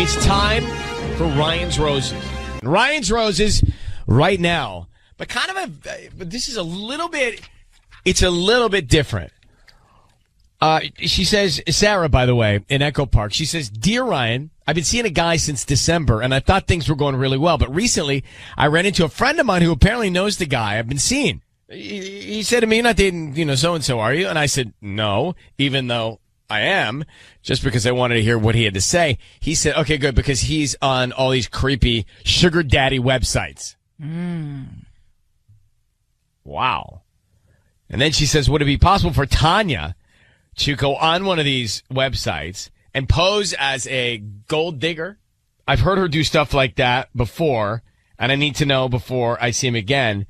It's time for Ryan's Roses. Ryan's Roses right now, but but this is a little bit different. She says, Sarah, by the way, in Echo Park, she says, Dear Ryan, I've been seeing a guy since December, and I thought things were going really well. But recently, I ran into a friend of mine who apparently knows the guy I've been seeing. He said to me, you're not dating, so-and-so, are you? And I said, no, even though I am, just because I wanted to hear what he had to say. He said, okay, good, because he's on all these creepy sugar daddy websites. Wow. And then she says, would it be possible for Tanya to go on one of these websites and pose as a gold digger? I've heard her do stuff like that before, and I need to know before I see him again.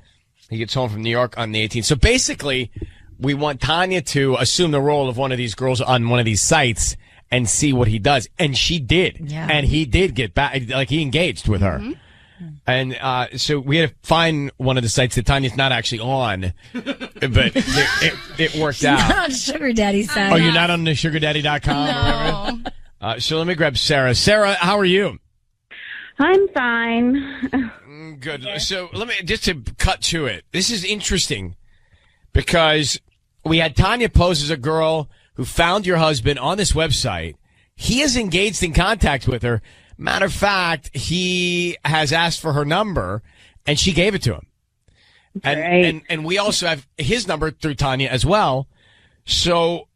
He gets home from New York on the 18th. So basically, we want Tanya to assume the role of one of these girls on one of these sites and see what he does. And she did. Yeah. And he did get back, like he engaged with her. And so we had to find one of the sites that Tanya's not actually on, but it worked out. Not on Sugar Daddy site. Oh, you're not on the sugardaddy.com? No. So let me grab Sarah. Sarah, how are you? I'm fine. Good. So let me, just to cut to it, this is interesting because we had Tanya pose as a girl who found your husband on this website. He is engaged in contact with her. Matter of fact, he has asked for her number, and she gave it to him. And we also have his number through Tanya as well. So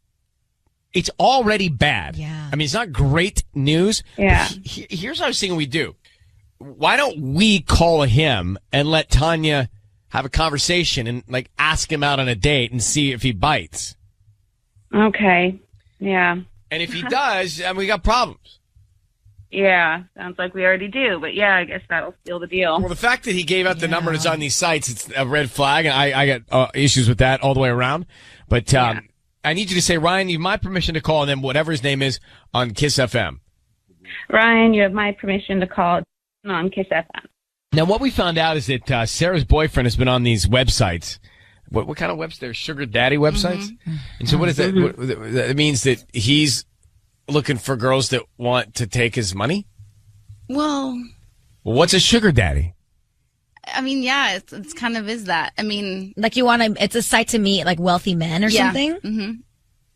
it's already bad. Yeah. I mean, it's not great news. Yeah. Here's what I was thinking we do. Why don't we call him and let Tanya have a conversation and like ask him out on a date and see if he bites? Okay. Yeah. And if he does, we got problems. Yeah. Sounds like we already do. But yeah, I guess that'll seal the deal. Well, the fact that he gave out the number that's on these sites, it's a red flag. And I got issues with that all the way around. But I need you to say, Ryan, you have my permission to call, and then whatever his name is on Kiss FM. Ryan, you have my permission to call on Kiss FM. Now, what we found out is that Sarah's boyfriend has been on these websites. What kind of websites? They're sugar daddy websites? Mm-hmm. And so what is that? That means that he's looking for girls that want to take his money? Well, what's a sugar daddy? I mean, yeah, it's kind of is that. I mean, like it's a site to meet like wealthy men or something? Mm-hmm.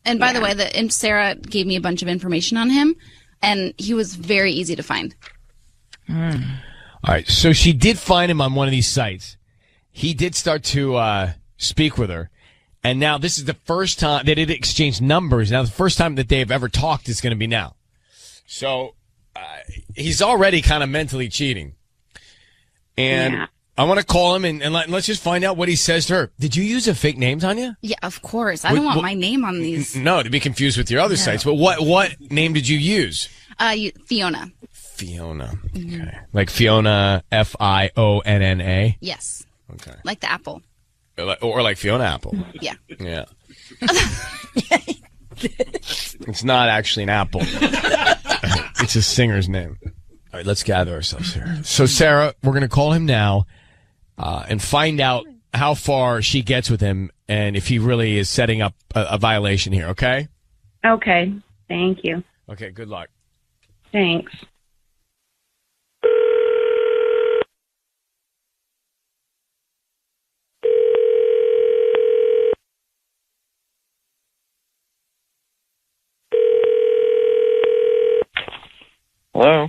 And by the way, Sarah gave me a bunch of information on him, and he was very easy to find. All right, so she did find him on one of these sites. He did start to speak with her, and now this is the first time they did exchange numbers. Now the first time that they've ever talked is going to be now. So he's already kind of mentally cheating. And I want to call him and let's just find out what he says to her. Did you use a fake name, Tanya? Yeah, of course. I don't want my name on these. No, to be confused with your other sites. But what name did you use? Fiona. Fiona. Okay. Like Fiona, Fionna? Yes. Okay. Like the apple. Or like Fiona Apple. Yeah. Yeah. It's not actually an apple. It's a singer's name. All right, let's gather ourselves here. So, Sarah, we're going to call him now and find out how far she gets with him and if he really is setting up a violation here, okay? Okay. Thank you. Okay, good luck. Thanks. Hello?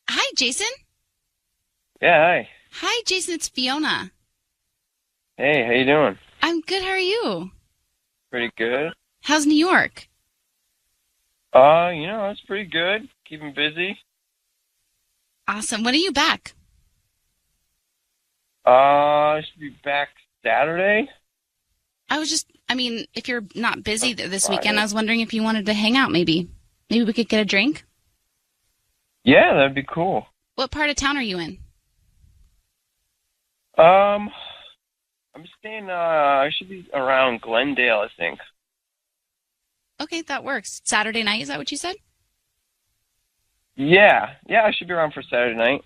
Hi, Jason. Yeah, hi. Hi, Jason. It's Fiona. Hey, how you doing? I'm good. How are you? Pretty good. How's New York? It's pretty good. Keeping busy. Awesome. When are you back? I should be back Saturday. If you're not busy this weekend, I was wondering if you wanted to hang out maybe. Maybe we could get a drink? Yeah, that'd be cool. What part of town are you in? I'm staying, I should be around Glendale, I think. Okay, that works. Saturday night, is that what you said? Yeah, I should be around for Saturday night.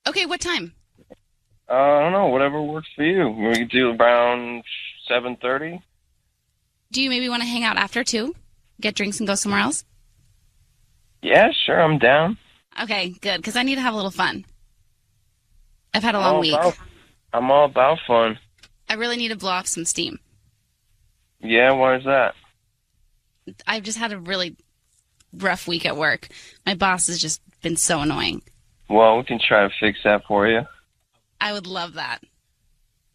Okay, what time? I don't know, whatever works for you. We could do around 7:30. Do you maybe want to hang out after, too? Get drinks and go somewhere else? Yeah, sure, I'm down. Okay, good, because I need to have a little fun. I've had a long week. I'm all about fun. I really need to blow off some steam. Yeah, why is that? I've just had a really rough week at work. My boss has just been so annoying. Well, we can try to fix that for you. I would love that.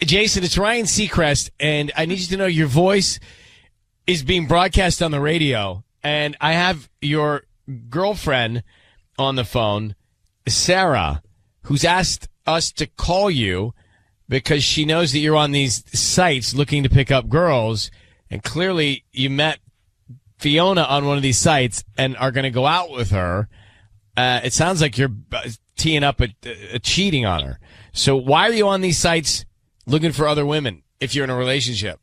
Jason, it's Ryan Seacrest, and I need you to know your voice is being broadcast on the radio, and I have your girlfriend on the phone, Sarah, who's asked us to call you because she knows that you're on these sites looking to pick up girls, and clearly you met Fiona on one of these sites and are going to go out with her. It sounds like you're teeing up a cheating on her. So why are you on these sites looking for other women if you're in a relationship?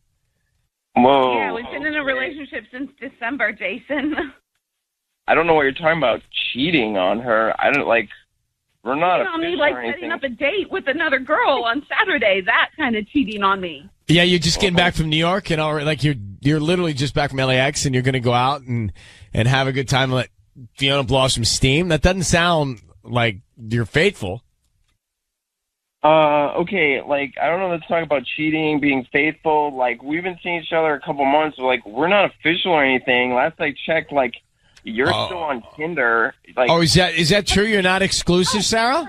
Whoa. Yeah, we've been in a relationship since December, Jason. I don't know what you're talking about. Cheating on her. I don't like. We're not Cheating on me, official like or anything. setting up a date with another girl on Saturday. That kind of cheating on me. Yeah, you're just getting back from New York and already, like you're literally just back from LAX and you're going to go out and have a good time and let Fiona blow off some steam. That doesn't sound like you're faithful. Okay, like, I don't know, let's talk about cheating, being faithful. Like, we've been seeing each other a couple months, but, like, we're not official or anything. Last I checked, like, you're still on Tinder. Like, Oh, is that true? You're not exclusive, Sarah?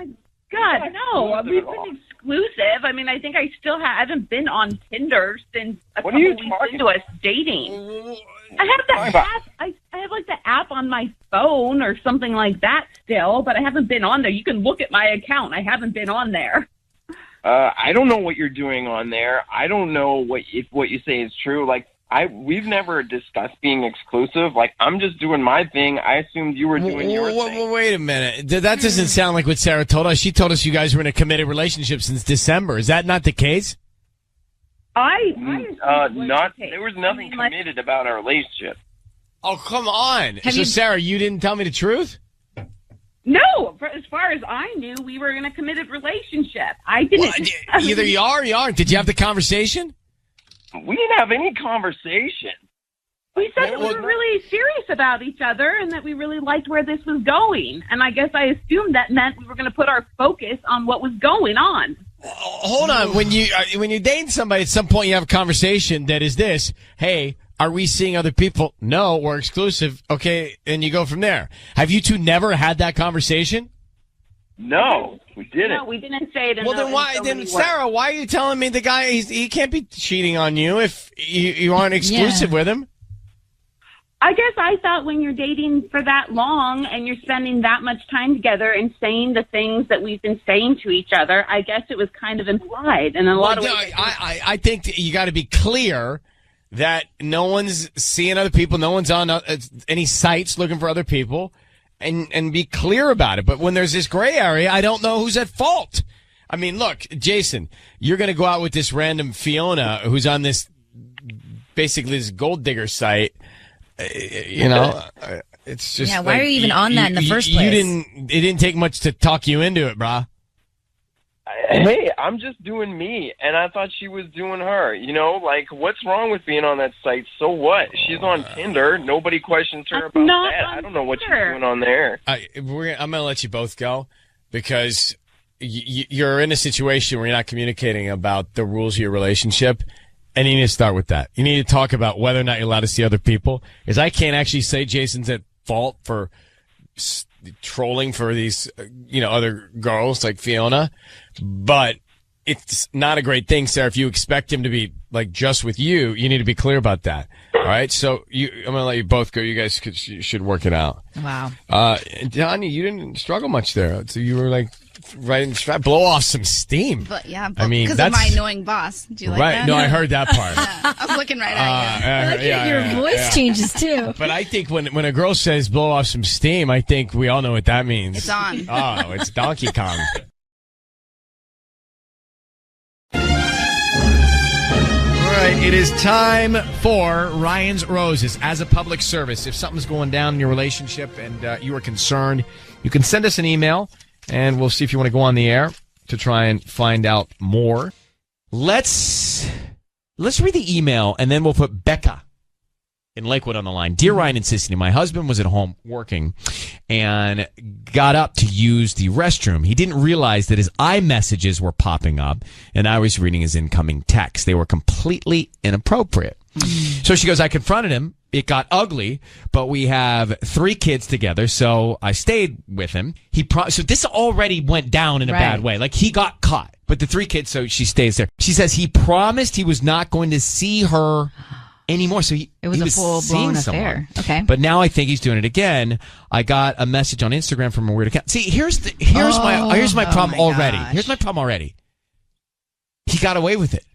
God, no. We've been exclusive. I mean, I think I still haven't been on Tinder since a What couple are you weeks talking into us dating. I have the app. I have like the app on my phone or something like that still, but I haven't been on there. You can look at my account. I haven't been on there. I don't know what you're doing on there. I don't know if what you say is true. Like, we've never discussed being exclusive. Like, I'm just doing my thing. I assumed you were doing your thing. Wait a minute. That doesn't sound like what Sarah told us. She told us you guys were in a committed relationship since December. Is that not the case? There was nothing committed about our relationship. Oh, come on. Sarah, you didn't tell me the truth? No, as far as I knew, we were in a committed relationship. I didn't. Well, either you are or you aren't. Did you have the conversation? We didn't have any conversation. We said that we were really serious about each other and that we really liked where this was going. And I guess I assumed that meant we were going to put our focus on what was going on. Hold on. When you're dating somebody, at some point you have a conversation that is this: hey, are we seeing other people? No, we're exclusive. Okay, and you go from there. Have you two never had that conversation? No, we didn't. No, we didn't say it. Well, then why? Then Sarah, why are you telling me the guy he can't be cheating on you if you aren't exclusive with him? I guess I thought when you're dating for that long and you're spending that much time together and saying the things that we've been saying to each other, I guess it was kind of implied. And a lot of ways, I think that you got to be clear that no one's seeing other people, no one's on any sites looking for other people, and be clear about it. But when there's this gray area, I don't know who's at fault. I mean, look, Jason, you're going to go out with this random Fiona who's on this gold digger site. It's just why are you even on that in the first place? It didn't take much to talk you into it, brah. Hey, I'm just doing me, and I thought she was doing her. You know, like, what's wrong with being on that site? So what? She's on Tinder. Nobody questions her about that. I don't know what she's doing on there. I'm going to let you both go because you're in a situation where you're not communicating about the rules of your relationship. And you need to start with that. You need to talk about whether or not you're allowed to see other people. Because I can't actually say Jason's at fault for trolling for these, other girls like Fiona. But it's not a great thing, Sarah. If you expect him to be like just with you, you need to be clear about that. All right. So I'm going to let you both go. You guys should work it out. Wow. Donnie, you didn't struggle much there. So you were like, blow off some steam. But yeah, I mean, because of my annoying boss. Do you like that? No, I heard that part. I was looking right at you. Your voice changes too. But I think when a girl says blow off some steam, I think we all know what that means. It's on. Oh, it's Donkey Kong. All right, it is time for Ryan's Roses. As a public service, if something's going down in your relationship and you are concerned, you can send us an email. And we'll see if you want to go on the air to try and find out more. Let's read the email, and then we'll put Becca in Lakewood on the line. Dear Ryan and Sissany, my husband was at home working and got up to use the restroom. He didn't realize that his iMessages were popping up and I was reading his incoming text. They were completely inappropriate. So she goes, I confronted him. It got ugly, but we have 3 kids together, so I stayed with him. So this already went down in a bad way. Like, he got caught. But the 3 kids, so she stays there. She says he promised he was not going to see her anymore. So it was a full-blown affair. Okay. But now I think he's doing it again. I got a message on Instagram from a weird account. See, here's my problem already. Gosh. Here's my problem already. He got away with it.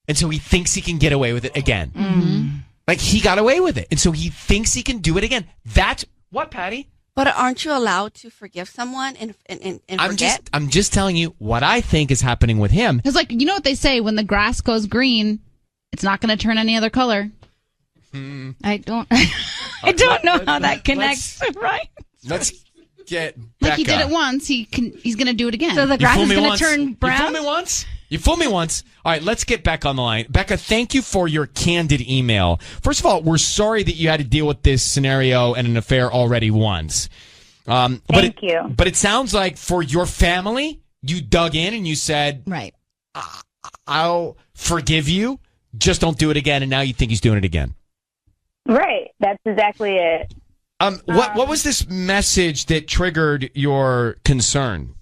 And so he thinks he can get away with it again. Mm-hmm. Like, he got away with it. And so he thinks he can do it again. That's what, Patty? But aren't you allowed to forgive someone and forget? I'm just telling you what I think is happening with him. It's like, you know what they say, when the grass goes green, it's not going to turn any other color. I don't know how that connects, right? Let's get Becca. Like, he did it once, he's going to do it again. So the grass is going to turn brown? You fooled me once. All right, let's get Becca on the line. Becca, thank you for your candid email. First of all, we're sorry that you had to deal with this scenario and an affair already once. Thank you. But it sounds like for your family, you dug in and you said, right, I'll forgive you. Just don't do it again. And now you think he's doing it again. Right. That's exactly it. What was this message that triggered your concern?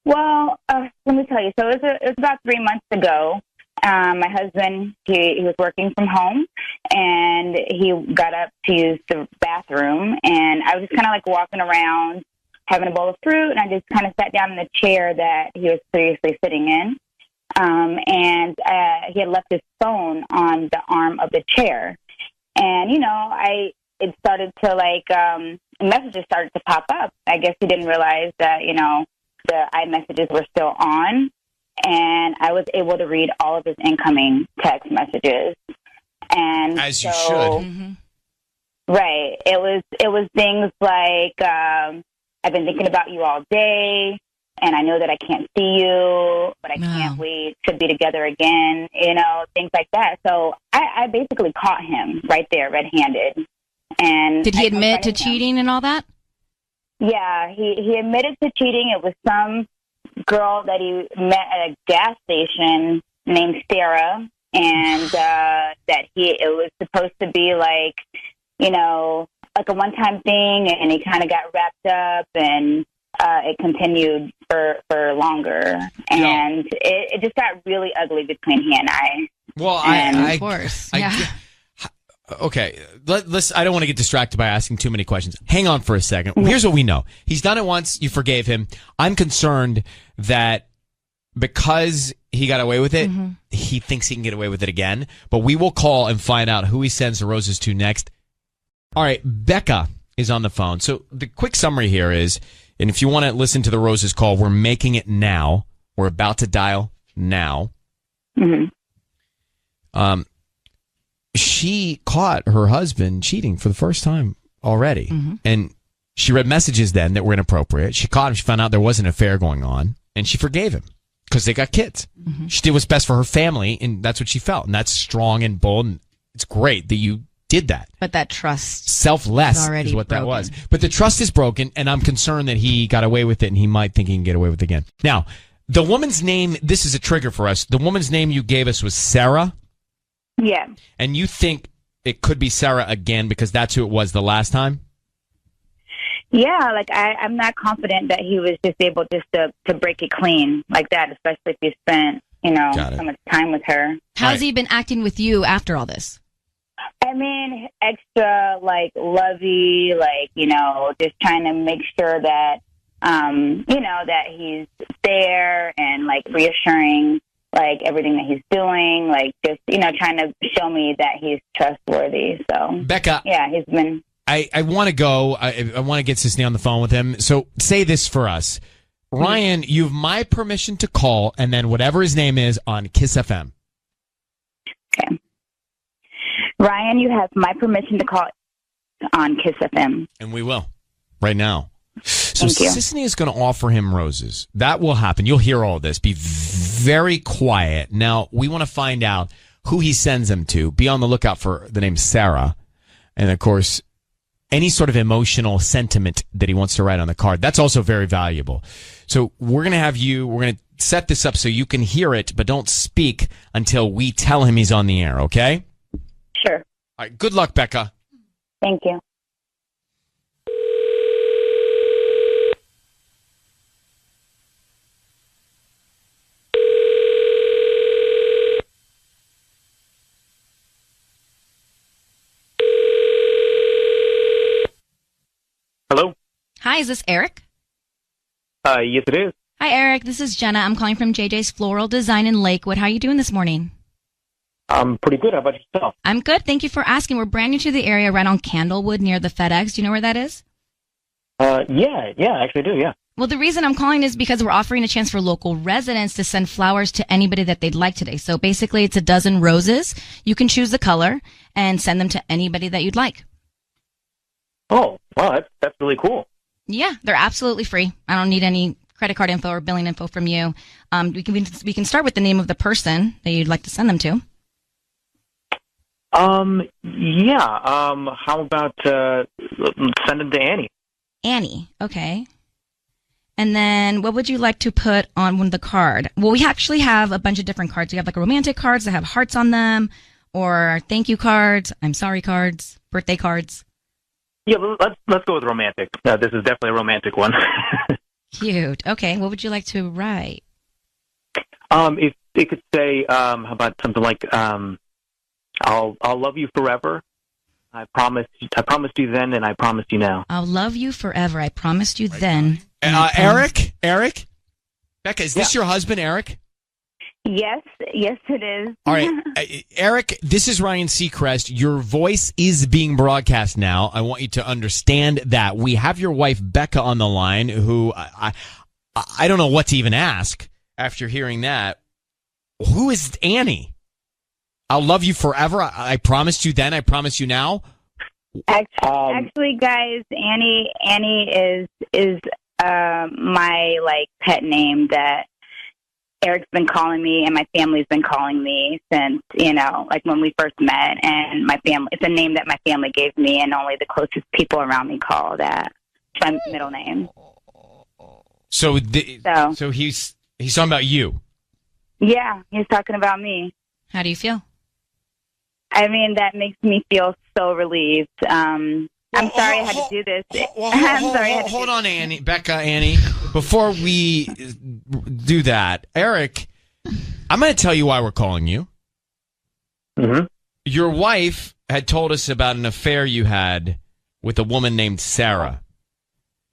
Well, let me tell you. So it was about 3 months ago. My husband, he was working from home, and he got up to use the bathroom, and I was just kind of like walking around having a bowl of fruit, and I just kind of sat down in the chair that he was previously sitting in, and he had left his phone on the arm of the chair, and, it started to messages started to pop up. I guess he didn't realize that, the iMessages were still on, and I was able to read all of his incoming text messages. And as you should. Right. It was things like, I've been thinking about you all day, and I know that I can't see you, but I can't wait to be together again, things like that. So I basically caught him right there, red-handed. And did he admit to cheating and all that? Yeah, he admitted to cheating. It was some girl that he met at a gas station named Sarah, and that it was supposed to be like a one-time thing, and he kind of got wrapped up, and it continued for longer, and it just got really ugly between he and I. Well, of course, yeah. Okay, I don't want to get distracted by asking too many questions. Hang on for a second. Here's what we know. He's done it once. You forgave him. I'm concerned that because he got away with it, he thinks he can get away with it again. But we will call and find out who he sends the roses to next. All right, Becca is on the phone. So the quick summary here is, and if you want to listen to the roses call, we're making it now. We're about to dial now. She caught her husband cheating for the first time already. And she read messages then that were inappropriate. She caught him. She found out there was an affair going on, and she forgave him because they got kids. She did what's best for her family, and that's what she felt. And that's strong and bold, and it's great that you did that. But that trust selfless is what that was. But the trust is broken, and I'm concerned that he got away with it, and he might think he can get away with it again. Now, the woman's name, this is a trigger for us. The woman's name you gave us was Sarah? Yeah. And you think it could be Sarah again because that's who it was the last time? Yeah, I'm not confident that he was just able to break it clean like that, especially if he spent, so much time with her. How's he been acting with you after all this? I mean, extra, lovey, just trying to make sure that, that he's there and, reassuring, everything that he's doing, just, trying to show me that he's trustworthy. So, Becca. Yeah, he's been. I want to go. I want to get Sissany on the phone with him. So say this for us. Ryan, you have my permission to call, and then whatever his name is on Kiss FM. Okay. Ryan, you have my permission to call on Kiss FM. And we will, right now. So Thank you. Sissany is going to offer him roses. That will happen. You'll hear all this. Be very quiet. Now, we want to find out who he sends them to. Be on the lookout for the name Sarah. And, of course, any sort of emotional sentiment that he wants to write on the card. That's also very valuable. So we're going to set this up so you can hear it, but don't speak until we tell him he's on the air, okay? Sure. All right. Good luck, Becca. Thank you. Hello? Hi, is this Eric? Yes, it is. Hi, Eric. This is Jenna. I'm calling from JJ's Floral Design in Lakewood. How are you doing this morning? I'm pretty good. How about yourself? I'm good. Thank you for asking. We're brand new to the area right on Candlewood near the FedEx. Do you know where that is? Yeah, I actually do, yeah. Well, the reason I'm calling is because we're offering a chance for local residents to send flowers to anybody that they'd like today. So basically, it's a dozen roses. You can choose the color and send them to anybody that you'd like. Oh, wow, that's really cool. Yeah, they're absolutely free. I don't need any credit card info or billing info from you. We can start with the name of the person that you'd like to send them to. How about send them to Annie? Annie, okay. And then what would you like to put on the card? Well, we actually have a bunch of different cards. We have like romantic cards that have hearts on them, or thank you cards, I'm sorry cards, birthday cards. Yeah, let's go with romantic. This is definitely a romantic one. Cute. Okay, what would you like to write? If it could say, how about something like, I'll love you forever. I promised you then, and I promised you now. I'll love you forever. I promised you then. Eric? Becca, is this your husband, Eric? Yes, it is. All right. Eric, this is Ryan Seacrest. Your voice is being broadcast now. I want you to understand that. We have your wife, Becca, on the line, who I don't know what to even ask after hearing that. Who is Annie? I'll love you forever. I promised you then. I promise you now. Actually, guys, Annie is my pet name that Eric's been calling me, and my family's been calling me since when we first met. And my family, it's a name that my family gave me, and only the closest people around me call that. It's my middle name. So he's talking about you. Yeah, he's talking about me. How do you feel? I mean, that makes me feel so relieved. I'm sorry I had to do this. Hold on, Annie, Becca, Annie. Before we do that, Eric, I'm going to tell you why we're calling you. Mm-hmm. Your wife had told us about an affair you had with a woman named Sarah.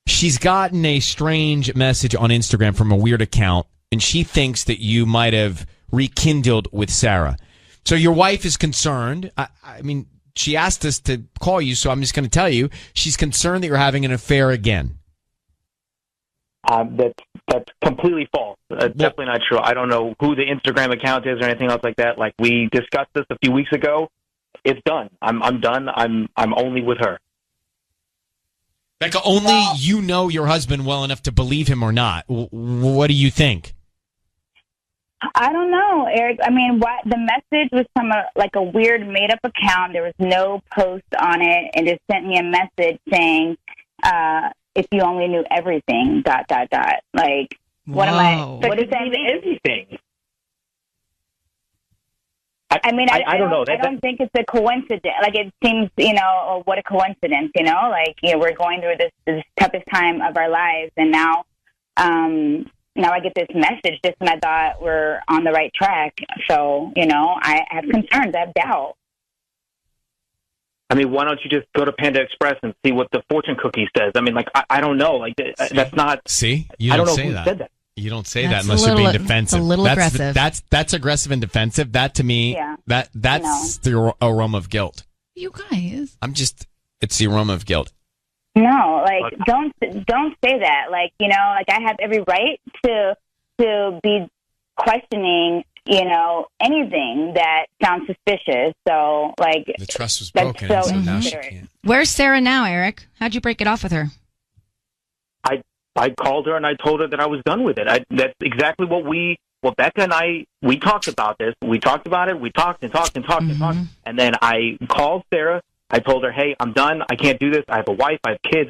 She's gotten a strange message on Instagram from a weird account, and she thinks that you might have rekindled with Sarah. So your wife is concerned. I mean, she asked us to call you, so I'm just going to tell you, she's concerned that you're having an affair again. That's completely false. Definitely not true. I don't know who the Instagram account is or anything else like that. Like, we discussed this a few weeks ago. It's done. I'm done. I'm only with her. Becca, only you know your husband well enough to believe him or not. What do you think? I don't know, Eric. I mean, the message was from a weird made-up account. There was no post on it, and it sent me a message saying, "If you only knew everything." ... Like, what am I? What does that mean? Everything. I mean, I don't know. I don't think it's a coincidence. Like, it seems, what a coincidence. We're going through this toughest time of our lives, and now I get this message just when I thought we're on the right track. So, I have concerns. I have doubt. I mean, why don't you just go to Panda Express and see what the fortune cookie says? I mean, I don't know. Like, that's not... See? You don't say that. Said that. You don't say that unless you're being defensive. It's a little aggressive. That's aggressive and defensive. That, to me, that's the aroma of guilt. You guys. It's the aroma of guilt. No, don't say that. I have every right to be questioning, anything that sounds suspicious. So, the trust was broken, so now she can't. Where's Sarah now, Eric? How'd you break it off with her? I called her and I told her that I was done with it. That's exactly what we well, Becca and we talked about this. We talked about it. We talked and talked and talked and talked. And then I called Sarah. I told her, hey, I'm done. I can't do this. I have a wife. I have kids.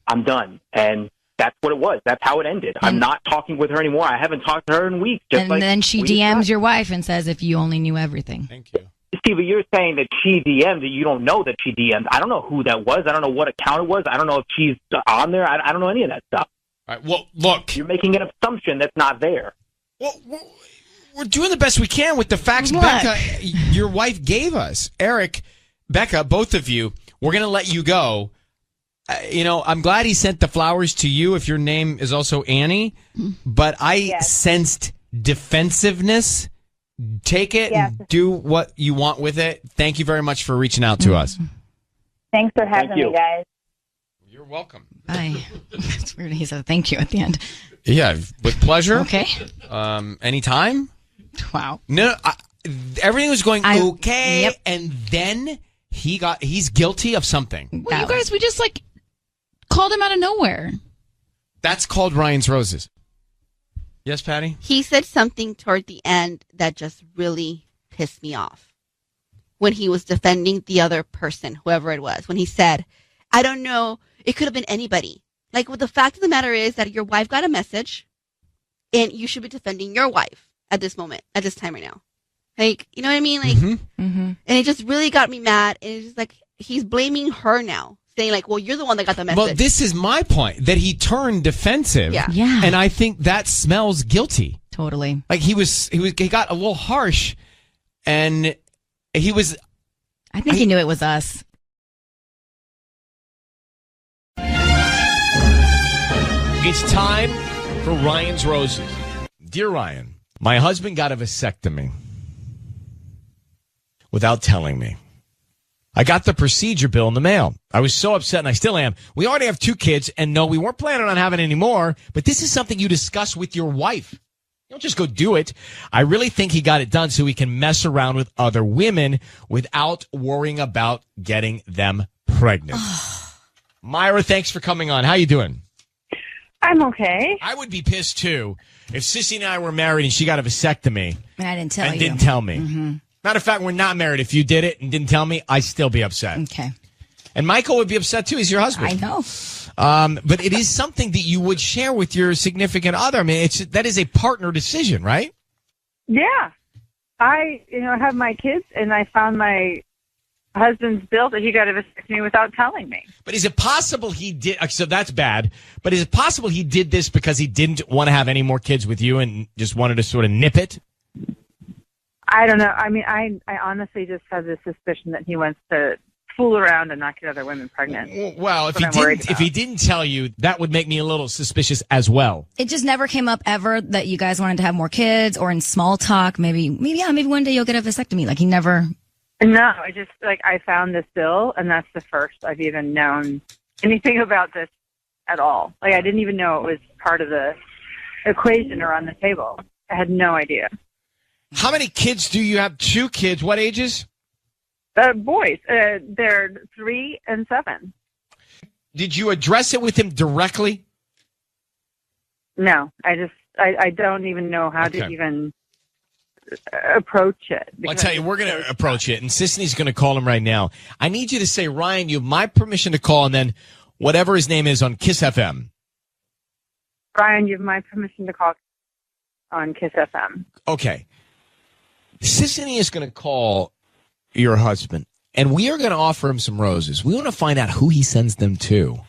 I'm done. And that's what it was. That's how it ended. I'm not talking with her anymore. I haven't talked to her in weeks. And then she DMs your wife and says, if you only knew everything. Thank you. Steve, you're saying that she DM'd, that you don't know that she DM'd. I don't know who that was. I don't know what account it was. I don't know if she's on there. I don't know any of that stuff. All right, well, look. You're making an assumption that's not there. Well, we're doing the best we can with the facts Becca, your wife, gave us. Eric, Becca, both of you, we're going to let you go. I'm glad he sent the flowers to you if your name is also Annie, but I sensed defensiveness. Take it and do what you want with it. Thank you very much for reaching out to us. Thanks for having me, guys. You're welcome. Bye. That's weird. He said thank you at the end. Yeah, with pleasure. Okay. Anytime. Wow. No, everything was going okay, and then he's guilty of something. Well, you guys, we just called him out of nowhere. That's called Ryan's Roses. Yes, Patty? He said something toward the end that just really pissed me off. When he was defending the other person, whoever it was, when he said, I don't know, it could have been anybody. The fact of the matter is that your wife got a message, and you should be defending your wife at this moment, at this time right now. You know what I mean? And it just really got me mad. And it's just he's blaming her now, saying well, you're the one that got the message. Well, this is my point, that he turned defensive. Yeah. And I think that smells guilty. Totally. He got a little harsh, and he was. I think he knew it was us. It's time for Ryan's Roses. Dear Ryan, my husband got a vasectomy without telling me. I got the procedure bill in the mail. I was so upset, and I still am. We already have 2 kids, and no, we weren't planning on having any more, but this is something you discuss with your wife. You don't just go do it. I really think he got it done so he can mess around with other women without worrying about getting them pregnant. Myra, thanks for coming on. How you doing? I'm okay. I would be pissed, too, if Sissy and I were married and she got a vasectomy. And I didn't tell you. And didn't tell me. Matter of fact, we're not married. If you did it and didn't tell me, I'd still be upset. Okay. And Michael would be upset, too. He's your husband. I know. But it is something that you would share with your significant other. I mean, that is a partner decision, right? Yeah. I have my kids, and I found my husband's bill that he got a vasectomy without telling me. But is it possible he did? So that's bad. But is it possible he did this because he didn't want to have any more kids with you and just wanted to sort of nip it? I don't know. I mean, I honestly just have this suspicion that he wants to fool around and not get other women pregnant. Well, if he didn't tell you, that would make me a little suspicious as well. It just never came up ever that you guys wanted to have more kids, or in small talk, maybe one day you'll get a vasectomy. He never. No, I just I found this bill, and that's the first I've even known anything about this at all. I didn't even know it was part of the equation or on the table. I had no idea. How many kids do you have? 2 kids. What ages? Boys. They're 3 and 7. Did you address it with him directly? No, I don't even know how to even approach it. I'll tell you, we're going to approach it, and Sisney's going to call him right now. I need you to say, Ryan, you have my permission to call, and then whatever his name is on Kiss FM. Ryan, you have my permission to call on Kiss FM. Okay. Sisney is going to call your husband, and we are going to offer him some roses. We want to find out who he sends them to,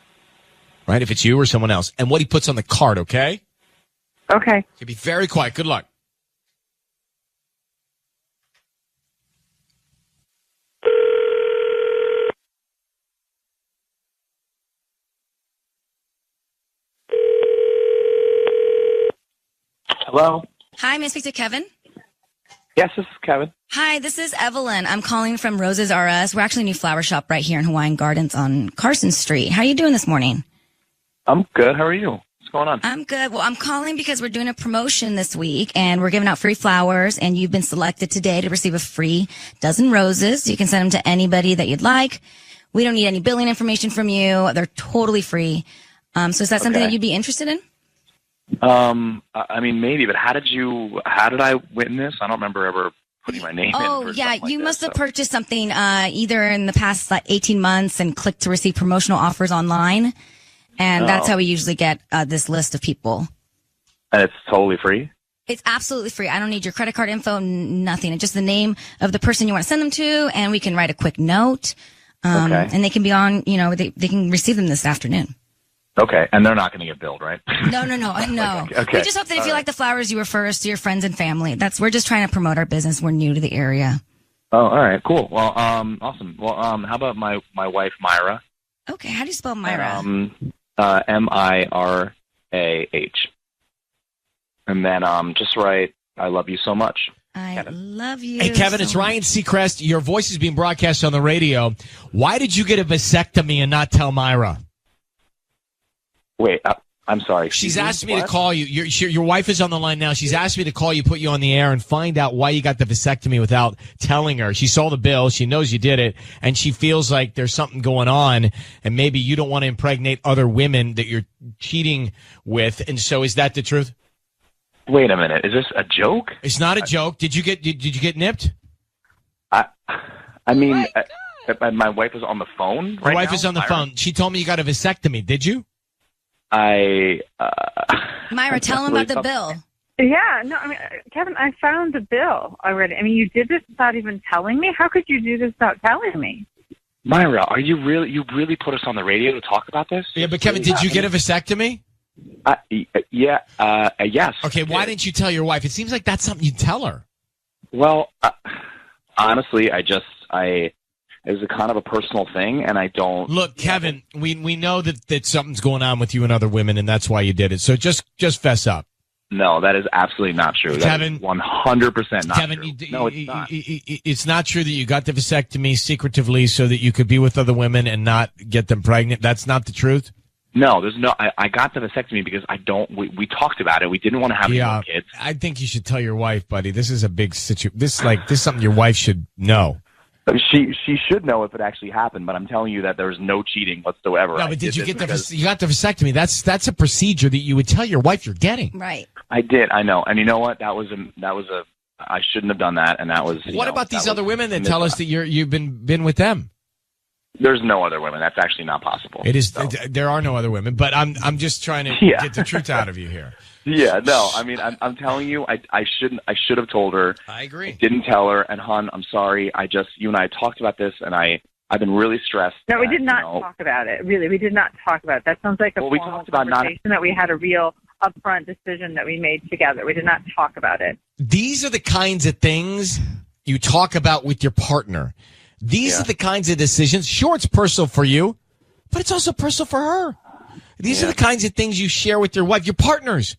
right? If it's you or someone else, and what he puts on the card, okay? Okay. Okay, be very quiet. Good luck. Hello? Hi, may I speak to Kevin? Yes, this is Kevin. Hi, this is Evelyn. I'm calling from Roses R Us. We're actually a new flower shop right here in Hawaiian Gardens on Carson Street. How are you doing this morning? I'm good. How are you? What's going on? I'm good. Well, I'm calling because we're doing a promotion this week, and we're giving out free flowers, and you've been selected today to receive a free dozen roses. You can send them to anybody that you'd like. We don't need any billing information from you. They're totally free. So is that something that you'd be interested in? I mean, maybe, but how did I win this? I don't remember ever putting my name in. Oh, yeah. You must have purchased something either in the past 18 months and clicked to receive promotional offers online. And that's how we usually get this list of people. And it's totally free? It's absolutely free. I don't need your credit card info, nothing. It's just the name of the person you want to send them to, and we can write a quick note. Okay. And they can be on, they can receive them this afternoon. Okay, and they're not going to get billed, right? No. Okay. We just hope that if you like the flowers, you refer us to your friends and family. We're just trying to promote our business. We're new to the area. Oh, all right, cool. Well, awesome. Well, how about my wife, Myra? Okay, how do you spell Myra? Mirah. And then just write, I love you so much. I love you. Hey, Kevin, it's Ryan Seacrest. Your voice is being broadcast on the radio. Why did you get a vasectomy and not tell Myra? Wait, I'm sorry. She's asked me to call you. Your wife is on the line now. She's asked me to call you, put you on the air, and find out why you got the vasectomy without telling her. She saw the bill. She knows you did it, and she feels like there's something going on, and maybe you don't want to impregnate other women that you're cheating with. And so is that the truth? Wait a minute. Is this a joke? It's not a joke. Did you get nipped? I mean, my wife is on the phone right now. Your wife is on the phone. She told me you got a vasectomy. Did you? Myra, tell him about the bill. Yeah, no, I mean, Kevin, I found the bill already. I mean, you did this without even telling me? How could you do this without telling me? Myra, are you really put us on the radio to talk about this? Yeah, but Kevin, did you get a vasectomy? Yes. Okay, why didn't you tell your wife? It seems like that's something you'd tell her. Well, honestly, it was a kind of a personal thing, and I don't... Look, Kevin, we know that something's going on with you and other women, and that's why you did it. So just fess up. No, that is absolutely not true. Kevin, that is 100% not Kevin, true. No, it's not. It's not true that you got the vasectomy secretively so that you could be with other women and not get them pregnant. That's not the truth? No, there's no... I got the vasectomy because we talked about it. We didn't want to have any more kids. I think you should tell your wife, buddy. This is a big situation. This is something your wife should know. She should know if it actually happened, but I'm telling you that there was no cheating whatsoever. No, but did you get you got the vasectomy? That's a procedure that you would tell your wife you're getting. Right. I did. I know. And you know what? That was I shouldn't have done that. And that was. What about these other women that tell us that you've been with them? There's no other women. That's actually not possible. It is. So. There are no other women. But I'm just trying to get the truth out of you here. Yeah, no, I mean, I'm telling you, I should have told her. I agree. I didn't tell her, and hon, I'm sorry. You and I talked about this, and I've been really stressed. No, we did not talk about it. Really, we did not talk about it. That sounds like a formal conversation that we had a real upfront decision that we made together. We did not talk about it. These are the kinds of things you talk about with your partner. These are the kinds of decisions. Sure, it's personal for you, but it's also personal for her. These are the kinds of things you share with your wife, your partners.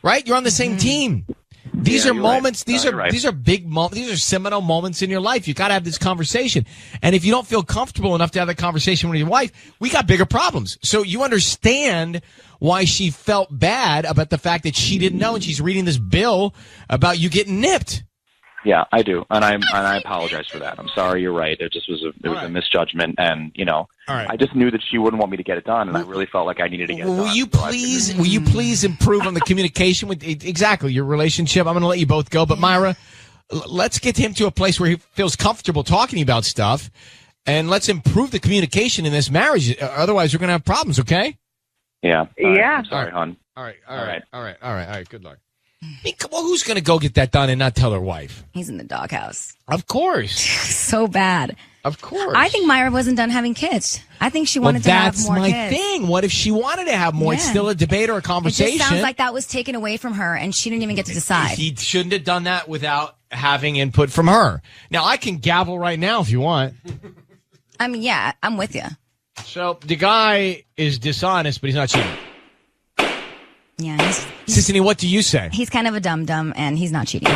Right? You're on the same team. These are moments. Right. These are big moments. These are seminal moments in your life. You got to have this conversation. And if you don't feel comfortable enough to have that conversation with your wife, we got bigger problems. So you understand why she felt bad about the fact that she didn't know and she's reading this bill about you getting nipped. Yeah, I do, and I apologize for that. I'm sorry. You're right. It just was a misjudgment, and I just knew that she wouldn't want me to get it done, and I really felt like I needed to get it done. Will you please improve on the communication with exactly your relationship? I'm going to let you both go, but Myra, let's get him to a place where he feels comfortable talking about stuff, and let's improve the communication in this marriage. Otherwise, we're going to have problems. Okay? Yeah. Yeah. I'm sorry, hon. All right. Good luck. I mean, well, who's going to go get that done and not tell her wife? He's in the doghouse. Of course. So bad. Of course. I think Myra wasn't done having kids. I think she wanted to have more kids. That's my thing. What if she wanted to have more? Yeah. It's still a debate or a conversation. It just sounds like that was taken away from her, and she didn't even get to decide. He shouldn't have done that without having input from her. Now, I can gavel right now if you want. I mean, yeah, I'm with you. So the guy is dishonest, but he's not cheating. Yeah. Tiffany, what do you say? He's kind of a dum-dum, and he's not cheating.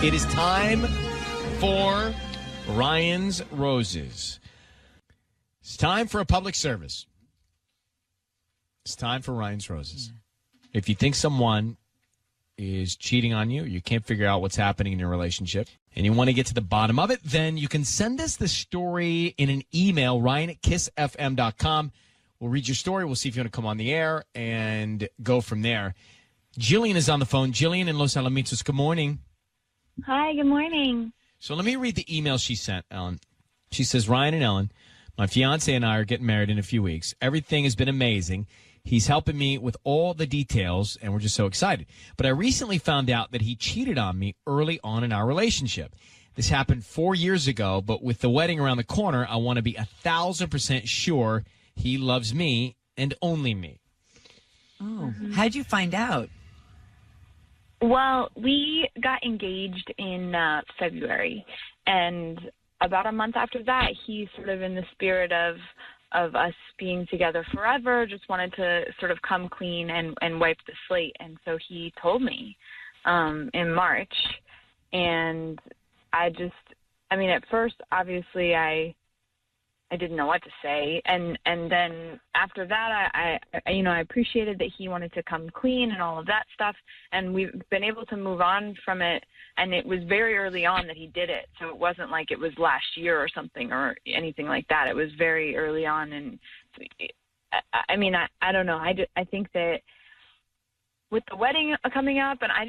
It is time for Ryan's Roses. It's time for a public service. It's time for Ryan's Roses. If you think someone is cheating on you, you can't figure out what's happening in your relationship, and you want to get to the bottom of it, then you can send us the story in an email, ryan@kissfm.com. We'll read your story. We'll see if you want to come on the air and go from there. Jillian is on the phone. Jillian in Los Alamitos, good morning. Hi, good morning. So let me read the email she sent, Ellen. She says, Ryan and Ellen, my fiance and I are getting married in a few weeks. Everything has been amazing. He's helping me with all the details, and we're just so excited. But I recently found out that he cheated on me early on in our relationship. This happened 4 years ago, but with the wedding around the corner, I want to be 1,000% sure he loves me and only me. Oh, how'd you find out? Well, we got engaged in February, and about a month after that, he sort of in the spirit of us being together forever, just wanted to sort of come clean and wipe the slate. And so he told me in March. And at first, obviously, I didn't know what to say. And then after that, I appreciated that he wanted to come clean and all of that stuff. And we've been able to move on from it. And it was very early on that he did it. So it wasn't like it was last year or something or anything like that. It was very early on. And I don't know. I think that with the wedding coming up, and I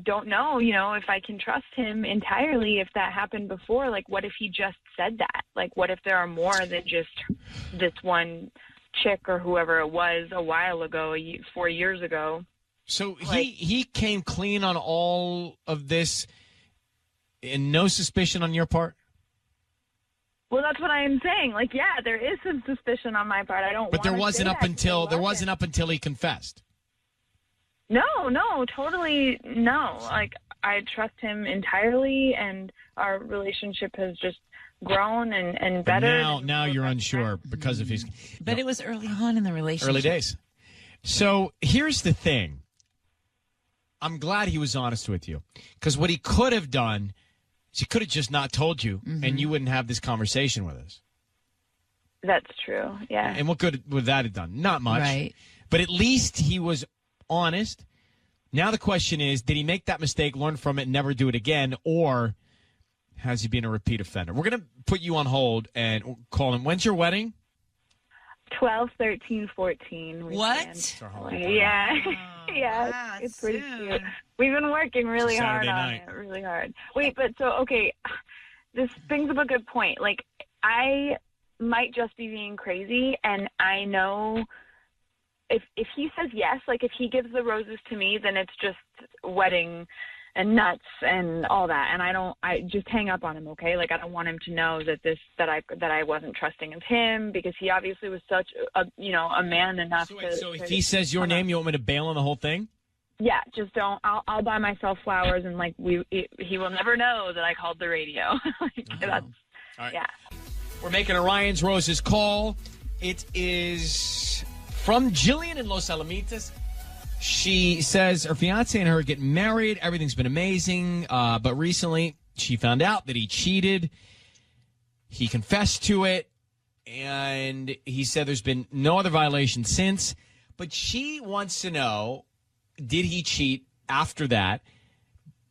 don't know, if I can trust him entirely. If that happened before, like, what if he just said that? Like, what if there are more than just this one chick or whoever it was a while ago, 4 years ago? So he came clean on all of this and no suspicion on your part? Well, that's what I am saying. Like, yeah, there is some suspicion on my part. I don't. But there wasn't up until he confessed. No, totally no. Like, I trust him entirely, and our relationship has just grown and better. Now you're unsure because of his. But it was early on in the relationship. Early days. So here's the thing. I'm glad he was honest with you, because what he could have done is he could have just not told you, and you wouldn't have this conversation with us. That's true. Yeah. And what good would that have done? Not much. Right. But at least he was honest. Now the question is, did he make that mistake, learn from it, and never do it again, or has he been a repeat offender? We're going to put you on hold and call him. When's your wedding? 12, 13, 14. What? Yeah. Yeah, wow, it's pretty cute. We've been working really hard on it, really hard. Wait, but so, okay, this brings up a good point. Like, I might just be being crazy, and I know if he says yes, like if he gives the roses to me, then it's just wedding and nuts and all that. And I just hang up on him, okay? Like, I don't want him to know that I wasn't trusting of him, because he obviously was such a man enough So if he says your name, you want me to bail on the whole thing? Yeah, just don't. I'll buy myself flowers, and like he will never know that I called the radio. That's all right. Yeah. We're making a Ryan's Roses call. It is from Jillian in Los Alamitos. She says her fiance and her get married. Everything's been amazing. But recently she found out that he cheated. He confessed to it. And he said there's been no other violation since. But she wants to know, did he cheat after that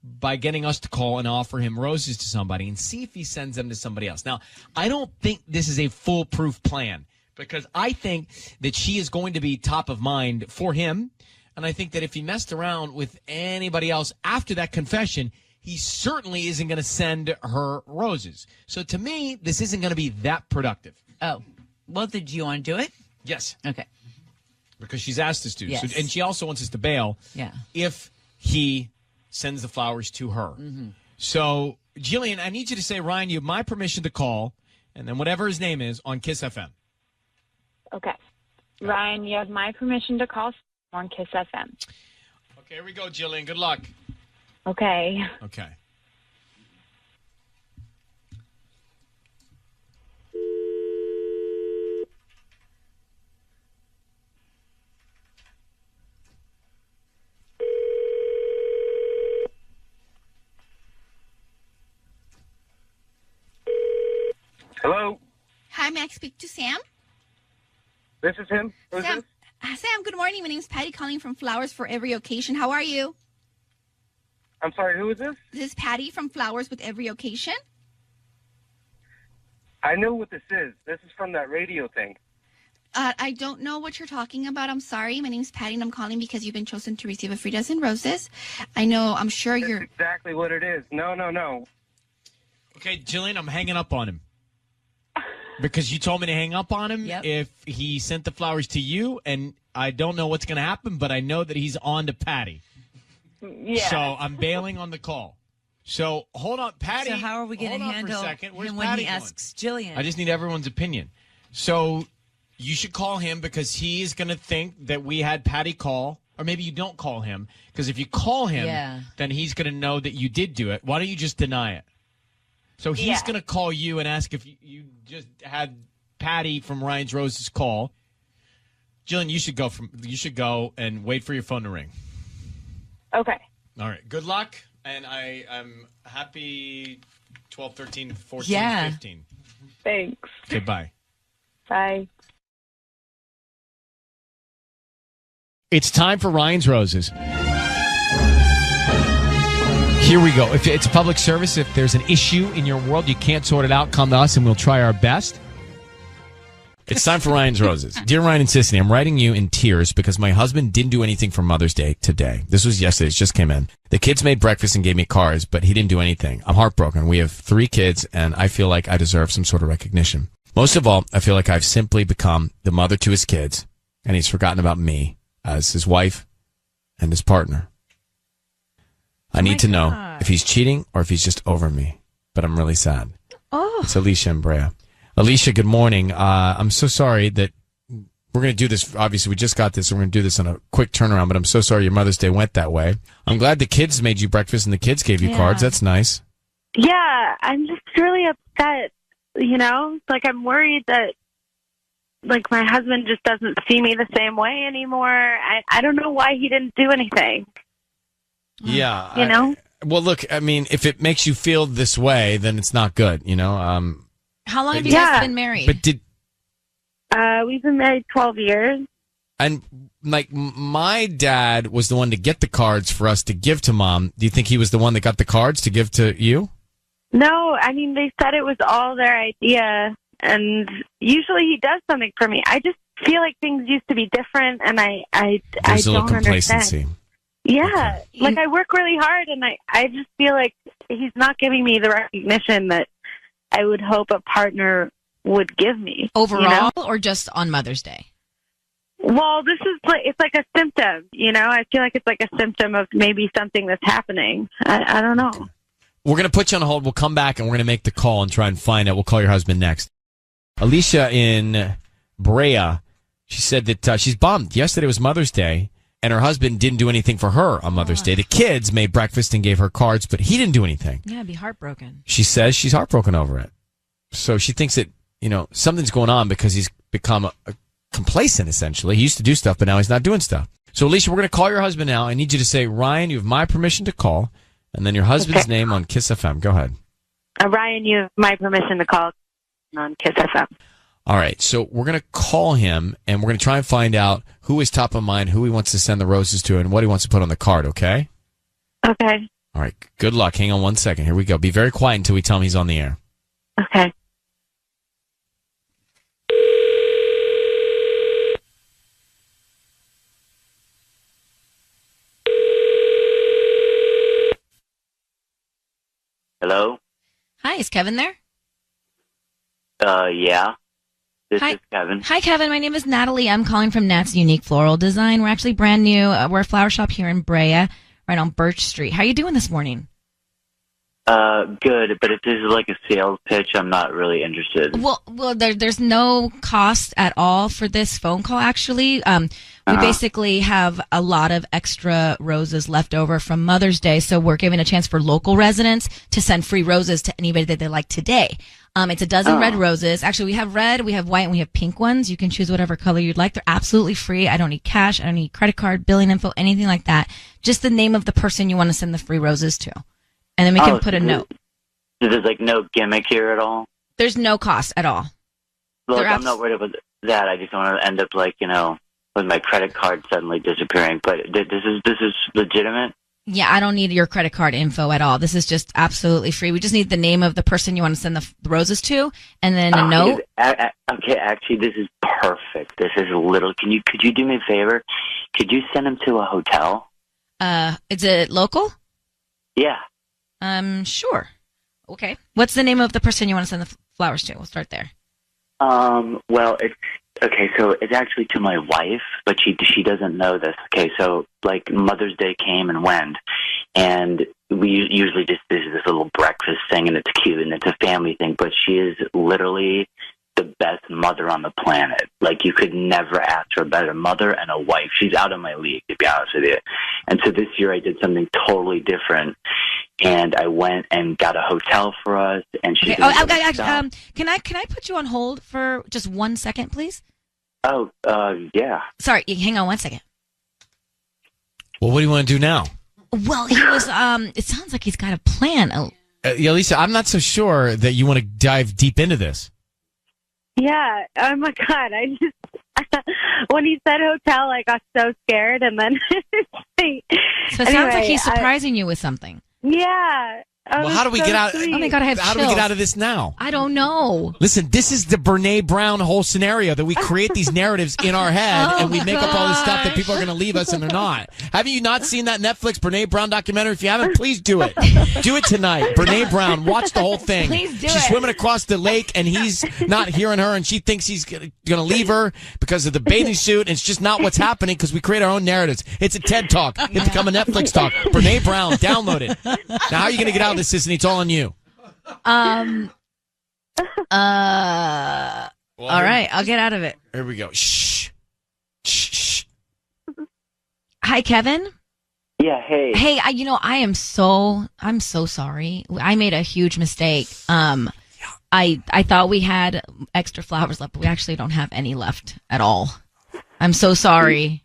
by getting us to call and offer him roses to somebody and see if he sends them to somebody else? Now, I don't think this is a foolproof plan, because I think that she is going to be top of mind for him. And I think that if he messed around with anybody else after that confession, he certainly isn't going to send her roses. So to me, this isn't going to be that productive. Oh, well, did you want to do it? Yes. Okay. Because she's asked us to. Yes. So, and she also wants us to bail if he sends the flowers to her. So, Jillian, I need you to say, Ryan, you have my permission to call, and then whatever his name is, on Kiss FM. Okay. Ryan, you have my permission to call on Kiss FM. Okay, here we go, Jillian. Good luck. Okay. Okay. Hello? Hi, may I speak to Sam? This is him. Who's Sam, this? Sam, good morning. My name is Patty calling from Flowers for Every Occasion. How are you? I'm sorry, who is this? This is Patty from Flowers with Every Occasion. I know what this is. This is from that radio thing. I don't know what you're talking about. I'm sorry. My name is Patty, and I'm calling because you've been chosen to receive a free dozen roses. I'm sure That's you're... exactly what it is. No. Okay, Jillian, I'm hanging up on him. Because you told me to hang up on him if he sent the flowers to you, and I don't know what's going to happen, but I know that he's on to Patty. Yeah. So I'm bailing on the call. So hold on, Patty. So how are we going to handle him when Patty he asks Jillian? I just need everyone's opinion. So you should call him because he's going to think that we had Patty call, or maybe you don't call him, because if you call him, then he's going to know that you did do it. Why don't you just deny it? So he's going to call you and ask if you just had Patty from Ryan's Roses call. Jillian, you should go and wait for your phone to ring. Okay. All right. Good luck, and I'm happy 12, 13, 14, 15. Thanks. Okay, bye. Bye. It's time for Ryan's Roses. Here we go. If it's a public service, if there's an issue in your world, you can't sort it out, come to us and we'll try our best. It's time for Ryan's Roses. Dear Ryan and Tiffany, I'm writing you in tears because my husband didn't do anything for Mother's Day today. This was yesterday. It just came in. The kids made breakfast and gave me cards, but he didn't do anything. I'm heartbroken. We have 3 kids, and I feel like I deserve some sort of recognition. Most of all, I feel like I've simply become the mother to his kids, and he's forgotten about me as his wife and his partner. I need to know if he's cheating or if he's just over me, but I'm really sad. Oh. It's Alicia and Brea. Alicia, good morning. I'm so sorry that we're going to do this. Obviously, we just got this. So we're going to do this on a quick turnaround, but I'm so sorry your Mother's Day went that way. I'm glad the kids made you breakfast and the kids gave you cards. That's nice. Yeah, I'm just really upset, Like, I'm worried that, like, my husband just doesn't see me the same way anymore. I don't know why he didn't do anything. Yeah. Well, look, I mean, if it makes you feel this way, then it's not good, How long have you guys been married? But we've been married 12 years. And, like, my dad was the one to get the cards for us to give to Mom. Do you think he was the one that got the cards to give to you? No, I mean, they said it was all their idea, and usually he does something for me. I just feel like things used to be different, and I There's a little don't complacency. understand. Yeah, like, I work really hard, and I just feel like he's not giving me the recognition that I would hope a partner would give me. Overall, or just on Mother's Day? Well, this is it's like a symptom, I feel like it's like a symptom of maybe something that's happening. I don't know. We're going to put you on hold. We'll come back and we're going to make the call and try and find out. We'll call your husband next. Alicia in Brea, she said that she's bummed. Yesterday was Mother's Day, and her husband didn't do anything for her on Mother's Day. The kids made breakfast and gave her cards, but he didn't do anything. Yeah, I'd be heartbroken. She says she's heartbroken over it. So she thinks that, something's going on because he's become a complacent, essentially. He used to do stuff, but now he's not doing stuff. So, Alicia, we're going to call your husband now. I need you to say, Ryan, you have my permission to call, and then your husband's name on Kiss FM. Go ahead. Ryan, you have my permission to call on Kiss FM. All right, so we're going to call him, and we're going to try and find out who is top of mind, who he wants to send the roses to, and what he wants to put on the card, okay? Okay. All right, good luck. Hang on one second. Here we go. Be very quiet until we tell him he's on the air. Okay. Hello? Hi, is Kevin there? Yeah. This Hi. is Kevin. Hi, Kevin. My name is Natalie. I'm calling from Nat's Unique Floral Design. We're actually brand new. We're a flower shop here in Brea, right on Birch Street. How are you doing this morning? Good, but if this is like a sales pitch, I'm not really interested. Well, there's no cost at all for this phone call, actually. We basically have a lot of extra roses left over from Mother's Day, so we're giving a chance for local residents to send free roses to anybody that they like today. It's a dozen red roses. Actually, we have red, we have white, and we have pink ones. You can choose whatever color you'd like. They're absolutely free. I don't need cash. I don't need credit card, billing info, anything like that. Just the name of the person you want to send the free roses to. And then we can put a note. So there's like no gimmick here at all? There's no cost at all. Look, I'm not worried about that. I just don't want to end up like, with my credit card suddenly disappearing. But this is legitimate. Yeah, I don't need your credit card info at all. This is just absolutely free. We just need the name of the person you want to send the roses to, and then a note. Okay, actually, this is perfect. This is could you do me a favor? Could you send them to a hotel? Is it local? Yeah. Sure. Okay. What's the name of the person you want to send the flowers to? We'll start there. Well, it's okay. So it's actually to my wife, but she doesn't know this. Okay, so like Mother's Day came and went, and we usually just do this little breakfast thing, and it's cute, and it's a family thing. But she is literally the best mother on the planet. Like, you could never ask for a better mother and a wife. She's out of my league, to be honest with you. And so this year I did something totally different, and I went and got a hotel for us. And she can I put you on hold for just 1 second, please? Oh, yeah. Sorry, hang on 1 second. Well, what do you want to do now? Well, he was. It sounds like he's got a plan. Yeah, Lisa, I'm not so sure that you want to dive deep into this. Yeah. Oh my God. I just when he said hotel, I got so scared, and then So it sounds like he's surprising you with something. Yeah. Well, how do we get out? Sweet. Oh my God, I have How do we get out of this now? I don't know. Listen, this is the Brene Brown whole scenario that we create these narratives in our head and we make up all this stuff that people are going to leave us and they're not. Have you not seen that Netflix Brene Brown documentary? If you haven't, please do it. Do it tonight. Brene Brown, watch the whole thing. Please do She's swimming across the lake and he's not hearing her and she thinks he's going to leave her because of the bathing suit. And it's just not what's happening because we create our own narratives. It's a TED Talk. It's become a Netflix talk. Brene Brown, download it. Now, how are you going to get out of this, Sissany? It's all on you. All right, I'll get out of it. Here we go. Shh. Shh. Hi, Kevin. Yeah, hey. Hey, I'm so sorry. I made a huge mistake. I thought we had extra flowers left, but we actually don't have any left at all. I'm so sorry.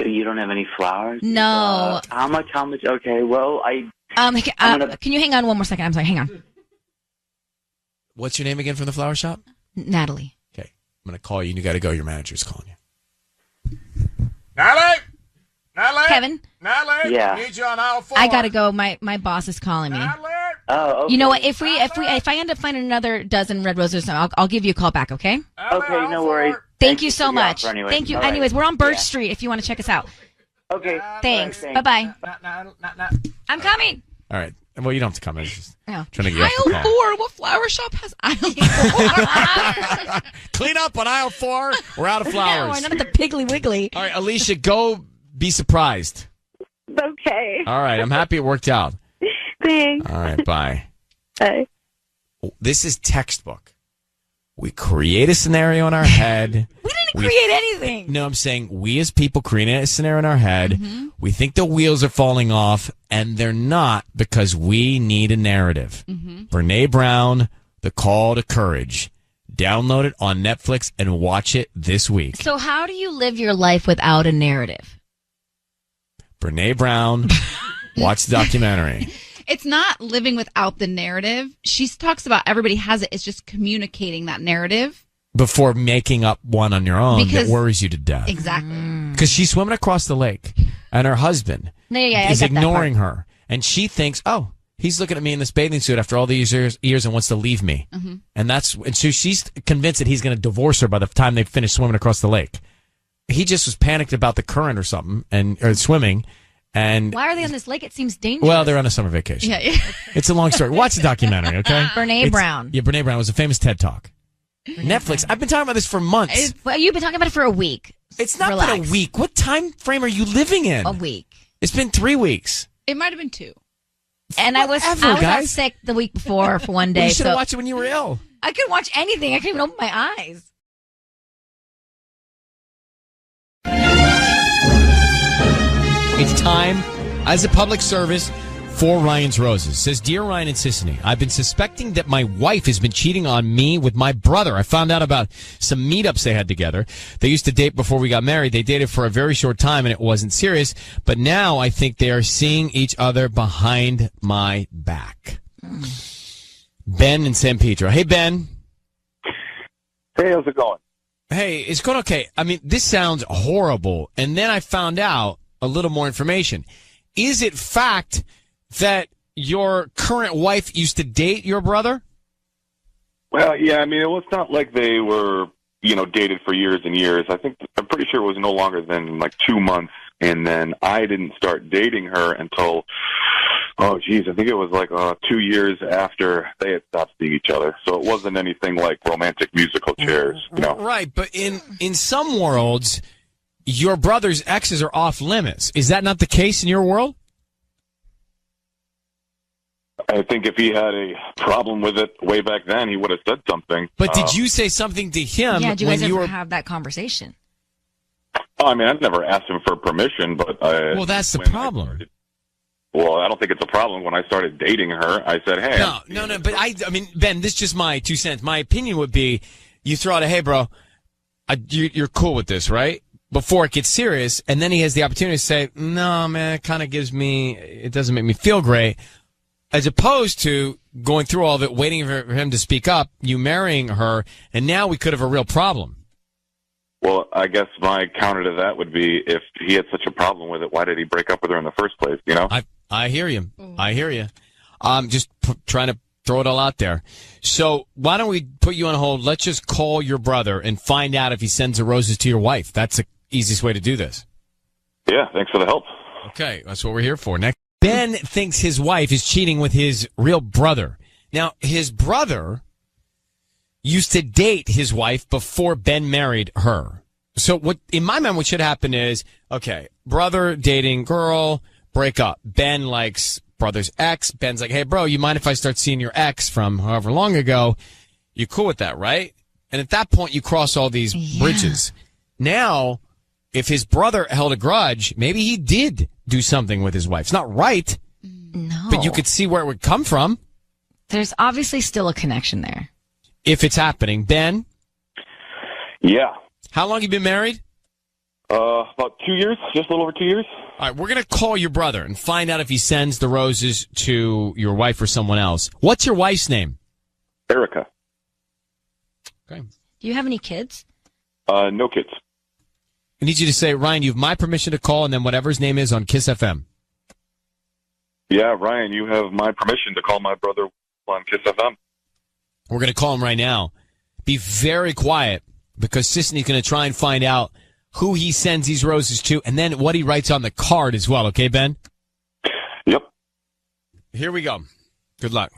You don't have any flowers? No. How much? Okay, well, can you hang on 1 more second? I'm sorry, hang on. What's your name again from the flower shop? Natalie. Okay. I'm going to call you and you got to go. Your manager's calling you. Natalie! Kevin? Natalie? Yeah. Need you on aisle 4. I got to go. My boss is calling me. Natalie! Oh, okay. You know what? If I end up finding another dozen red roses, I'll give you a call back, okay? Okay, no worries. Thank you so much. Anyway. Thank you. All right. Anyways, we're on Birch Street if you want to check us out. Okay. Thanks. Right, Bye-bye. I'm coming. All right. Well, you don't have to come. I was just trying to get you off the Aisle call. 4. What flower shop has aisle 4? Clean up on aisle 4. We're out of flowers. We're not at the Piggly Wiggly. All right, Alicia, go be surprised. Okay. All right. I'm happy it worked out. Thanks. All right. Bye. Bye. This is textbook. We create a scenario in our head. We didn't create anything. No, I'm saying we as people create a scenario in our head. Mm-hmm. We think the wheels are falling off, and they're not because we need a narrative. Mm-hmm. Brene Brown, The Call to Courage. Download it on Netflix and watch it this week. So how do you live your life without a narrative? Brene Brown, watch the documentary. It's not living without the narrative. She talks about everybody has it. It's just communicating that narrative. Before making up one on your own that worries you to death. Exactly. Because she's swimming across the lake, and her husband is ignoring her. And she thinks, oh, he's looking at me in this bathing suit after all these years and wants to leave me. Mm-hmm. And so she's convinced that he's going to divorce her by the time they finish swimming across the lake. He just was panicked about the current or something, or swimming. And why are they on this lake? It seems dangerous. Well, they're on a summer vacation. Yeah. It's a long story. Watch the documentary, okay? Brene Brown. Yeah, Brene Brown was a famous TED Talk. Netflix. I've been talking about this for months. Well, you've been talking about it for a week. It's not been a week. What time frame are you living in? A week. It's been 3 weeks. It might have been 2. And I was out sick the week before for one day. Well, you should have watched it when you were ill. I couldn't watch anything. I couldn't even open my eyes. It's time, as a public service, for Ryan's Roses. Says, Dear Ryan and Sissany, I've been suspecting that my wife has been cheating on me with my brother. I found out about some meetups they had together. They used to date before we got married. They dated for a very short time and it wasn't serious. But now I think they are seeing each other behind my back. Ben in San Pedro. Hey, Ben. Hey, how's it going? Hey, it's going okay. I mean, this sounds horrible. And then I found out a little more information. Is it fact that your current wife used to date your brother? Well, yeah, I mean, it was not like they were, dated for years and years. I'm pretty sure it was no longer than like 2 months. And then I didn't start dating her until, I think it was like 2 years after they had stopped seeing each other. So it wasn't anything like romantic musical chairs, Right, but in some worlds, your brother's exes are off limits. Is that not the case in your world? I think if he had a problem with it way back then, he would have said something. But did you say something to him Yeah, do you when guys you ever were... have that conversation? I mean, I've never asked him for permission, but Well, that's the problem. I don't think it's a problem. When I started dating her, I said, hey. No, but I mean, Ben, this is just my 2 cents. My opinion would be, you throw out a, hey, bro, you're cool with this, right? Before it gets serious, and then he has the opportunity to say, no, man, it doesn't make me feel great. As opposed to going through all of it, waiting for him to speak up, you marrying her, and now we could have a real problem. Well, I guess my counter to that would be, if he had such a problem with it, why did he break up with her in the first place, I hear you. I hear you. Just trying to throw it all out there. So why don't we put you on hold? Let's just call your brother and find out if he sends the roses to your wife. That's the easiest way to do this. Yeah, thanks for the help. Okay, that's what we're here for. Next, Ben thinks his wife is cheating with his real brother. Now, his brother used to date his wife before Ben married her. So what, in my mind, what should happen is, okay, brother dating girl, break up. Ben likes brother's ex. Ben's like, hey, bro, you mind if I start seeing your ex from however long ago? You cool with that, right? And at that point, you cross all these bridges. Now, if his brother held a grudge, maybe he did do something with his wife. It's not right. No. But you could see where it would come from. There's obviously still a connection there. If it's happening. Ben? Yeah. How long have you been married? About 2 years, just a little over 2 years. All right, we're going to call your brother and find out if he sends the roses to your wife or someone else. What's your wife's name? Erica. Okay. Do you have any kids? No kids. I need you to say, Ryan, you have my permission to call, and then whatever his name is on Kiss FM. Yeah, Ryan, you have my permission to call my brother on Kiss FM. We're going to call him right now. Be very quiet, because Sisney's going to try and find out who he sends these roses to, and then what he writes on the card as well. Okay, Ben? Yep. Here we go. Good luck.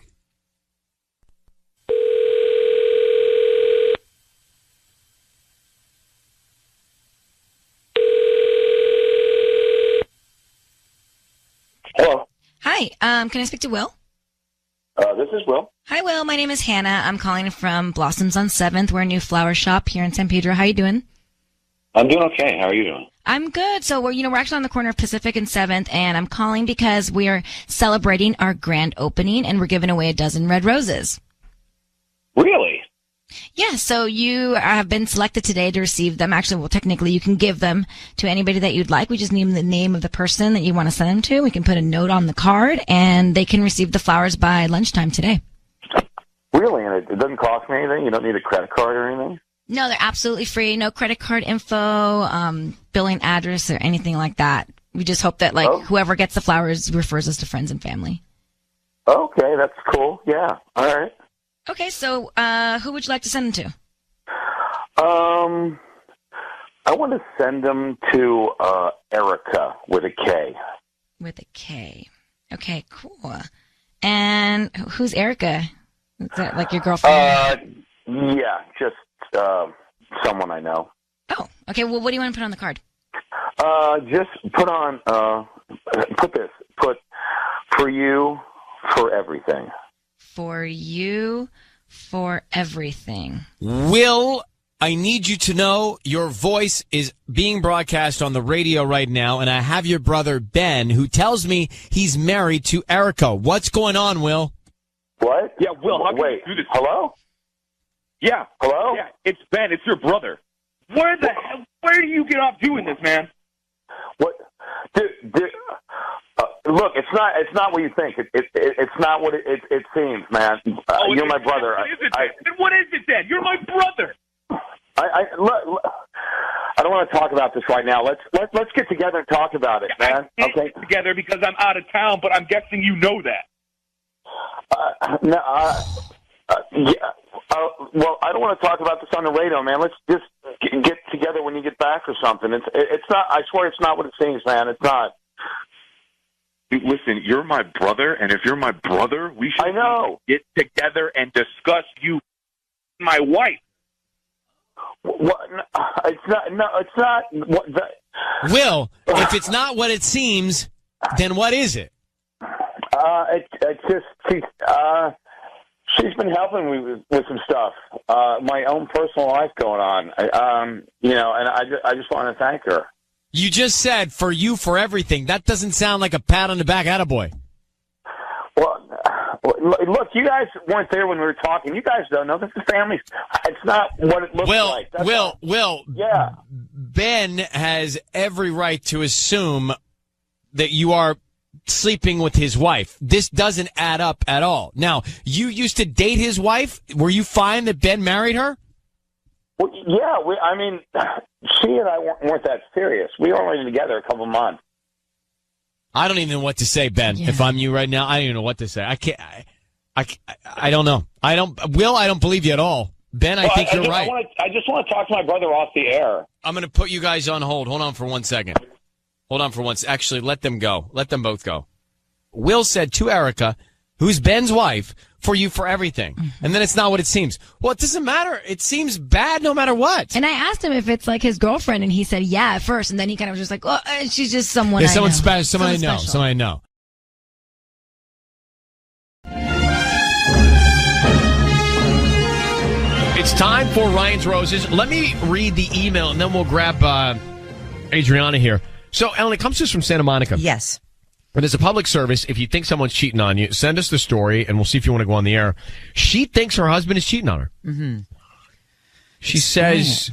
Hello. Hi, can I speak to Will? This is Will. Hi, Will. My name is Hannah. I'm calling from Blossoms on 7th. We're a new flower shop here in San Pedro. How you doing? I'm doing okay. How are you doing? I'm good. So we're actually on the corner of Pacific and 7th, and I'm calling because we are celebrating our grand opening, and we're giving away a dozen red roses. Really? Yeah, so you have been selected today to receive them. Actually, well, technically, you can give them to anybody that you'd like. We just need the name of the person that you want to send them to. We can put a note on the card, and they can receive the flowers by lunchtime today. Really? And it doesn't cost me anything? You don't need a credit card or anything? No, they're absolutely free. No credit card info, billing address, or anything like that. We just hope that, whoever gets the flowers refers us to friends and family. Okay, that's cool. Yeah. All right. Okay, so who would you like to send them to? I want to send them to Erica with a K. With a K. Okay, cool. And who's Erica? Is that like your girlfriend? Yeah, just someone I know. Oh, okay. Well, what do you want to put on the card? Just put this. Put for you, for everything. For you, for everything. Will, I need you to know your voice is being broadcast on the radio right now, and I have your brother, Ben, who tells me he's married to Erica. What's going on, Will? What? Yeah, Will, how can Wait, you do this? Hello? Yeah. Hello? Yeah, it's Ben. It's your brother. Where the hell? Where do you get off doing this, man? What? Look, it's not what you think. It's not what it seems, man. You're my brother. What is it then? What is it then? You're my brother. Look, I don't want to talk about this right now. Let's get together and talk about it, man. I can't get together because I'm out of town, but I'm guessing you know that. No. Yeah. Well, I don't want to talk about this on the radio, man. Let's just get together when you get back or something. It's not. I swear, it's not what it seems, man. It's not. Listen, you're my brother, and if you're my brother, we should get together and discuss you, my wife. What? It's not. No, it's not. Will, if it's not what it seems, then what is it? It's just she's been helping me with some stuff. My own personal life going on. And I just want to thank her. You just said for you for everything. That doesn't sound like a pat on the back, attaboy. Well, look, you guys weren't there when we were talking. You guys don't know. This is family. It's not what it looks like. Will, yeah. Ben has every right to assume that you are sleeping with his wife. This doesn't add up at all. Now, you used to date his wife. Were you fine that Ben married her? Well, yeah. She and I weren't that serious. We were only together a couple months. I don't even know what to say, Ben. Yeah. If I'm you right now, I don't even know what to say. I can't. I don't know. I don't believe you at all. Ben, I think you're right. I just want to talk to my brother off the air. I'm going to put you guys on hold. Hold on for 1 second. Actually, let them go. Let them both go. Will said to Erica, who's Ben's wife, for you for everything. Mm-hmm. And then it's not what it seems. Well, it doesn't matter. It seems bad no matter what. And I asked him if it's like his girlfriend, and he said yeah at first. And then he kind of was just like, oh, she's just someone I know. Someone I know. Someone I know. It's time for Ryan's Roses. Let me read the email, and then we'll grab Adriana here. So, Ellen, it comes to us from Santa Monica. Yes. And as a public service, if you think someone's cheating on you, send us the story, and we'll see if you want to go on the air. She thinks her husband is cheating on her. Mm-hmm. She says,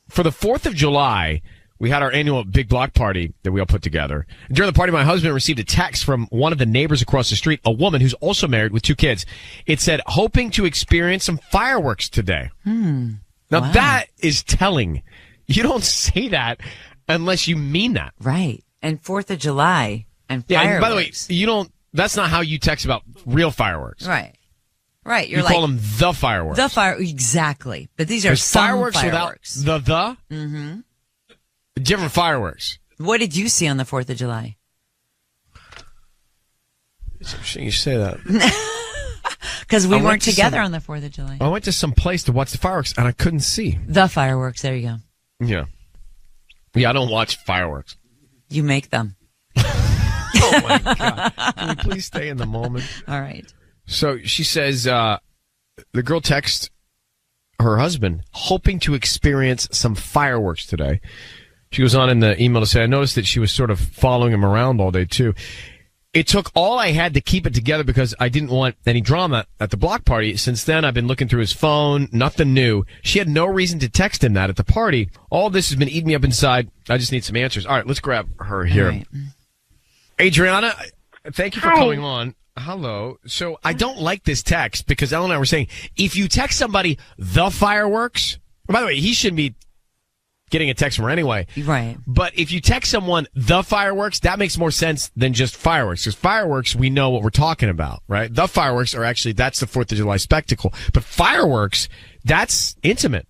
for the 4th of July, we had our annual big block party that we all put together. During the party, my husband received a text from one of the neighbors across the street, a woman who's also married with 2 kids. It said, hoping to experience some fireworks today. Now, that is telling. You don't say that unless you mean that. Right. And 4th of July and fireworks. And by the way, that's not how you text about real fireworks. Right. Right. You call them the fireworks. Exactly. But these are some fireworks without the. Mm-hmm. Different fireworks. What did you see on the 4th of July? It's interesting you say that. Because we weren't together on the 4th of July. I went to some place to watch the fireworks, and I couldn't see. The fireworks. There you go. Yeah. Yeah, I don't watch fireworks. You make them. Oh, my God. Can we please stay in the moment? All right. So she says the girl texts her husband, hoping to experience some fireworks today. She goes on in the email to say, I noticed that she was sort of following him around all day, too. It took all I had to keep it together because I didn't want any drama at the block party. Since then, I've been looking through his phone. Nothing new. She had no reason to text him that at the party. All this has been eating me up inside. I just need some answers. All right, let's grab her here. Right. Adriana, thank you for calling on. Hello. So I don't like this text because Ellen and I were saying, if you text somebody the fireworks, by the way, he shouldn't be getting a text from her anyway. Right. But if you text someone the fireworks, that makes more sense than just fireworks. Because fireworks, we know what we're talking about, right? The fireworks are actually, that's the 4th of July spectacle. But fireworks, that's intimate.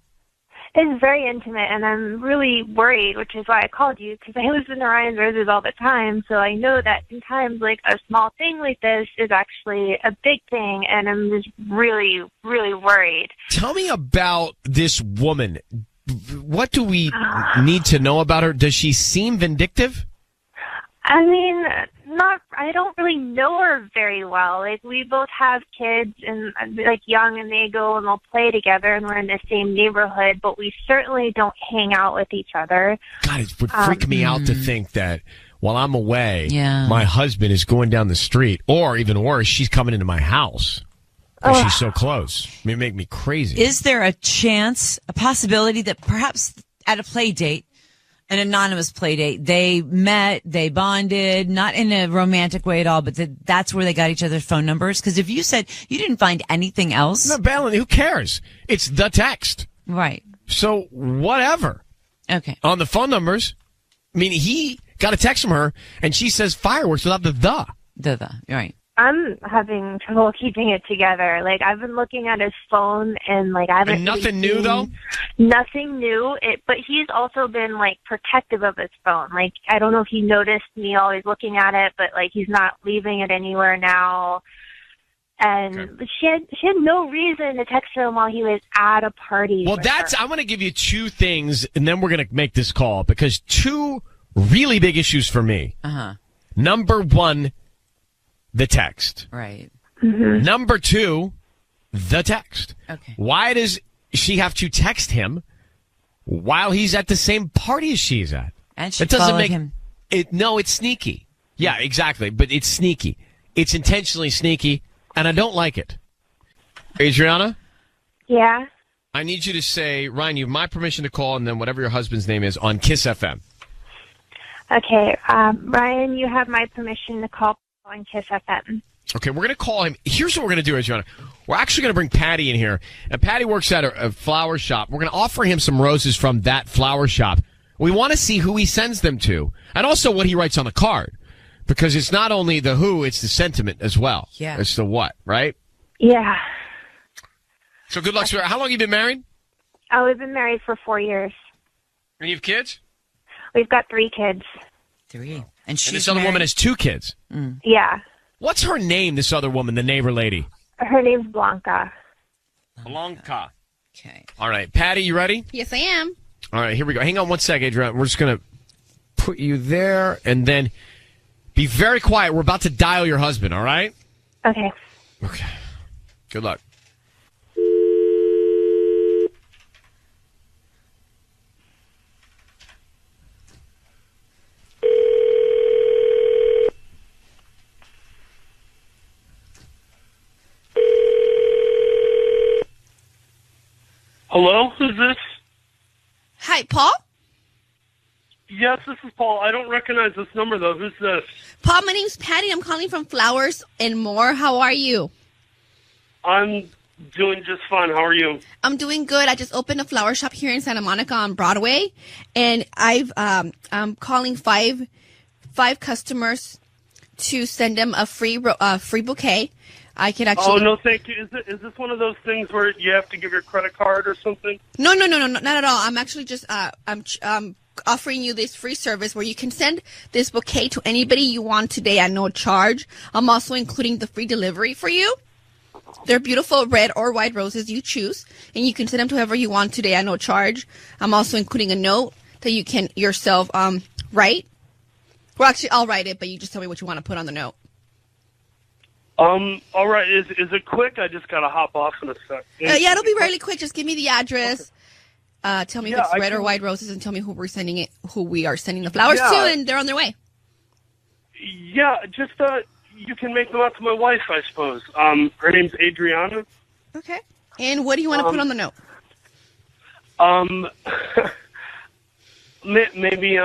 It's very intimate, and I'm really worried, which is why I called you, because I listen to Ryan's Roses all the time, so I know that sometimes, like, a small thing like this is actually a big thing, and I'm just really, really worried. Tell me about this woman. What do we need to know about her? Does she seem vindictive? I mean, I don't really know her very well. Like, we both have kids and, like, young, and they go and they'll play together, and we're in the same neighborhood, but we certainly don't hang out with each other. God, it would freak me out to think that while I'm away, my husband is going down the street, or even worse, she's coming into my house. She's so close. It may make me crazy. Is there a chance, a possibility that perhaps at a play date, an anonymous play date, they met, they bonded, not in a romantic way at all, but that's where they got each other's phone numbers? Because if you said you didn't find anything else. No, Belen, who cares? It's the text. Right. So whatever. Okay. On the phone numbers, I mean, he got a text from her, and she says fireworks without the the. The, right. I'm having trouble keeping it together. Like, I've been looking at his phone, and, like, I haven't... And nothing new, though? Nothing new, but he's also been, like, protective of his phone. Like, I don't know if he noticed me always looking at it, but, like, he's not leaving it anywhere now. And she had no reason to text him while he was at a party. Well, I'm going to give you two things, and then we're going to make this call, because two really big issues for me. Uh-huh. Number one, the text. Right. Mm-hmm. Number two, the text. Okay. Why does she have to text him while he's at the same party as she's at? And she it doesn't followed make him. it. No, it's sneaky. Yeah, exactly. But it's sneaky. It's intentionally sneaky, and I don't like it. Adriana? Yeah? I need you to say, Ryan, you have my permission to call, and then whatever your husband's name is on Kiss FM. Okay, Ryan, you have my permission to call on Kiss FM. Okay, we're going to call him. Here's what we're going to do, Adriana. We're actually going to bring Patty in here. And Patty works at a flower shop. We're going to offer him some roses from that flower shop. We want to see who he sends them to, and also what he writes on the card. Because it's not only the who, it's the sentiment as well. Yeah. It's the what, right? Yeah. So good luck, sweetheart. How long have you been married? Oh, we've been married for 4 years. And you have kids? We've got 3 kids. 3. And this other woman has 2 kids. Mm. Yeah. What's her name, this other woman, the neighbor lady? Her name's Blanca. Blanca. Okay. All right. Patty, you ready? Yes, I am. All right, here we go. Hang on one second, Adriana. We're just going to put you there, and then be very quiet. We're about to dial your husband, all right? Okay. Okay. Good luck. Hello, who's this? Hi, Paul? Yes, this is Paul. I don't recognize this number, though. Who's this? Paul, my name's Patty. I'm calling from Flowers and More. How are you? I'm doing just fine. How are you? I'm doing good. I just opened a flower shop here in Santa Monica on Broadway, and I'm calling five customers to send them a free bouquet. I can actually. Oh no, thank you. Is this one of those things where you have to give your credit card or something? No, not at all. I'm actually just I'm offering you this free service where you can send this bouquet to anybody you want today at no charge. I'm also including the free delivery for you. They're beautiful red or white roses, you choose, and you can send them to whoever you want today at no charge. I'm also including a note that you can yourself write. Well, actually, I'll write it, but you just tell me what you want to put on the note. All right. Is it quick? I just gotta hop off in a sec. Yeah, it'll be really quick. Just give me the address. Okay. Tell me if it's red or white roses, and tell me who we are sending the flowers to, and they're on their way. Yeah, just you can make them out to my wife, I suppose. Her name's Adriana. Okay. And what do you want to put on the note? Maybe,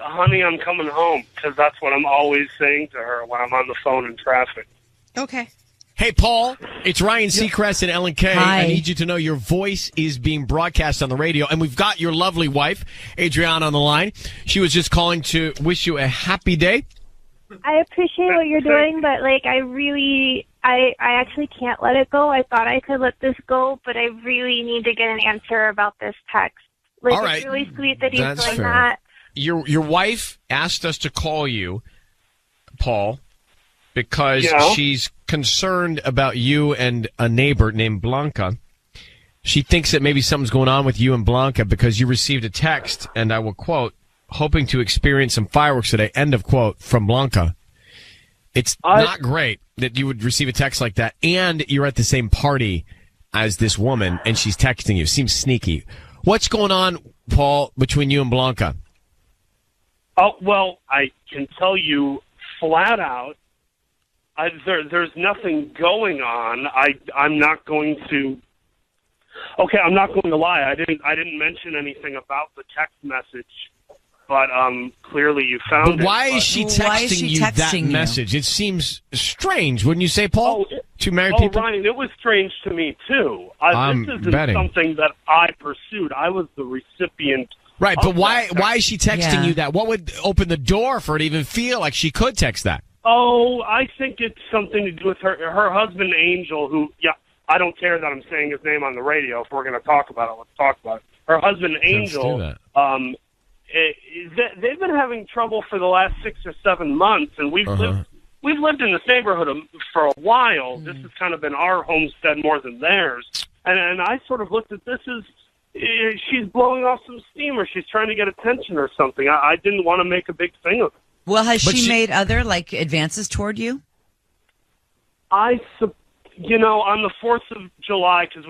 honey, I'm coming home, because that's what I'm always saying to her when I'm on the phone in traffic. Okay. Hey, Paul, it's Ryan Seacrest and Ellen Kay. Hi. I need you to know your voice is being broadcast on the radio, and we've got your lovely wife, Adriana, on the line. She was just calling to wish you a happy day. I appreciate what you're doing, but like I actually can't let it go. I thought I could let this go, but I really need to get an answer about this text. Like, All right. It's really sweet that he's That's doing fair. that. Your wife asked us to call you, Paul, because she's concerned about you and a neighbor named Blanca. She thinks that maybe something's going on with you and Blanca because you received a text, and I will quote, hoping to experience some fireworks today, end of quote, from Blanca. It's not great that you would receive a text like that, and you're at the same party as this woman, and she's texting you. Seems sneaky. What's going on, Paul, between you and Blanca? Oh, well, I can tell you flat out, there's nothing going on. I'm not going to. Okay, I'm not going to lie. I didn't mention anything about the text message but clearly you found but why is she texting you that message? It seems strange, wouldn't you say, Paul? Two married people? Ryan, it was strange to me, too. This isn't something that I pursued. I was the recipient. Right, but why is she texting you that? What would open the door for her to even feel like she could text that? Oh, I think it's something to do with her husband, Angel, who, I don't care that I'm saying his name on the radio. If we're going to talk about it, let's talk about it. Her husband, Angel, they've been having trouble for the last 6 or 7 months, and we've lived in this neighborhood for a while. This has kind of been our homestead more than theirs. And I sort of looked at this as she's blowing off some steam, or she's trying to get attention or something. I didn't want to make a big thing of it. Well, has she made other advances toward you? On the 4th of July, because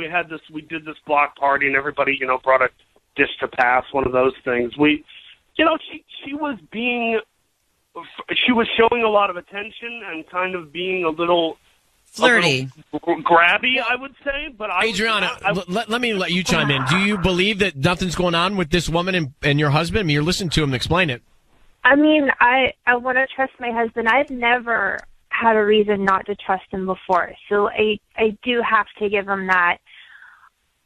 we did this block party, and everybody, brought a dish to pass, one of those things. She was showing a lot of attention and kind of being a little flirty, grabby, I would say. But Adriana, let me let you chime in. Do you believe that nothing's going on with this woman and your husband? I mean, you're listening to him explain it. I mean, I want to trust my husband. I've never had a reason not to trust him before, so I do have to give him that.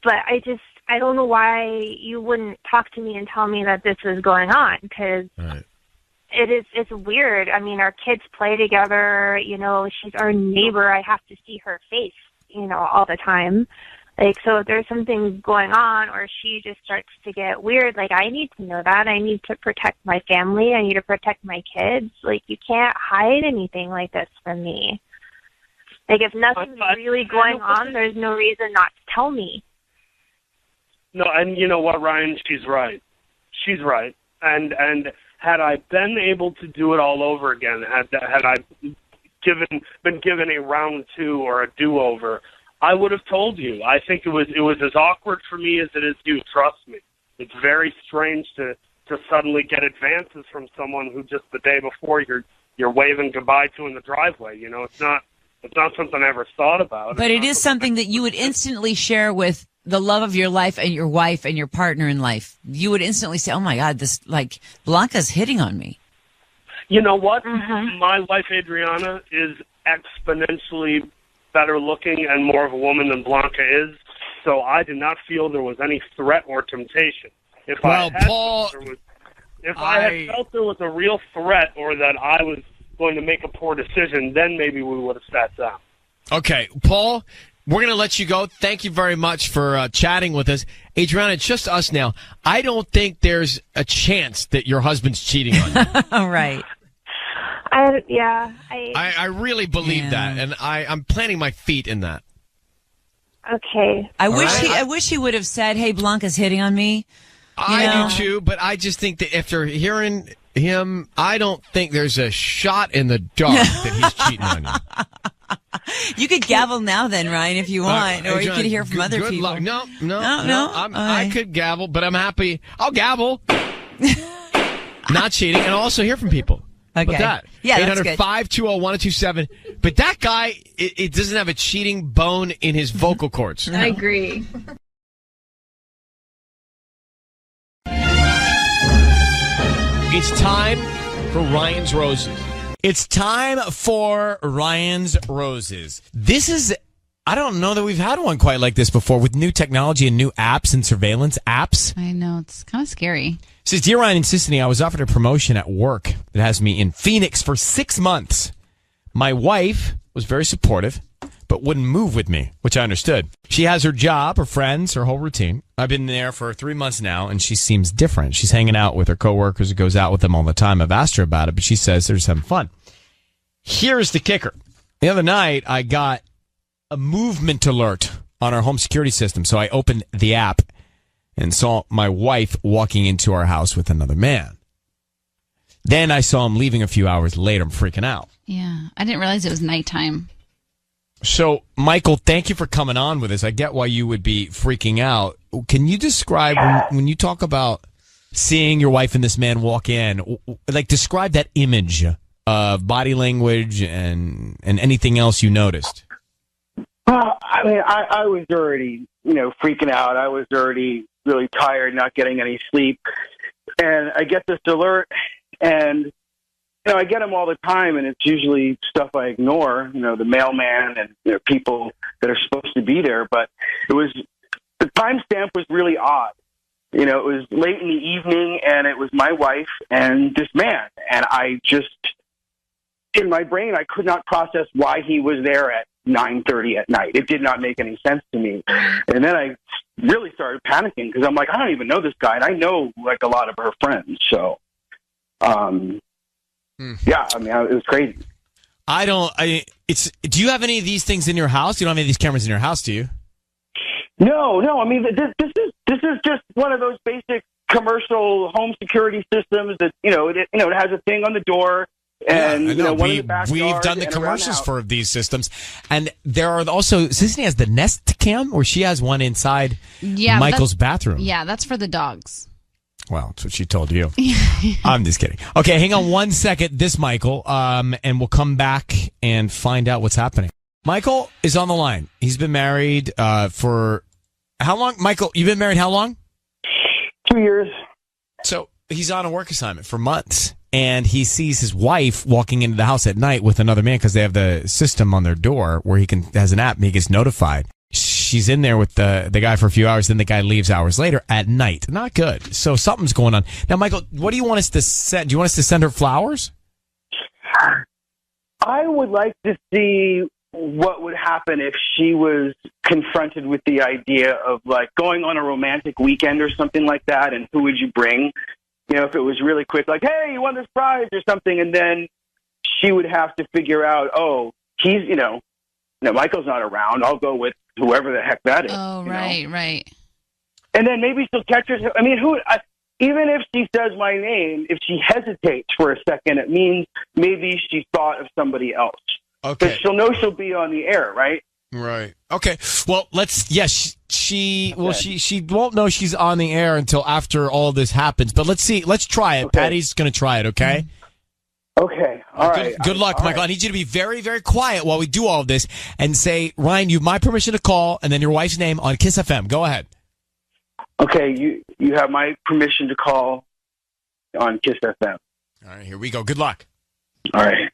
But I don't know why you wouldn't talk to me and tell me that this is going on, because it's weird. I mean, our kids play together. She's our neighbor. I have to see her face, all the time. So if there's something going on, or she just starts to get weird, I need to know that. I need to protect my family. I need to protect my kids. You can't hide anything like this from me. If nothing's really going on, there's no reason not to tell me. No, and you know what, Ryan? She's right. She's right. And had I been able to do it all over again, had I been given a round 2 or a do-over, I would have told you. I think it was as awkward for me as it is you. Trust me. It's very strange to suddenly get advances from someone who just the day before you're waving goodbye to in the driveway. It's not something I ever thought about. But it is something that you would instantly share with the love of your life and your wife and your partner in life. You would instantly say, "Oh my God, this Blanca's hitting on me." You know what? My wife Adriana is exponentially better looking and more of a woman than Blanca is, so I did not feel there was any threat or temptation. If I had felt there was a real threat, or that I was going to make a poor decision, then maybe we would have sat down. Okay, Paul, we're going to let you go. Thank you very much for chatting with us. Adriana, it's just us now. I don't think there's a chance that your husband's cheating on you. All right. I really believe that, and I'm planting my feet in that. Okay. I wish he would have said, "Hey, Blanca's hitting on me." I do too, but I just think that after hearing him, I don't think there's a shot in the dark that he's cheating on you. You could gavel now, then, Ryan, if you want, or you could hear from other people. Luck. No. I could gavel, but I'm happy. I'll gavel. Not cheating, and also hear from people. Okay. But that. Yeah, that's good. 800-520-1027. But that guy, it doesn't have a cheating bone in his vocal cords. I agree. It's time for Ryan's Roses. It's time for Ryan's Roses. This is, I don't know that we've had one quite like this before, with new technology and new apps and surveillance apps. I know, it's kind of scary. It says, "Dear Ryan and Tiffany, I was offered a promotion at work that has me in Phoenix for 6 months. My wife was very supportive, but wouldn't move with me, which I understood. She has her job, her friends, her whole routine. I've been there for 3 months now, and she seems different. She's hanging out with her coworkers, goes out with them all the time. I've asked her about it, but she says they're just having fun. Here's the kicker. The other night, I got a movement alert on our home security system, so I opened the app and saw my wife walking into our house with another man. Then I saw him leaving a few hours later. I'm freaking out. Yeah, I didn't realize it was nighttime. So, Michael, thank you for coming on with us. I get why you would be freaking out. Can you describe, when you talk about seeing your wife and this man walk in, describe that image of body language and anything else you noticed? I mean, I was already, freaking out. I was already really tired, not getting any sleep. And I get this alert, and I get them all the time, and it's usually stuff I ignore. The mailman and people that are supposed to be there. But the timestamp was really odd. It was late in the evening, and it was my wife and this man, and I just, in my brain, I could not process why he was there at 9:30 at night. It did not make any sense to me. And then I really started panicking because I'm like, I don't even know this guy, and I know a lot of her friends. So, yeah, I mean, it was crazy. Do you have any of these things in your house? You don't have any of these cameras in your house, do you? No. I mean, this is just one of those basic commercial home security systems that it has a thing on the door. And one in the backyard. We've done the commercials for these systems, and there are also Tiffany has the Nest Cam, where she has one inside Michael's bathroom. Yeah, that's for the dogs. Well, that's what she told you. I'm just kidding. Okay, hang on one second. This Michael, and we'll come back and find out what's happening. Michael is on the line. He's been married for how long? Michael, you've been married how long? 2 years. So he's on a work assignment for months. And he sees his wife walking into the house at night with another man because they have the system on their door where has an app and he gets notified. She's in there with the guy for a few hours, then the guy leaves hours later at night. Not good. So something's going on. Now, Michael, what do you want us to send? Do you want us to send her flowers? I would like to see what would happen if she was confronted with the idea of going on a romantic weekend or something like that, and who would you bring? If it was really quick, hey, you won this prize or something, and then she would have to figure out, he's, Michael's not around. I'll go with whoever the heck that is. Oh, right. And then maybe she'll catch herself. I mean, even if she says my name, if she hesitates for a second, it means maybe she thought of somebody else. Okay. But she'll know she'll be on the air, right? Right. Okay. Well, she won't know she's on the air until after all this happens. But let's see. Let's try it. Okay. Patty's going to try it. Okay. Okay. All right. Good luck, Michael. Right. I need you to be very, very quiet while we do all of this and say, Ryan, you have my permission to call, and then your wife's name on Kiss FM. Go ahead. Okay. You have my permission to call on Kiss FM. All right. Here we go. Good luck. All right.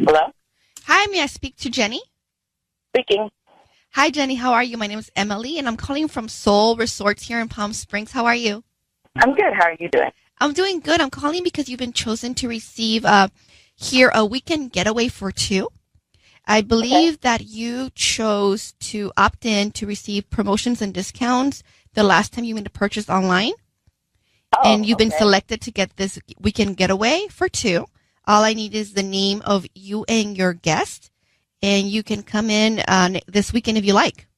Hello? Hi, may I speak to Jenny? Speaking. Hi, Jenny. How are you? My name is Emily, and I'm calling from Soul Resorts here in Palm Springs. How are you? I'm good. How are you doing? I'm doing good. I'm calling because you've been chosen to receive here a weekend getaway for two. I believe that you chose to opt in to receive promotions and discounts the last time you made a purchase online. And you've been selected to get this weekend getaway for two. All I need is the name of you and your guest, and you can come in this weekend if you like.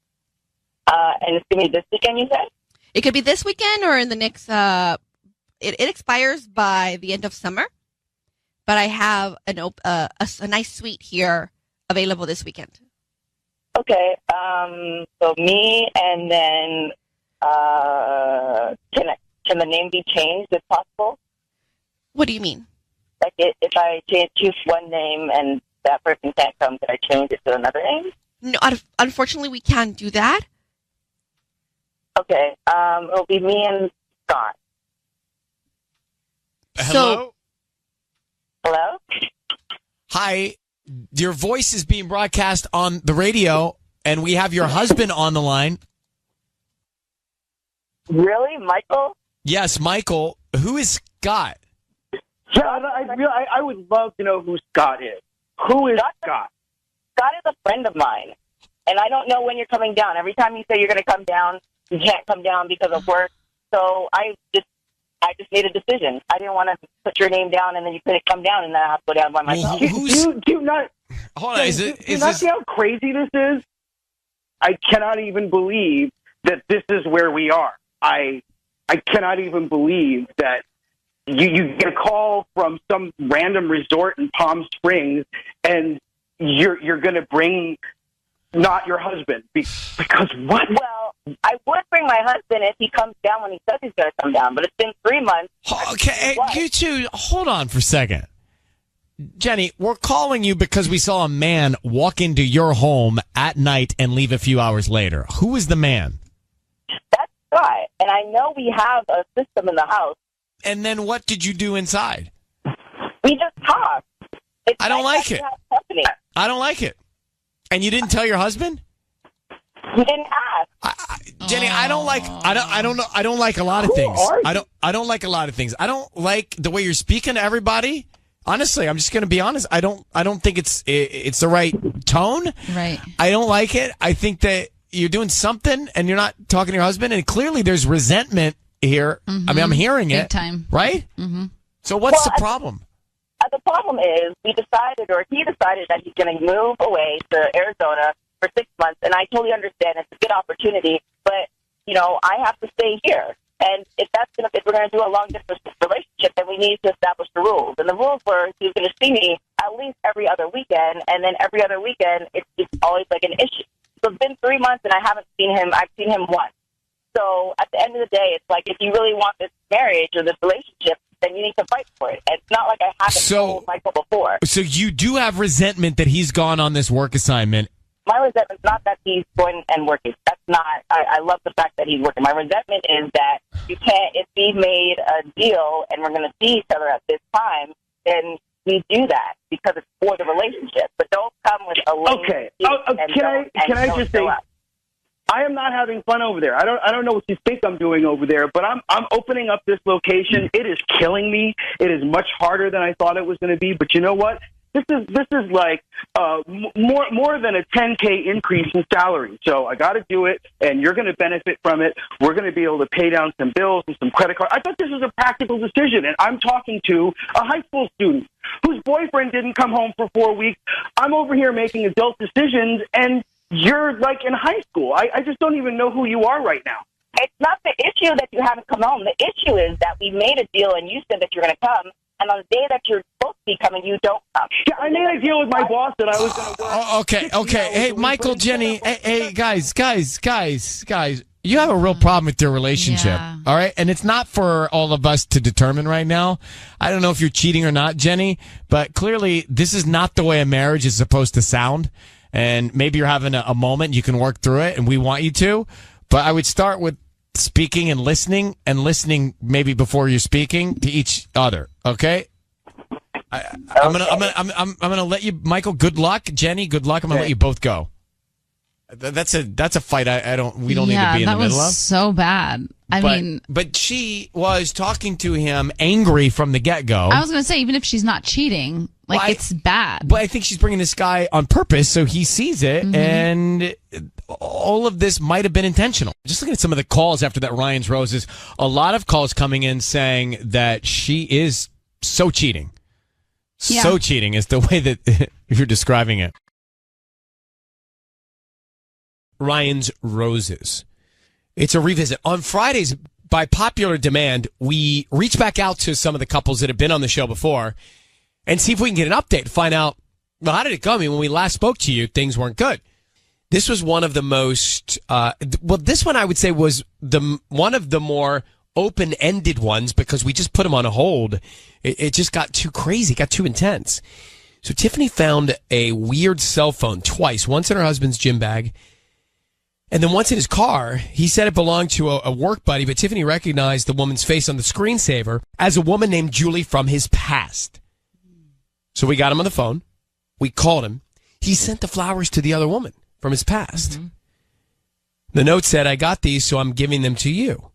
And it's going to be this weekend, you said? It could be this weekend or in the next, it expires by the end of summer, but I have a nice suite here available this weekend. Okay. So me, and then can the name be changed if possible? What do you mean? Like if I choose one name and that person can't come, can I change it to another name? No, unfortunately, we can't do that. Okay. It'll be me and Scott. Hello? Hello? Hi. Your voice is being broadcast on the radio, and we have your husband on the line. Really? Michael? Yes, Michael. Who is Scott? Yeah, I would love to know who Scott is. Who is Scott? Scott is a friend of mine, and I don't know when you're coming down. Every time you say you're going to come down, you can't come down because of work. So I just made a decision. I didn't want to put your name down, and then you couldn't come down, and then I have to go down by myself. Do you not? Hold on. Do you not see how crazy this is? I cannot even believe that this is where we are. I cannot even believe that you get a call from some random resort in Palm Springs, and you're going to bring not your husband. Because what? Well, I would bring my husband if he comes down when he says he's going to come down, but it's been 3 months. Okay, you two, hold on for a second. Jenny, we're calling you because we saw a man walk into your home at night and leave a few hours later. Who is the man? That's right. And I know we have a system in the house. And then what did you do inside? We just talked. I don't like it. I don't like it. And you didn't tell your husband? You didn't ask. Jenny, I don't like a lot of things. I don't like a lot of things. I don't like the way you're speaking to everybody. Honestly, I'm just going to be honest. I don't think it's the right tone. Right. I don't like it. I think that you're doing something and you're not talking to your husband, and clearly there's resentment here. Mm-hmm. I mean, I'm hearing Big it. time. Right? Mm-hmm. So what's the problem? The problem is he decided that he's going to move away to Arizona for 6 months, and I totally understand it's a good opportunity, but, I have to stay here. And if we're going to do a long-distance relationship, then we need to establish the rules. And the rules were he's going to see me at least every other weekend, and then every other weekend it's always like an issue. So it's been 3 months, and I haven't seen him. I've seen him once. So at the end of the day, it's like if you really want this marriage or this relationship, then you need to fight for it. It's not like I haven't told Michael before. So you do have resentment that he's gone on this work assignment. My resentment's not that he's going and working. That's not. I love the fact that he's working. My resentment is that you can't. If we made a deal and we're going to see each other at this time, then we do that because it's for the relationship. But don't come with a lame okay. Can I just say, I am not having fun over there. I don't know what you think I'm doing over there, but I'm opening up this location. It is killing me. It is much harder than I thought it was going to be. But you know what? This is like more than a 10K increase in salary. So I got to do it, and you're going to benefit from it. We're going to be able to pay down some bills and some credit cards. I thought this was a practical decision, and I'm talking to a high school student whose boyfriend didn't come home for 4 weeks. I'm over here making adult decisions, and you're like in high school. I just don't even know who you are right now. It's not the issue that you haven't come home. The issue is that we made a deal, and you said that you're going to come. And on the day that you're supposed to be coming, you don't come. Yeah, I made a deal with my boss that I was going to work. Okay. Hey, Michael, Jenny. Hey, guys. You have a real problem with your relationship. Yeah. All right. And it's not for all of us to determine right now. I don't know if you're cheating or not, Jenny, but clearly this is not the way a marriage is supposed to sound. And maybe you're having a moment. You can work through it, and we want you to. But I would start with speaking and listening maybe before you're speaking to each other. Okay. I'm gonna let you, Michael. Good luck, Jenny. Good luck. I'm gonna let you both go. That's a fight. We don't need to be in the middle of. That was so bad. But she was talking to him angry from the get-go. I was going to say, even if she's not cheating, it's bad. But I think she's bringing this guy on purpose so he sees it, and all of this might have been intentional. Just looking at some of the calls after that Ryan's Roses, a lot of calls coming in saying that she is so cheating. Yeah. So cheating is the way that you're describing it. Ryan's Roses. It's a revisit. On Fridays, by popular demand, we reach back out to some of the couples that have been on the show before and see if we can get an update. Find out, well, how did it go? I mean, when we last spoke to you, things weren't good. This was one of the most, this one I would say was one of the more open-ended ones because we just put them on a hold. It just got too crazy, got too intense. So Tiffany found a weird cell phone twice, once in her husband's gym bag, and then once in his car. He said it belonged to a work buddy, but Tiffany recognized the woman's face on the screensaver as a woman named Julie from his past. So we got him on the phone. We called him. He sent the flowers to the other woman from his past. Mm-hmm. The note said, "I got these, so I'm giving them to you."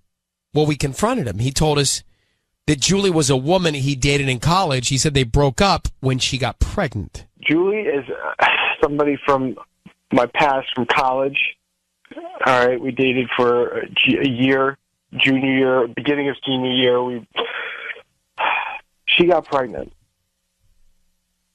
Well, we confronted him. He told us that Julie was a woman he dated in college. He said they broke up when she got pregnant. Julie is somebody from my past from college. All right, we dated for a year, junior year, beginning of senior year. She got pregnant,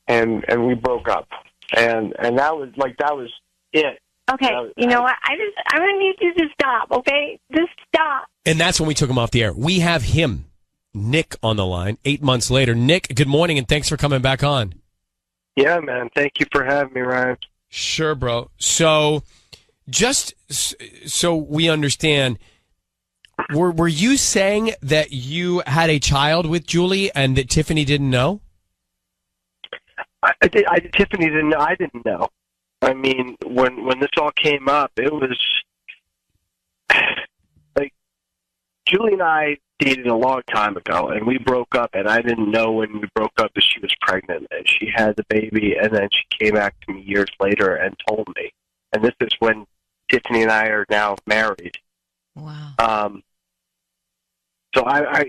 and we broke up, and that was it. Okay, you know what? I'm gonna need you to stop. Okay, just stop. And that's when we took him off the air. We have him, Nick, on the line. 8 months later, Nick. Good morning, and thanks for coming back on. Yeah, man. Thank you for having me, Ryan. Sure, bro. So, just so we understand, were you saying that you had a child with Julie and that Tiffany didn't know? Tiffany didn't know. I didn't know. I mean, when this all came up, it was like Julie and I dated a long time ago, and we broke up, and I didn't know when we broke up that she was pregnant, and she had the baby, and then she came back to me years later and told me. And this is when Tiffany and I are now married. Wow. So I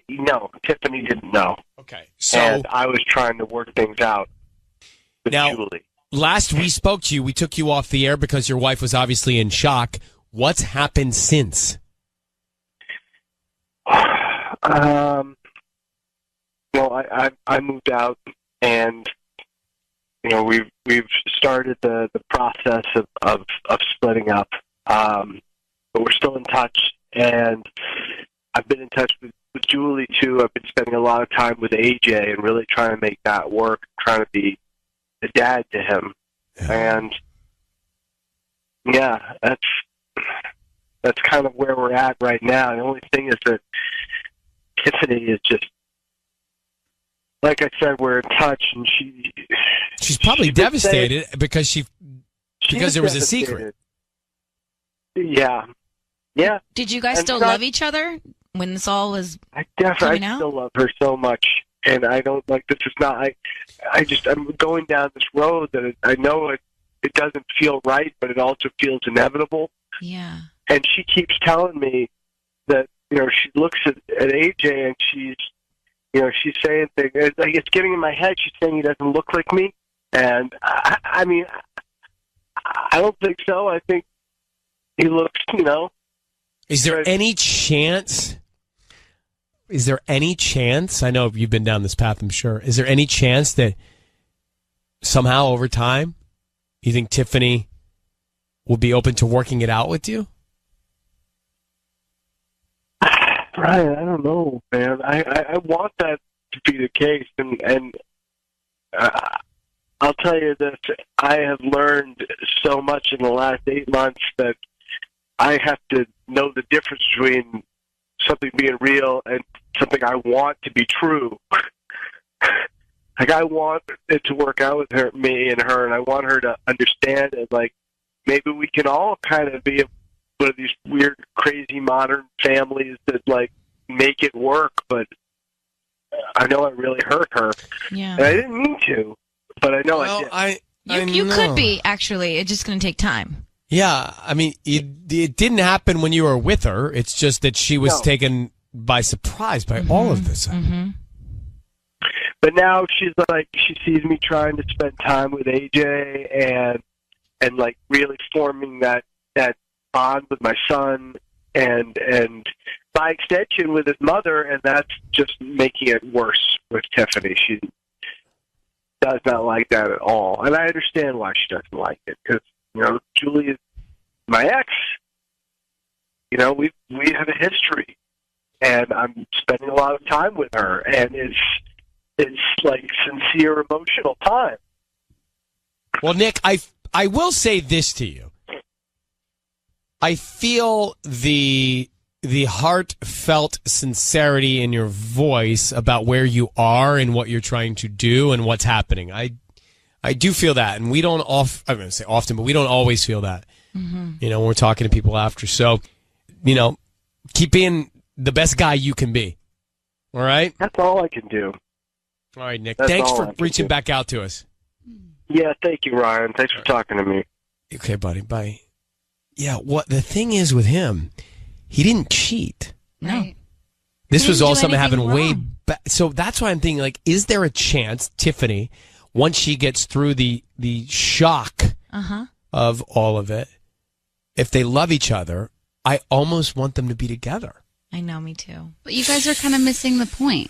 Tiffany didn't know. Okay. So and I was trying to work things out with now, Julie. Last we spoke to you, we took you off the air because your wife was obviously in shock. What's happened since? Well, I moved out, and we've started the process of splitting up, but we're still in touch, and I've been in touch with Julie too. I've been spending a lot of time with AJ and really trying to make that work, trying to be the dad to him, and yeah, that's kind of where we're at right now. The only thing is that Tiffany is just, like I said, we're in touch, and she's probably devastated because there was a secret. Yeah. Did you guys And still love each other when this all was coming out? I still love her so much, and I don't like this. Is not. I'm going down this road that I know it doesn't feel right, but it also feels inevitable. Yeah. And she keeps telling me that she looks at AJ and she's saying things. Like, it's getting in my head. She's saying he doesn't look like me, and I mean, I don't think so. I think he looks, Is there any chance? I know you've been down this path, I'm sure. Is there any chance that somehow over time you think Tiffany will be open to working it out with you? Brian, I don't know, man. I want that to be the case, and I'll tell you this. I have learned so much in the last 8 months that I have to know the difference between something being real and something I want to be true. Like, I want it to work out with me and her, and I want her to understand it. Like, maybe we can all kind of be one of these weird, crazy modern families that, like, make it work, but I know I really hurt her. Yeah. And I didn't mean to, but I know I did. You could be, actually. It's just going to take time. Yeah, I mean, it didn't happen when you were with her. It's just that she was taken by surprise by all of this. Mm-hmm. But now she's like, she sees me trying to spend time with AJ and like really forming that bond with my son and by extension with his mother, and that's just making it worse with Tiffany. She does not like that at all, and I understand why she doesn't like it, because Julie is my ex. We have a history, and I'm spending a lot of time with her, and it's like sincere emotional time. Well, Nick, I will say this to you. I feel the heartfelt sincerity in your voice about where you are and what you're trying to do and what's happening. I do feel that, and we don't I'm going to say often, but we don't always feel that. Mm-hmm. When we're talking to people after. So, keep being the best guy you can be. All right? That's all I can do. All right, Nick. That's Thanks all for I can reaching do. back out to us. Yeah, thank you, Ryan. Thanks for talking to me. Okay, buddy. Bye. Yeah, what the thing is with him, he didn't cheat. No. This He was didn't all do something anything happened way wrong. back. So that's why I'm thinking, like, is there a chance Tiffany, once she gets through the shock Uh-huh. of all of it, if they love each other, I almost want them to be together. I know, me too. But you guys are kind of missing the point.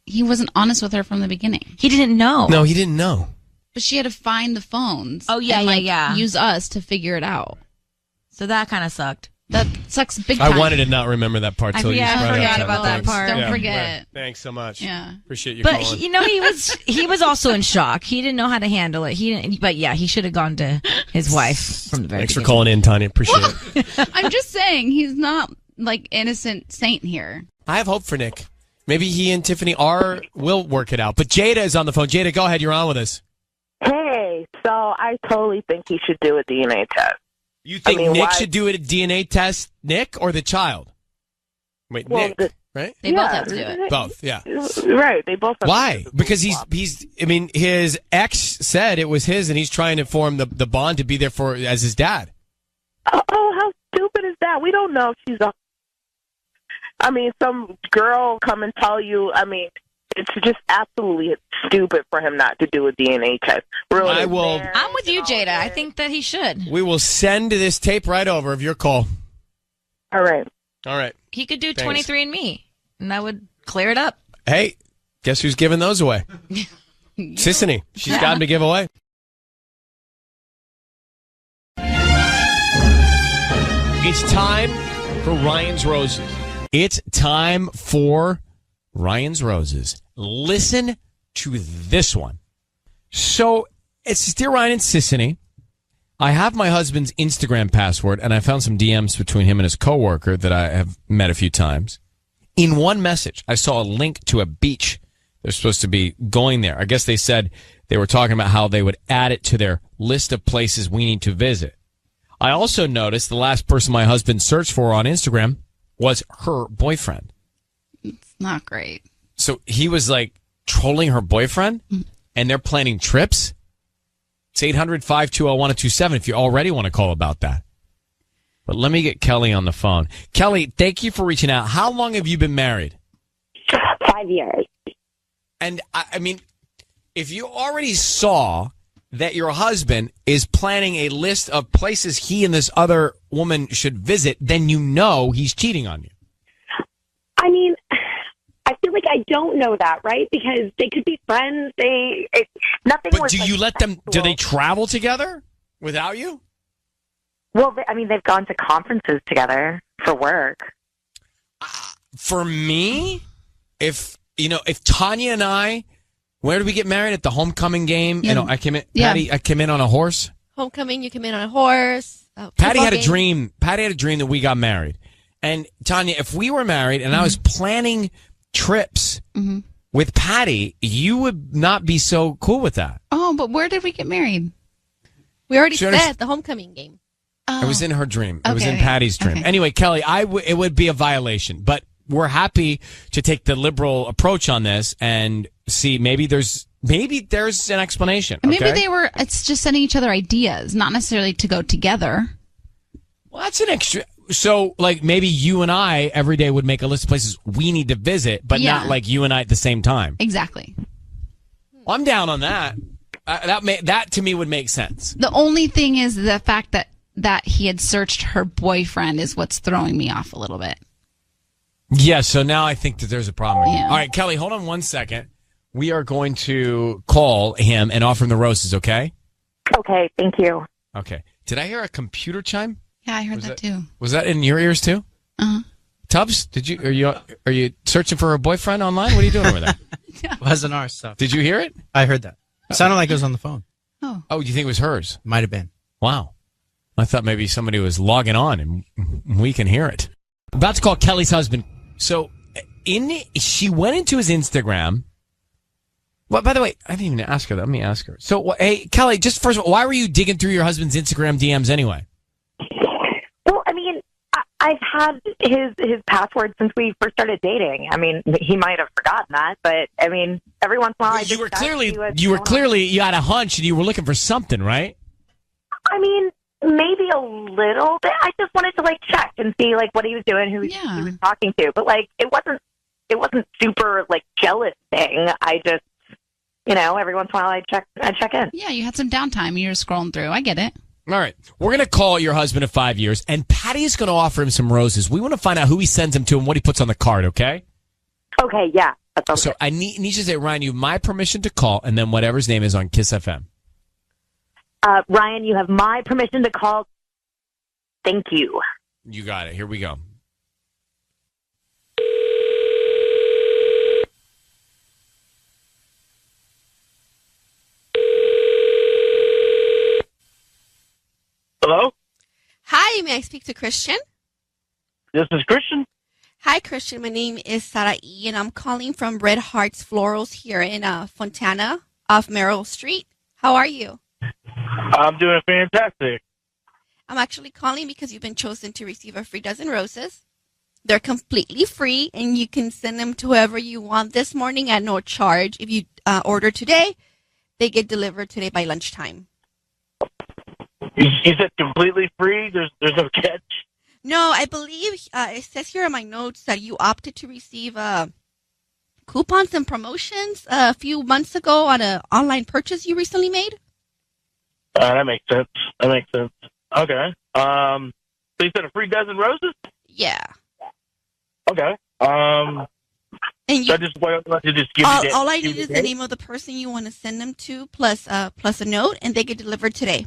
He wasn't honest with her from the beginning. He didn't know. No, he didn't know. But she had to find the phones. Oh, yeah, and, yeah. use us to figure it out. So that kind of sucked. That sucks big I time. wanted to not remember that part. Till I forgot about that Thanks. part. Don't Yeah, forget. right. Thanks so much. Yeah. Appreciate you But calling. he was also in shock. He didn't know how to handle it. But yeah, he should have gone to his wife from the very Thanks for beginning. calling in, Tanya. Appreciate it. I'm just saying he's not like innocent saint here. I have hope for Nick. Maybe he and Tiffany will work it out. But Jada is on the phone. Jada, go ahead. You're on with us. Hey, so I totally think he should do a DNA test. You think Nick should do a DNA test, Nick, or the child? Wait, Well, Nick, right? They both have to do it. Both, yeah. Right, they both have Why? to do it. Because his ex said it was his, and he's trying to form the bond to be there as his dad. Oh, how stupid is that? We don't know if she's some girl come and tell you, it's just absolutely stupid for him not to do a DNA test. Really, I'm with you, Jada. I think that he should. We will send this tape right over of your call. All right. All right. He could do Thanks. 23andMe, and that would clear it up. Hey, guess who's giving those away? Sissany. She's got them to give away. It's time for Ryan's Roses. It's time for Ryan's Roses. Listen to this one. So, it's Dear Ryan and Sissany. I have my husband's Instagram password, and I found some DMs between him and his coworker that I have met a few times. In one message, I saw a link to a beach. They're supposed to be going there. I guess they said they were talking about how they would add it to their list of places we need to visit. I also noticed the last person my husband searched for on Instagram was her boyfriend. It's not great. So he was like trolling her boyfriend, and they're planning trips. It's 800-520-1027 if you already want to call about that. But let me get Kelly on the phone. Kelly, thank you for reaching out. How long have you been married? 5 years. And I mean, if you already saw that your husband is planning a list of places he and this other woman should visit, then you know he's cheating on you. I mean, I feel like I don't know that, right? Because they could be friends. Nothing. But was, do you let them? Do they travel together without you? Well, they've gone to conferences together for work. For me, if Tanya and I, where did we get married? At the homecoming game? Yeah. I came in. Patty, I came in on a horse. Homecoming, you come in on a horse. Patty had a game. dream. Patty had a dream that we got married. And Tanya, if we were married and I was planning trips with Patty, you would not be so cool with that. Oh, but where did we get married? We already She said underst- the homecoming game. It was in her dream. It was in Okay. Patty's dream. Okay. Anyway, Kelly, it would be a violation, but we're happy to take the liberal approach on this and see maybe there's an explanation. Maybe okay? it's just sending each other ideas, not necessarily to go together. Well, that's an extra. So, like, maybe you and I every day would make a list of places we need to visit, but Yeah. not like you and I at the same time. Exactly. Well, I'm down on that. That to me would make sense. The only thing is the fact that he had searched her boyfriend is what's throwing me off a little bit. Yeah, so now I think that there's a problem. Yeah. All right, Kelly, hold on one second. We are going to call him and offer him the roses, okay? Okay, thank you. Okay. Did I hear a computer chime? Yeah, I heard that too. Was that in your ears too? Uh-huh. Tubbs, are you searching for her boyfriend online? What are you doing over there? Wasn't our stuff. Did you hear it? I heard that. It sounded like it was on the phone. Oh, you think it was hers? Might have been. Wow. I thought maybe somebody was logging on and we can hear it. About to call Kelly's husband. So she went into his Instagram. Well, by the way, I didn't even ask her that. Let me ask her. So, hey, Kelly, just first of all, why were you digging through your husband's Instagram DMs anyway? Well, I mean, I've had his password since we first started dating. I mean, he might have forgotten that, but I mean, every once in a while, You had a hunch and you were looking for something, right? I mean, maybe a little bit. I just wanted to check and see what he was doing, who he was talking to. But it wasn't super jealous thing. I just, every once in a while I check in. Yeah, you had some downtime. You were scrolling through. I get it. All right. We're going to call your husband of 5 years, and Patty is going to offer him some roses. We want to find out who he sends them to and what he puts on the card, okay? Okay, yeah. So I need you to say, Ryan, you have my permission to call, and then whatever his name is on Kiss FM. Ryan, you have my permission to call. Thank you. You got it. Here we go. Hello? Hi, may I speak to Christian? This is Christian. Hi, Christian. My name is Sarah E., and I'm calling from Red Hearts Florals here in Fontana off Merrill Street. How are you? I'm doing fantastic. I'm actually calling because you've been chosen to receive a free dozen roses. They're completely free, and you can send them to whoever you want this morning at no charge. If you order today, they get delivered today by lunchtime. You said completely free? There's no catch? No, I believe it says here in my notes that you opted to receive coupons and promotions a few months ago on an online purchase you recently made. That makes sense. Okay. So you said a free dozen roses? Yeah. Okay. And so I just want to just give you all I need is the name of the person you want to send them to, plus a note, and they get delivered today.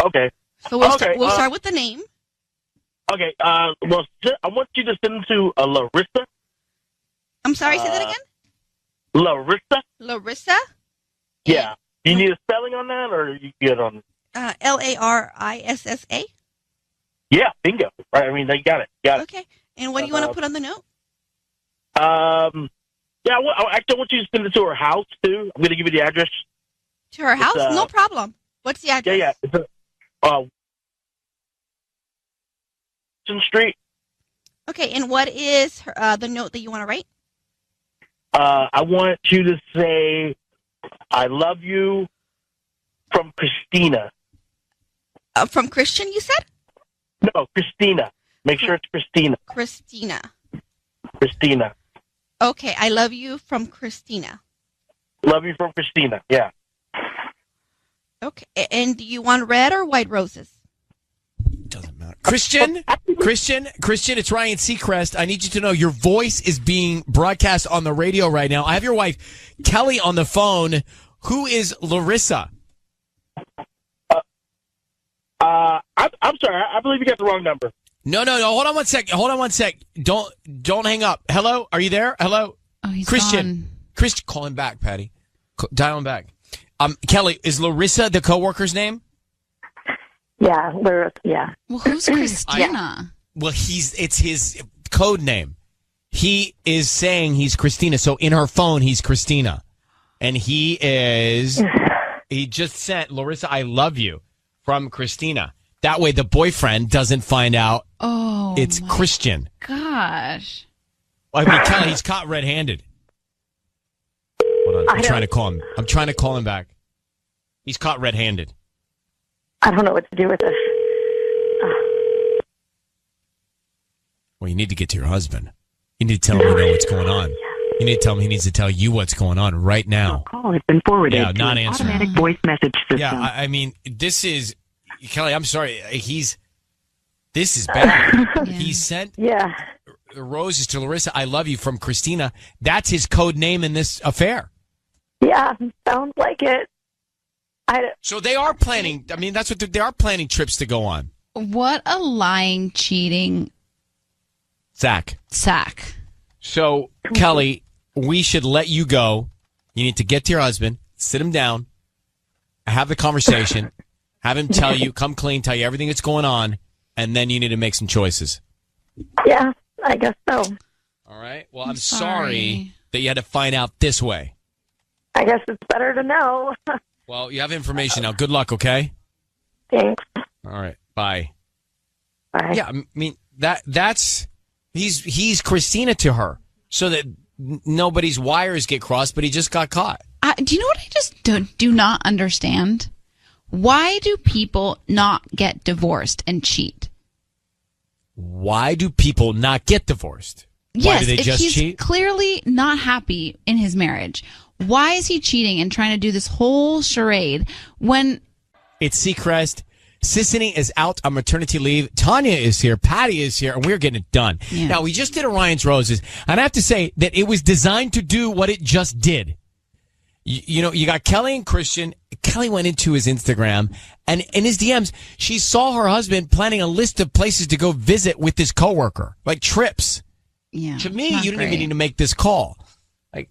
Okay. So we'll start with the name. Okay. Well, I want you to send them to Larissa. I'm sorry, say that again? Larissa. Larissa? Yeah. Do you need a spelling on that, or you get on? Larissa? Yeah, bingo. Right. I mean, you got it. Okay. And what do you want to put on the note? Yeah. Actually, I want you to send it to her house too. I'm going to give you the address. To her house? No problem. What's the address? Yeah. It's Street. Okay. And what is the note that you want to write? I want you to say, "I love you," from Christina. From Christian, you said? No, Christina. Make sure it's Christina. Christina. Okay, I love you from Christina. Love you from Christina, yeah. Okay, and do you want red or white roses? Doesn't matter. Christian, it's Ryan Seacrest. I need you to know your voice is being broadcast on the radio right now. I have your wife, Kelly, on the phone. Who is Larissa? I'm sorry. I believe you got the wrong number. No. Hold on one sec. Don't hang up. Hello? Are you there? Hello? Oh, he's Christian. gone. Christian, call him back, Patty. Dial him back. Kelly, is Larissa the coworker's name? Yeah, Larissa. Yeah. Well, who's Christina? Well, it's his code name. He is saying he's Christina, so in her phone he's Christina, and he just sent Larissa, "I love you," from Christina. That way the boyfriend doesn't find out it's Christian. Gosh. I mean, Kelly, he's caught red-handed. Hold on, I'm trying to call him. I'm trying to call him back. He's caught red-handed. I don't know what to do with this. Well, you need to get to your husband. You need to tell him you know what's going on. You need to tell him he needs to tell you what's going on right now. Your call has been forwarded Yeah, to not an answering. automatic voice message system. Yeah, I mean, this is Kelly. I'm sorry. This is bad. He sent roses to Larissa. "I love you" from Christina. That's his code name in this affair. Yeah, sounds like it. So they are planning. I mean, that's what they are planning trips to go on. What a lying, cheating Zach. So, Kelly, we should let you go. You need to get to your husband, sit him down, have the conversation, have him tell you, come clean, tell you everything that's going on, and then you need to make some choices. Yeah, I guess so. All right. Well, I'm sorry that you had to find out this way. I guess it's better to know. Well, you have information now. Good luck, okay? Thanks. All right. Bye. Bye. Yeah, I mean, that's he's Christina to her, so that nobody's wires get crossed, but he just got caught. do you know what I just do not understand? Why do people not get divorced and cheat? Why do people not get divorced? Why do they if just he's cheat? clearly not happy in his marriage, why is he cheating and trying to do this whole charade when... It's Seacrest. Sissany is out on maternity leave. Tanya is here. Patty is here. And we're getting it done. Yeah. Now, we just did Orion's Roses. And I have to say that it was designed to do what it just did. You got Kelly and Christian. Kelly went into his Instagram, and in his DMs, she saw her husband planning a list of places to go visit with his coworker, like trips. Yeah. To me, you didn't even need to make this call. Like,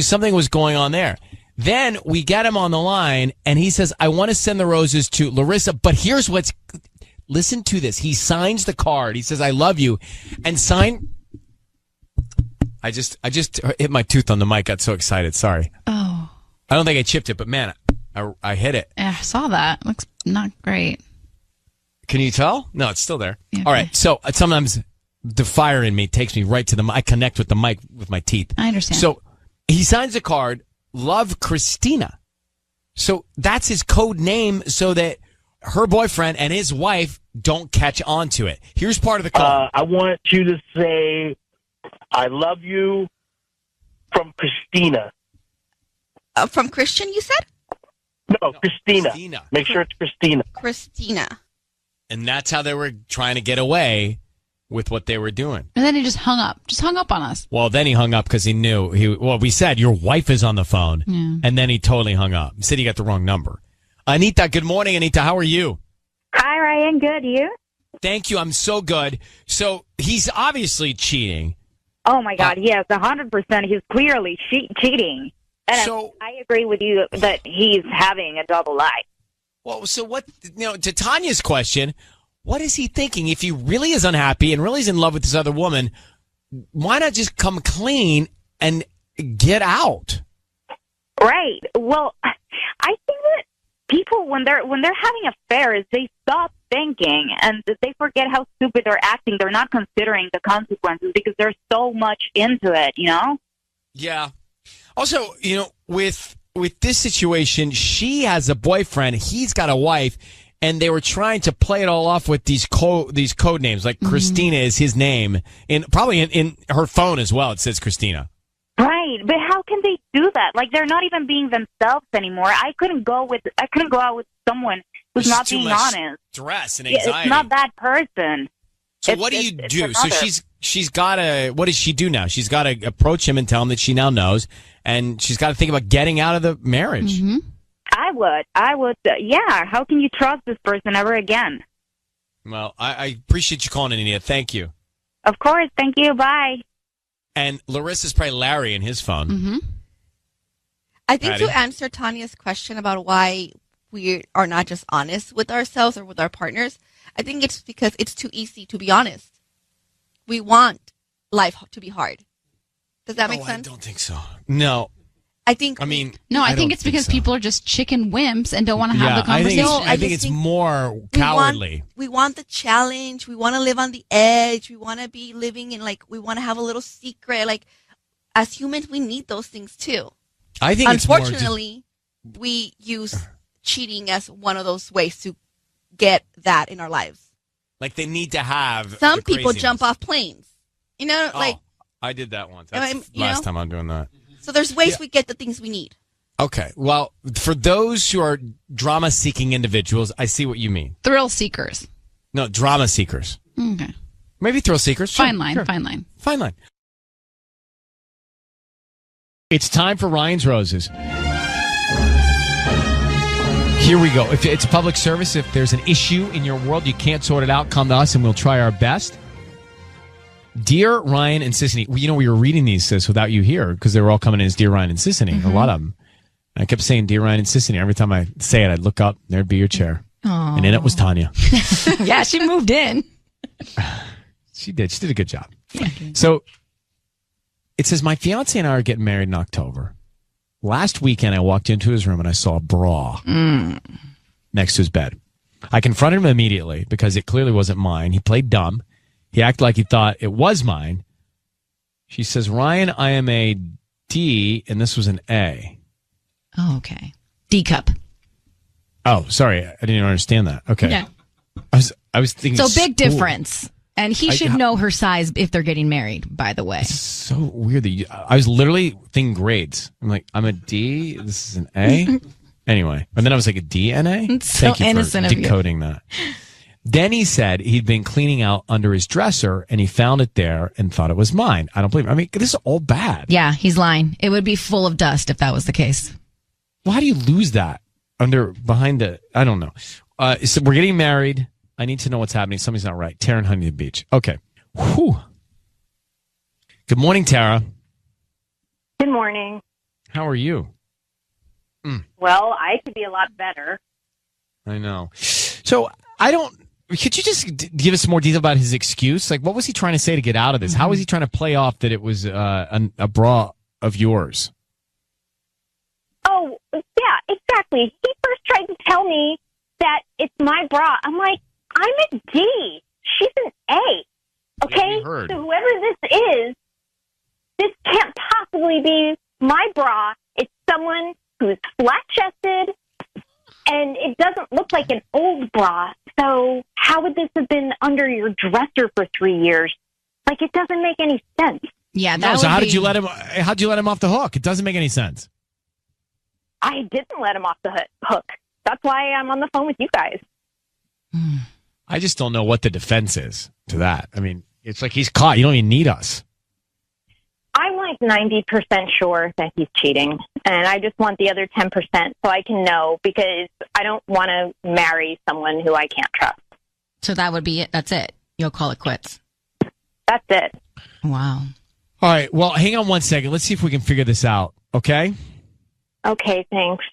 something was going on there. Then we get him on the line, and he says, I want to send the roses to Larissa, but here's listen to this. He signs the card. He says, I love you, and I just hit my tooth on the mic. Got so excited. Sorry. Oh. I don't think I chipped it, but man, I hit it. I saw that. Looks not great. Can you tell? No, it's still there. Okay. All right. So sometimes the fire in me takes me right to the mic. I connect with the mic with my teeth. I understand. So he signs a card, Love Christina. So that's his code name so that her boyfriend and his wife don't catch on to it. Here's part of the call. I want you to say, I love you from Christina. From Christian, you said? No, Christina. Make sure it's Christina. Christina. And that's how they were trying to get away with what they were doing. And then he just hung up. Just hung up on us. Well, then he hung up because he knew. We said, your wife is on the phone. Yeah. And then he totally hung up. He said he got the wrong number. Anita, good morning, Anita. How are you? Hi, Ryan. Good. You? Thank you. I'm so good. So he's obviously cheating. Oh, my God. Yes, 100%. He's clearly cheating. And I agree with you that he's having a double life. Well, so what, to Tanya's question, what is he thinking? If he really is unhappy and really is in love with this other woman, why not just come clean and get out? Right. Well, I think that people, when they're having affairs, they stop thinking and they forget how stupid they're acting. They're not considering the consequences because there's so much into it, Yeah. Also, with this situation, she has a boyfriend, he's got a wife, and they were trying to play it all off with these code names, like Christina is his name, probably in her phone as well. It says Christina. Right, but how can they do that? Like, they're not even being themselves anymore. I couldn't go out with someone who's not being honest. Stress and anxiety. It's not that person. So what do you do? So she's got to. What does she do now? She's got to approach him and tell him that she now knows, and she's got to think about getting out of the marriage. Mm-hmm. I would. Yeah. How can you trust this person ever again? Well, I appreciate you calling in, Anita. Thank you. Of course. Thank you. Bye. And Larissa's probably Larry in his phone. Mm-hmm. I think Patty? to answer Tanya's question about why we are not just honest with ourselves or with our partners, I think it's because it's too easy to be honest. We want life to be hard. Does that make sense? I don't think so. No. I think. I mean, no. I think it's because people are just chicken wimps and don't want to have the conversation. I think it's more cowardly. We want the challenge. We want to live on the edge. We want to be living in we want to have a little secret. Like, as humans, we need those things too. I think unfortunately, we use cheating as one of those ways to get that in our lives. Like, they need to have. Some people jump off planes. I did that once. That's the last time I'm doing that. So there's ways we get the things we need. Okay. Well, for those who are drama-seeking individuals, I see what you mean. Thrill seekers. No, drama seekers. Okay. Maybe thrill seekers. Sure, Fine line. sure. Fine line. Fine line. It's time for Ryan's Roses. Here we go. If it's a public service, if there's an issue in your world, you can't sort it out, come to us and we'll try our best. Dear Ryan and Sissany, we were reading these without you here because they were all coming in as Dear Ryan and Sissany, a lot of them. I kept saying Dear Ryan and Sissany. Every time I say it, I'd look up, there'd be your chair. Aww. And in it was Tanya. Yeah, she moved in. She did. She did a good job. So it says, my fiance and I are getting married in October. Last weekend, I walked into his room and I saw a bra next to his bed. I confronted him immediately because it clearly wasn't mine. He played dumb. He acted like he thought it was mine. She says, Ryan, I am a D, and this was an A. Oh, okay. D cup. Oh, sorry. I didn't even understand that. Okay. Yeah. I was thinking So big school. difference. And he should know her size if they're getting married, by the way. It's so weird that I was literally thinking grades. I'm like, I'm a D. This is an A. Anyway. And then I was like, a DNA? It's so Thank you innocent for of you. decoding that. Then he said he'd been cleaning out under his dresser and he found it there and thought it was mine. I don't believe him. I mean, this is all bad. Yeah, he's lying. It would be full of dust if that was the case. Why do you lose that behind the, I don't know. So we're getting married. I need to know what's happening. Something's not right. Tara in Huntington Beach. Okay. Whew. Good morning, Tara. Good morning. How are you? Well, I could be a lot better. I know. So could you just give us some more detail about his excuse? Like, what was he trying to say to get out of this? How was he trying to play off that it was a bra of yours? Oh, yeah, exactly. He first tried to tell me that it's my bra. I'm like, I'm a D. She's an A. Okay? Yeah, so whoever this can't possibly be my bra. It's someone who's flat-chested, and it doesn't look like an old bra. So how would this have been under your dresser for 3 years? Like, it doesn't make any sense. Yeah, so how'd you let him off the hook? It doesn't make any sense. I didn't let him off the hook. That's why I'm on the phone with you guys. I just don't know what the defense is to that. I mean, it's like he's caught. You don't even need us. I'm like 90% sure that he's cheating, and I just want the other 10% so I can know, because I don't want to marry someone who I can't trust. So that would be it. That's it. You'll call it quits. That's it. Wow. All right. Well, hang on one second. Let's see if we can figure this out. Okay? Okay, thanks.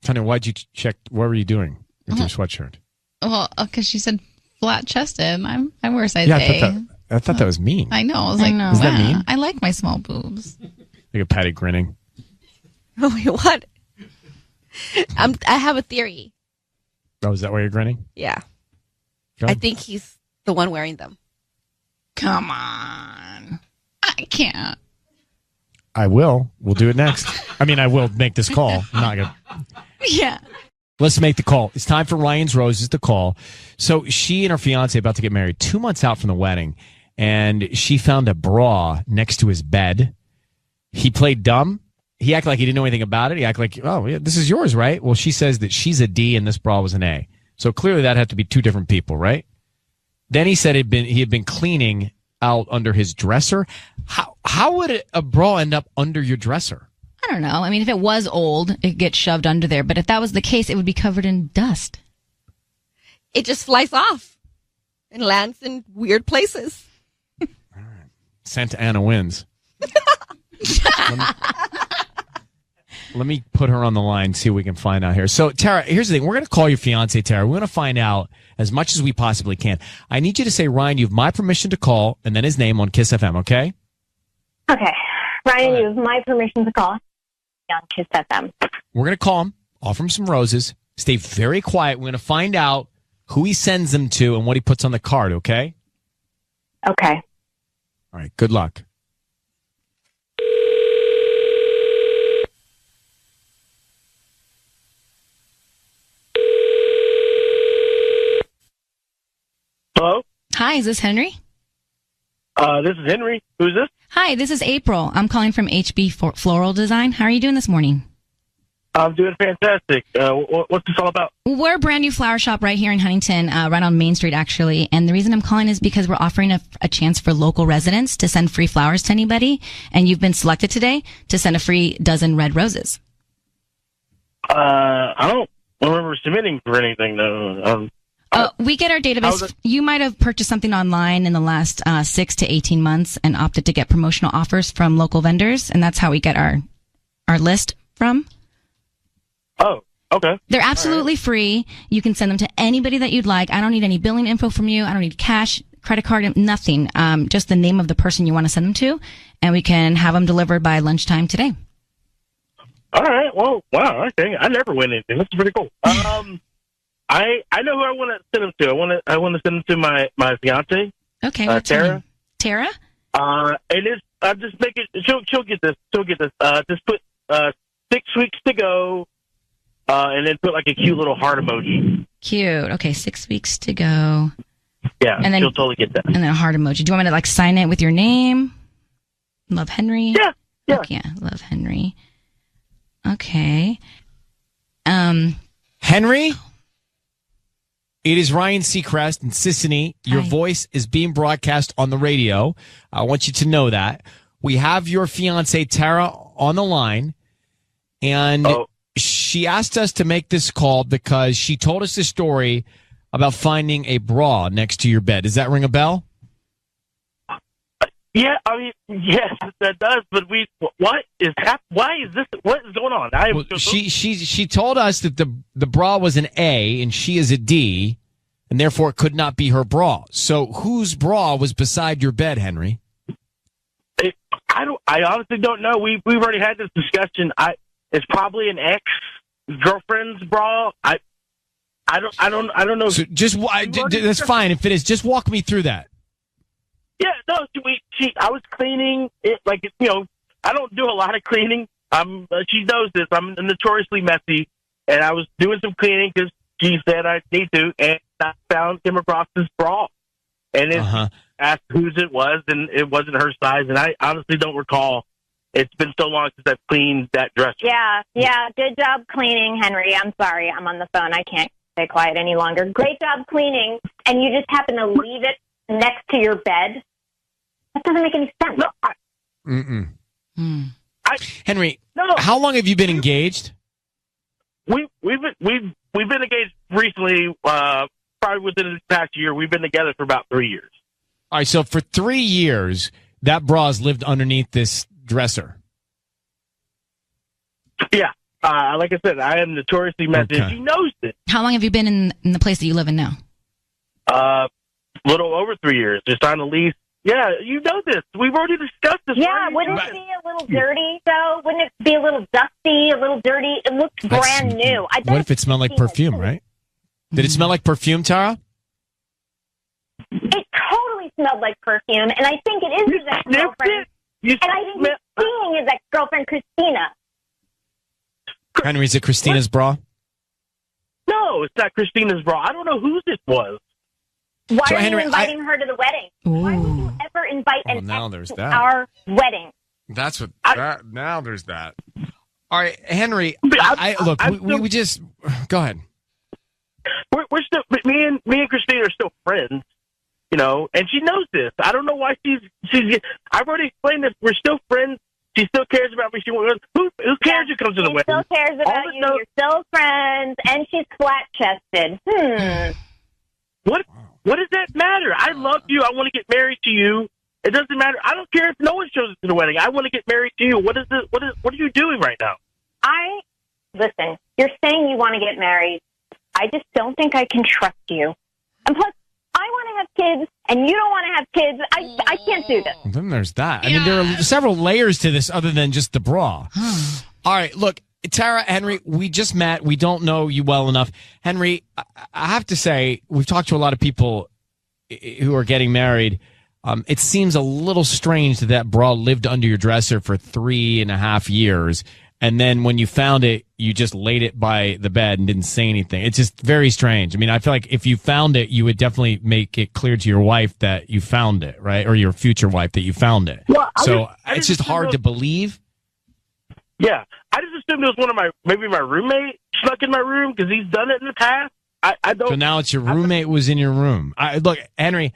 Tanya, why'd you check? What were you doing with your sweatshirt? Well, because she said flat-chested. I wear size Yeah, A. I thought that was mean. I know. I was like, Is that mean? I like my small boobs. Look at Patty grinning. Oh, wait, what? I have a theory. Oh, is that why you're grinning? Yeah. Go I ahead. think he's the one wearing them. Come on. I can't. I will. We'll do it next. I mean, I will make this call. I'm not gonna. Yeah. Let's make the call. It's time for Ryan's Roses to call. So she and her fiance about to get married 2 months out from the wedding, and she found a bra next to his bed. He played dumb. He acted like he didn't know anything about it. He acted like, oh, yeah, this is yours, right? Well, she says that she's a D and this bra was an A. So clearly that had to be two different people, right? Then he said he had been cleaning out under his dresser. How would a bra end up under your dresser? I don't know. I mean, if it was old, it gets shoved under there. But if that was the case, it would be covered in dust. It just flies off and lands in weird places. Santa Ana wins. Let me put her on the line, see what we can find out here. So, Tara, here's the thing. We're going to call your fiance, Tara. We're going to find out as much as we possibly can. I need you to say, Ryan, you have my permission to call, and then his name on Kiss FM, okay? Okay. Ryan, you have my permission to call on Kiss FM. We're going to call him, offer him some roses, stay very quiet. We're going to find out who he sends them to and what he puts on the card, okay? Okay. All right, good luck. Hello? Hi, is this Henry? This is Henry. Who's this? Hi, this is April. I'm calling from HB Floral Design. How are you doing this morning? I'm doing fantastic. What's this all about? We're a brand new flower shop right here in Huntington, right on Main Street, actually. And the reason I'm calling is because we're offering a chance for local residents to send free flowers to anybody. And you've been selected today to send a free dozen red roses. I don't remember submitting for anything, though. We get our database. You might have purchased something online in the last 6 to 18 months and opted to get promotional offers from local vendors. And that's how we get our list from. Oh, okay. They're absolutely free. You can send them to anybody that you'd like. I don't need any billing info from you. I don't need cash, credit card, nothing. Just the name of the person you want to send them to, and we can have them delivered by lunchtime today. All right. Well, wow. Okay. I never win anything. This is pretty cool. I know who I want to send them to. I want to send them to my fiance. Okay. What's her Tara. name? Tara? And it's just make it. She'll get this. She'll get this. Just put 6 weeks to go. And then put like a cute little heart emoji. Cute. Okay, 6 weeks to go. Yeah, and then, she'll totally get that. And then a heart emoji. Do you want me to like sign it with your name? Love Henry? Yeah. Okay, yeah, Love Henry. Okay. Henry? It is Ryan Seacrest and Sissany. Your voice is being broadcast on the radio. I want you to know that. We have your fiance, Tara, on the line. And she asked us to make this call because she told us this story about finding a bra next to your bed. Does that ring a bell? Yeah, I mean, yes, that does. But what is why is this? What is going on? She told us that the bra was an A and she is a D, and therefore it could not be her bra. So whose bra was beside your bed, Henry? I honestly don't know. We've already had this discussion. It's probably an ex-girlfriend's bra. I don't know. So that's fine if it is. Just walk me through that. Yeah, no. I was cleaning it I don't do a lot of cleaning. She knows this. I'm notoriously messy, and I was doing some cleaning because she said I need to, and I came across this bra, and it asked whose it was, and it wasn't her size, and I honestly don't recall. It's been so long since I've cleaned that dresser. Yeah. Good job cleaning, Henry. I'm sorry. I'm on the phone. I can't stay quiet any longer. Great job cleaning, and you just happen to leave it next to your bed? That doesn't make any sense. No, Henry, how long have you been engaged? We've been engaged recently, probably within the past year. We've been together for about 3 years. All right, so for 3 years, that bra has lived underneath this dresser. Yeah. Like I said, I am notoriously messy. Okay. She knows this. How long have you been in the place that you live in now? Little over 3 years. Just on a lease. Yeah, you know this. We've already discussed this. Yeah, wouldn't it be a little dirty, though? Wouldn't it be a little dusty, a little dirty? It looks brand new. What if it smelled like perfume, right? Did it smell like perfume, Tara? It totally smelled like perfume, and I think it is his ex-girlfriend. And I think he's seeing his ex-girlfriend, Christina. Henry, is it Christina's bra? No, it's not Christina's bra. I don't know whose it was. Why So, are Henry, you inviting her to the wedding? Why would you ever invite an now ex there's to that. our wedding? That's what. Now there's that. All right, Henry. We just go ahead. We're still me and Christina are still friends, and she knows this. I don't know why she's. I've already explained this. We're still friends. She still cares about me. Who cares who comes to the wedding? Still cares about you. You're still friends, and she's flat chested. What does that matter? I love you. I want to get married to you. It doesn't matter. I don't care if no one shows up to the wedding. I want to get married to you. What are you doing right now? Listen, you're saying you want to get married. I just don't think I can trust you. And plus, I want to have kids, and you don't want to have kids. I can't do this. Then there's that. I mean, there are several layers to this other than just the bra. All right, look, Tara, Henry, we just met. We don't know you well enough. Henry, I have to say, we've talked to a lot of people who are getting married. It seems a little strange that bra lived under your dresser for 3.5 years. And then when you found it, you just laid it by the bed and didn't say anything. It's just very strange. I mean, I feel like if you found it, you would definitely make it clear to your wife that you found it, right? Or your future wife that you found it. Well, it's just hard to believe. Yeah. I just assumed it was maybe my roommate snuck in my room because he's done it in the past. I don't. So now it's your roommate was in your room. Look, Henry,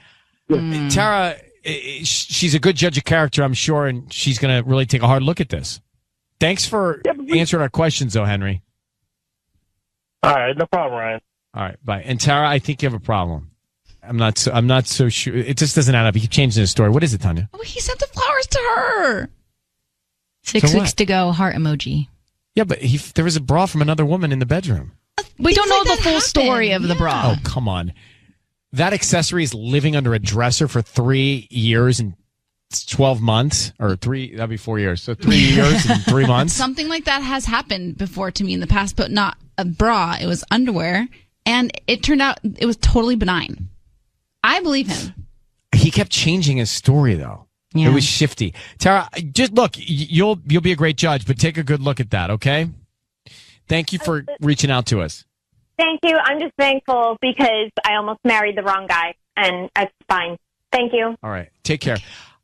Tara, she's a good judge of character, I'm sure, and she's going to really take a hard look at this. Thanks for answering our questions, though, Henry. All right, no problem, Ryan. All right, bye. And Tara, I think you have a problem. I'm not so sure. It just doesn't add up. You keep changing the story. What is it, Tanya? Oh, he sent the flowers to her. 6 weeks to go, heart emoji. Yeah, but there was a bra from another woman in the bedroom. We don't know the full story of the bra. Oh, come on. That accessory is living under a dresser for 3 years and 12 months, or that'd be 4 years. So 3 years and 3 months. Something like that has happened before to me in the past, but not a bra. It was underwear, and it turned out it was totally benign. I believe him. He kept changing his story, though. Yeah. It was shifty. Tara, just look, you'll be a great judge, but take a good look at that, okay? Thank you for reaching out to us. Thank you. I'm just thankful because I almost married the wrong guy, and it's fine. Thank you. All right. Take care.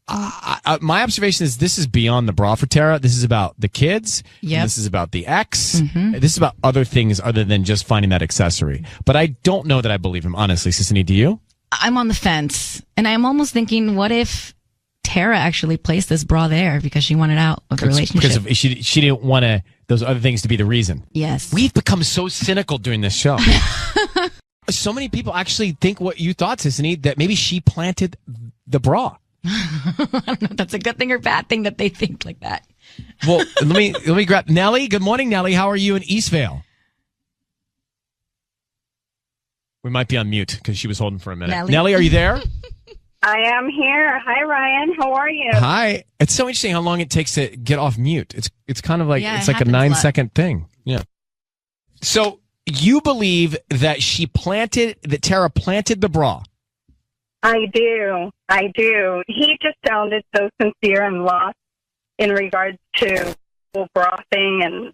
my observation is this is beyond the bra for Tara. This is about the kids. Yep. This is about the ex. This is about other things other than just finding that accessory. But I don't know that I believe him, honestly. Sissany, do you? I'm on the fence, and I'm almost thinking, what if Tara actually placed this bra there because she wanted out of the relationship? Because she didn't want those other things to be the reason. Yes. We've become so cynical during this show. So many people actually think what you thought, Sissany, that maybe she planted the bra. I don't know if that's a good thing or bad thing that they think like that. Well, let me grab Nellie. Good morning, Nellie. How are you in Eastvale? We might be on mute because she was holding for a minute. Nellie, are you there? I am here. Hi, Ryan. How are you? Hi. It's so interesting how long it takes to get off mute. It's kind of like it's like a 9-second thing. Yeah. So you believe that Tara planted the bra? I do. He just sounded so sincere and lost in regards to the bra thing,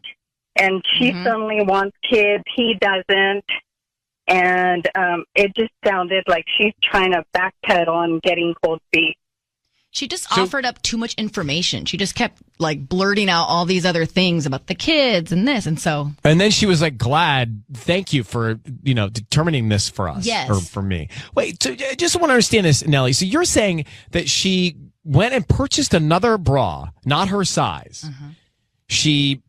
and she suddenly wants kids. He doesn't. And it just sounded like she's trying to backpedal on getting cold feet. She just offered up too much information. She just kept like blurting out all these other things about the kids and this. And then she was like, glad, thank you for, determining this for us. Yes. Or for me. Wait, so I just want to understand this, Nellie. So you're saying that she went and purchased another bra, not her size. She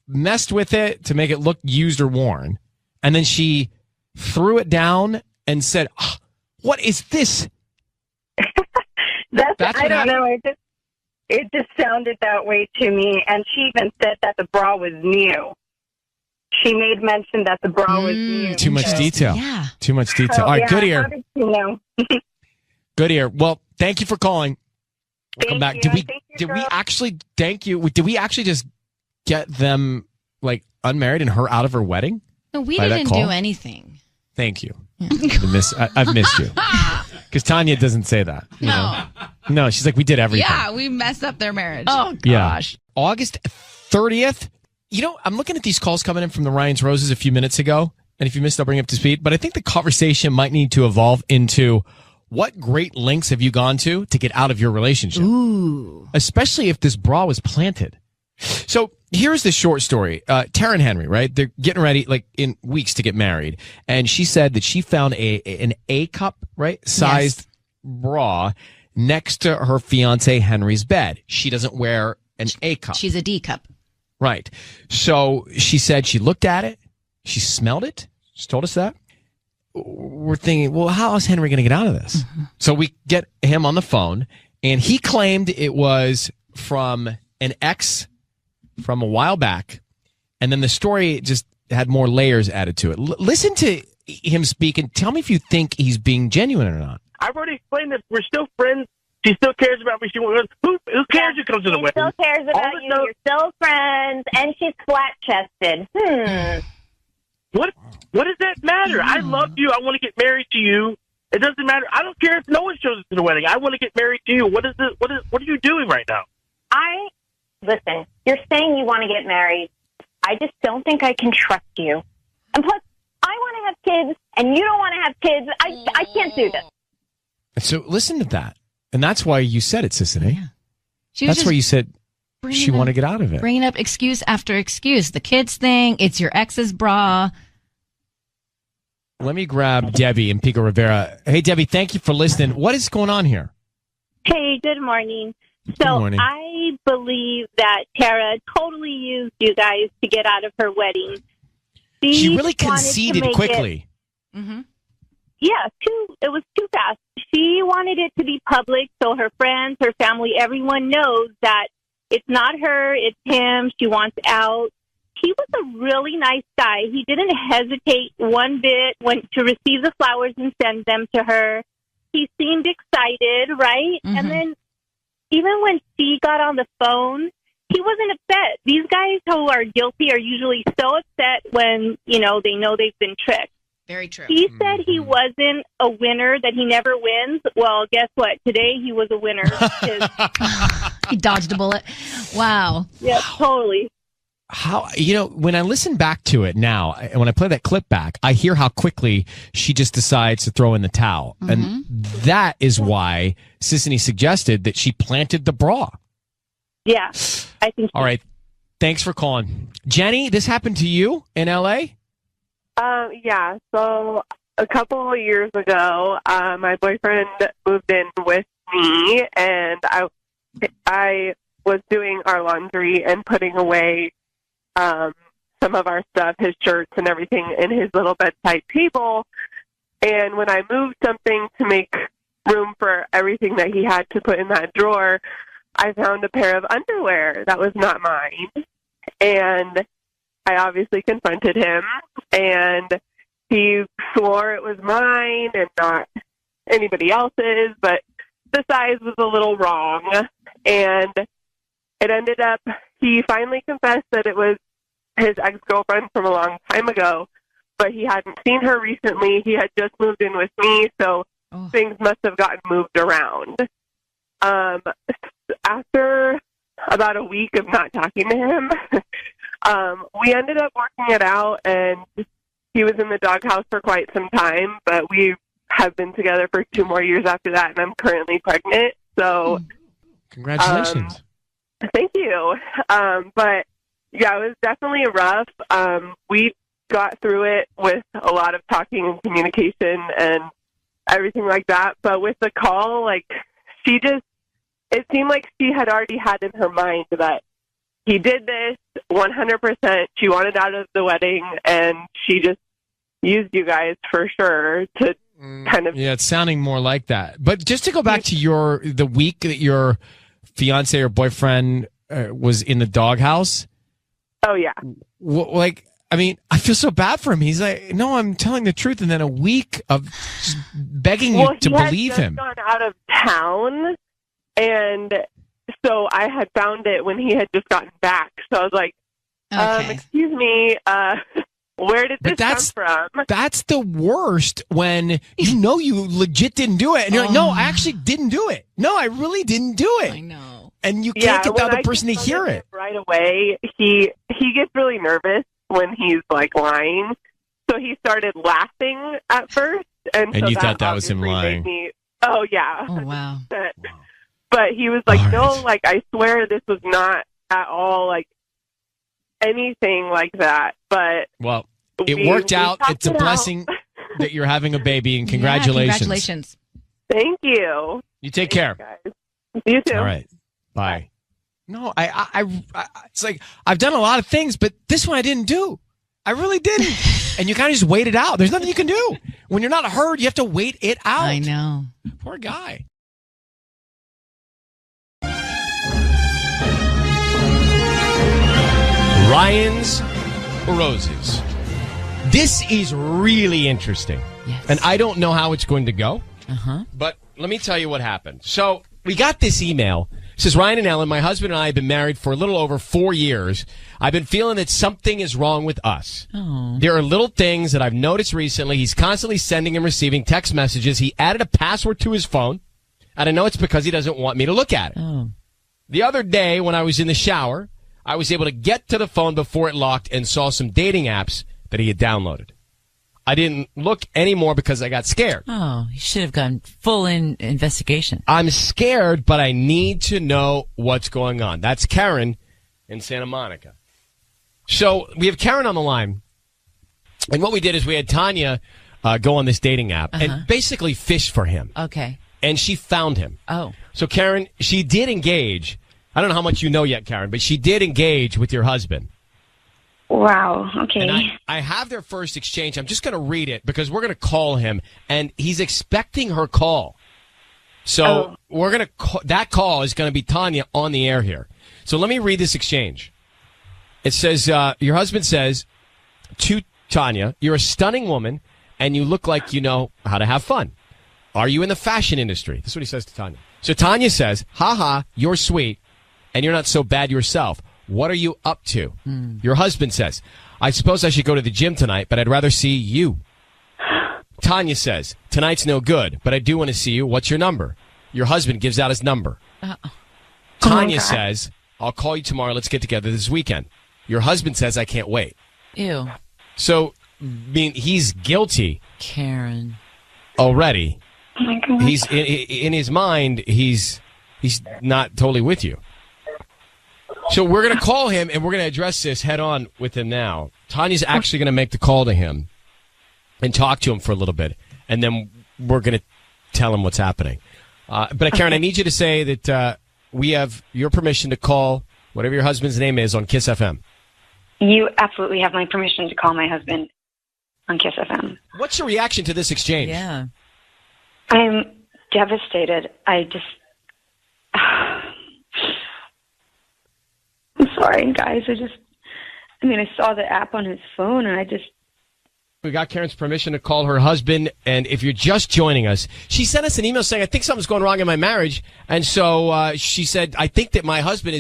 messed with it to make it look used or worn. And then she threw it down and said, what is this? I don't know. It just sounded that way to me. And she even said that the bra was new. She made mention that the bra was new. Too much detail. Yeah. Too much detail. All right, good ear. How did you know? Good ear. Well, thank you for calling. We'll come back. Did we actually thank you? Did we actually just get them like unmarried and her out of her wedding? No, we didn't do anything. Thank you. I've missed you. Because Tanya doesn't say that. No, she's like, we did everything. Yeah, we messed up their marriage. Oh, gosh. Yeah. August 30th. I'm looking at these calls coming in from the Ryan's Roses a few minutes ago. And if you missed, I'll bring you up to speed. But I think the conversation might need to evolve into what great lengths have you gone to get out of your relationship? Ooh. Especially if this bra was planted. So here's the short story. Tara and Henry, right? They're getting ready like in weeks to get married. And she said that she found an A cup, right? Sized bra next to her fiance Henry's bed. She doesn't wear an A cup. She's a D cup. Right. So she said she looked at it. She smelled it. She told us that. We're thinking, well, how is Henry going to get out of this? So we get him on the phone and he claimed it was from an ex from a while back, and then the story just had more layers added to it. Listen to him speak and tell me if you think he's being genuine or not. I've already explained that we're still friends. She still cares about me. Who cares who comes to the wedding? Still cares about you. You're still friends, and she's flat-chested. What does that matter? I love you. I want to get married to you. It doesn't matter. I don't care if no one shows up to the wedding. I want to get married to you. What are you doing right now? Listen, you're saying you want to get married. I just don't think I can trust you. And plus, I want to have kids, and you don't want to have kids. I can't do this. So listen to that. And that's why you said it, Sissany. Yeah. That's why you said she wanted to get out of it. Bringing up excuse after excuse. The kids thing, it's your ex's bra. Let me grab Debbie in Pico Rivera. Hey, Debbie, thank you for listening. What is going on here? Hey, good morning. Good morning. I believe that Tara totally used you guys to get out of her wedding. She really conceded quickly. Yeah, it was too fast. She wanted it to be public so her friends, her family, everyone knows that it's not her, it's him. She wants out. He was a really nice guy. He didn't hesitate one bit to receive the flowers and send them to her. He seemed excited, right? And then even when she got on the phone, he wasn't upset. These guys who are guilty are usually so upset when, they know they've been tricked. Very true. He said he wasn't a winner, that he never wins. Well, guess what? Today he was a winner. He dodged a bullet. Wow. Yeah, totally. how, when I listen back to it now, and when I play that clip back, I hear how quickly she just decides to throw in the towel. And that is why Sissany suggested that she planted the bra. Yeah, I think. All right. Thanks for calling. Jenny, this happened to you in L.A.? Yeah, so a couple of years ago, my boyfriend moved in with me, and I was doing our laundry and putting away some of our stuff, his shirts and everything, in his little bedside table. And when I moved something to make room for everything that he had to put in that drawer, I found a pair of underwear that was not mine. And I obviously confronted him, and he swore it was mine and not anybody else's, but the size was a little wrong. And it ended up, he finally confessed that it was his ex-girlfriend from a long time ago, but he hadn't seen her recently. He had just moved in with me, so things must have gotten moved around. After about a week of not talking to him, we ended up working it out, and he was in the doghouse for quite some time, but we have been together for 2 more years after that, and I'm currently pregnant. So, congratulations. Thank you. But yeah, it was definitely rough. We got through it with a lot of talking and communication and everything like that. But with the call, like, it seemed like she had already had in her mind that he did this 100%. She wanted out of the wedding, and she just used you guys for sure to kind of. Yeah, it's sounding more like that. But just to go back to the week that your fiance or boyfriend was in the doghouse. Oh, yeah. I feel so bad for him. He's like, no, I'm telling the truth. And then a week of just begging you to believe him. He had just gone out of town, and so I had found it when he had just gotten back. So I was like, excuse me, where did this come from? That's the worst, when you legit didn't do it. And you're like, no, I actually didn't do it. No, I really didn't do it. I know. And you can't get the other person to hear it. Right away, he gets really nervous when he's like lying. So he started laughing at first. And so you thought that was him lying. Oh, yeah. Oh, wow. But he was like, no, like, I swear this was not at all like anything like that. But well, it worked out. It's a blessing that you're having a baby, and congratulations. Yeah, congratulations. Thank you. You take care. Guys. You too. All right. Bye. No, I it's like, I've done a lot of things, but this one I didn't do. I really didn't. And you kind of just wait it out. There's nothing you can do. When you're not heard, you have to wait it out. I know. Poor guy. Ryan's Roses. This is really interesting. Yes. And I don't know how it's going to go. Uh-huh. But let me tell you what happened. So we got this email. It says, Ryan and Ellen, my husband and I have been married for a little over 4 years. I've been feeling that something is wrong with us. Oh. There are little things that I've noticed recently. He's constantly sending and receiving text messages. He added a password to his phone, and I know it's because he doesn't want me to look at it. Oh. The other day when I was in the shower, I was able to get to the phone before it locked and saw some dating apps that he had downloaded. I didn't look anymore because I got scared. Oh, you should have gone full investigation. I'm scared, but I need to know what's going on. That's Karen in Santa Monica. So we have Karen on the line. And what we did is we had Tanya go on this dating app and basically fish for him. Okay. And she found him. Oh. So Karen, she did engage. I don't know how much you know yet, Karen, but she did engage with your husband. Wow. Okay. And I have their first exchange. I'm just going to read it because we're going to call him, and he's expecting her call. So we're going to that call is going to be Tanya on the air here. So let me read this exchange. It says, your husband says to Tanya, you're a stunning woman, and you look like you know how to have fun. Are you in the fashion industry? That's what he says to Tanya. So Tanya says, haha, you're sweet, and you're not so bad yourself. What are you up to? Your husband says, I suppose I should go to the gym tonight, but I'd rather see you. Tanya says, tonight's no good, but I do want to see you. What's your number? Your husband gives out his number. Tanya says, I'll call you tomorrow. Let's get together this weekend. Your husband says, I can't wait. Ew. So, I mean, he's guilty. Karen. Already. Oh my God. He's in his mind, he's not totally with you. So we're going to call him and we're going to address this head on with him now. Tanya's actually going to make the call to him and talk to him for a little bit. And then we're going to tell him what's happening. But Karen, I need you to say that we have your permission to call whatever your husband's name is on Kiss FM. You absolutely have my permission to call my husband on Kiss FM. What's your reaction to this exchange? Yeah. I'm devastated. I'm sorry, guys. I saw the app on his phone and We got Karen's permission to call her husband, and if you're just joining us, she sent us an email saying, I think something's going wrong in my marriage, and so she said, I think that my husband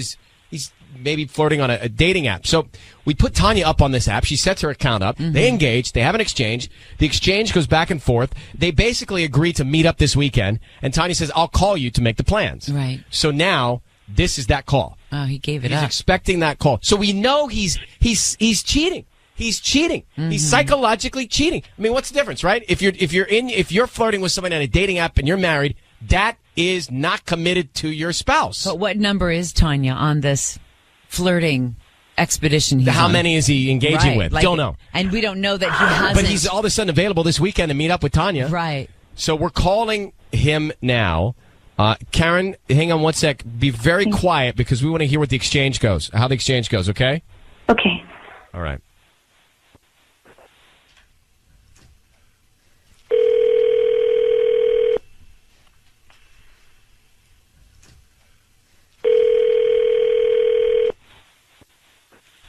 he's maybe flirting on a dating app. So we put Tanya up on this app. She sets her account up. Mm-hmm. They engage. They have an exchange. The exchange goes back and forth. They basically agree to meet up this weekend, and Tanya says, I'll call you to make the plans. Right. So now this is that call. Oh, he gave it He's up. expecting that call. So we know he's cheating. He's cheating. Mm-hmm. He's psychologically cheating. I mean, what's the difference, right? If you're flirting with someone on a dating app and you're married, that is not committed to your spouse. But what number is Tanya on this flirting expedition? How many is he engaging with? Don't know. And we don't know that he hasn't. But he's all of a sudden available this weekend to meet up with Tanya. Right. So we're calling him now. Karen, hang on one sec. Be very quiet because we want to hear what the exchange goes, how the exchange goes, okay? Okay. All right.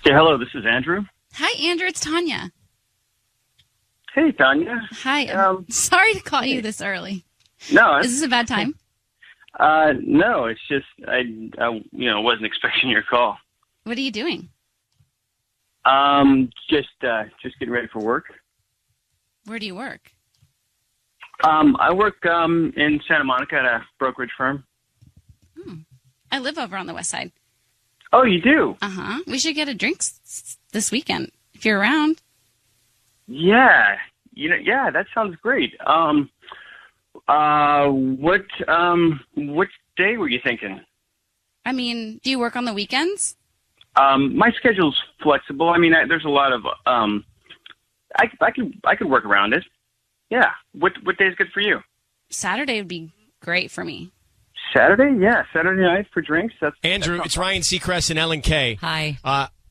Yeah, hello, this is Andrew. Hi, Andrew. It's Tanya. Hey, Tanya. Hi. I'm sorry to call you this early. No. Is this a bad time? No, it's just I wasn't expecting your call. What are you doing? Just getting ready for work. Where do you work? I work in Santa Monica at a brokerage firm. I live over on the west side. Oh, you do? Uh-huh. We should get a drink this weekend if you're around. Yeah. Yeah, that sounds great. What day were you thinking? I mean, do you work on the weekends? My schedule's flexible. I mean, there's a lot of I could work around it. Yeah. What day is good for you? Saturday would be great for me. Saturday? Yeah, Saturday night for drinks. Andrew, it's Ryan Seacrest and Ellen K. Hi.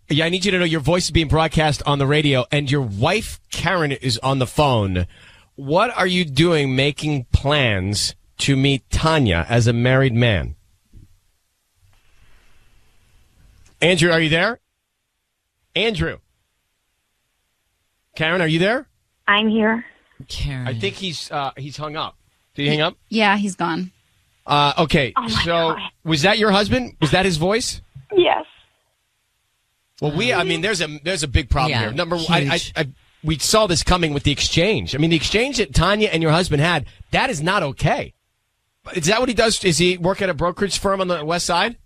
Yeah, I need you to know your voice is being broadcast on the radio, and your wife, Karen, is on the phone. What are you doing making plans to meet Tanya as a married man? Andrew, are you there? Andrew. Karen, are you there? I'm here. Karen. I think he's hung up. Did he hang up? Yeah, he's gone. Okay, Oh my so God. was that your husband? Was that his voice? Yes. Well, there's a big problem Yeah, here. Number one, huge. we saw this coming with the exchange. I mean, the exchange that Tanya and your husband had, that is not okay. Is that what he does? Is he work at a brokerage firm on the west side?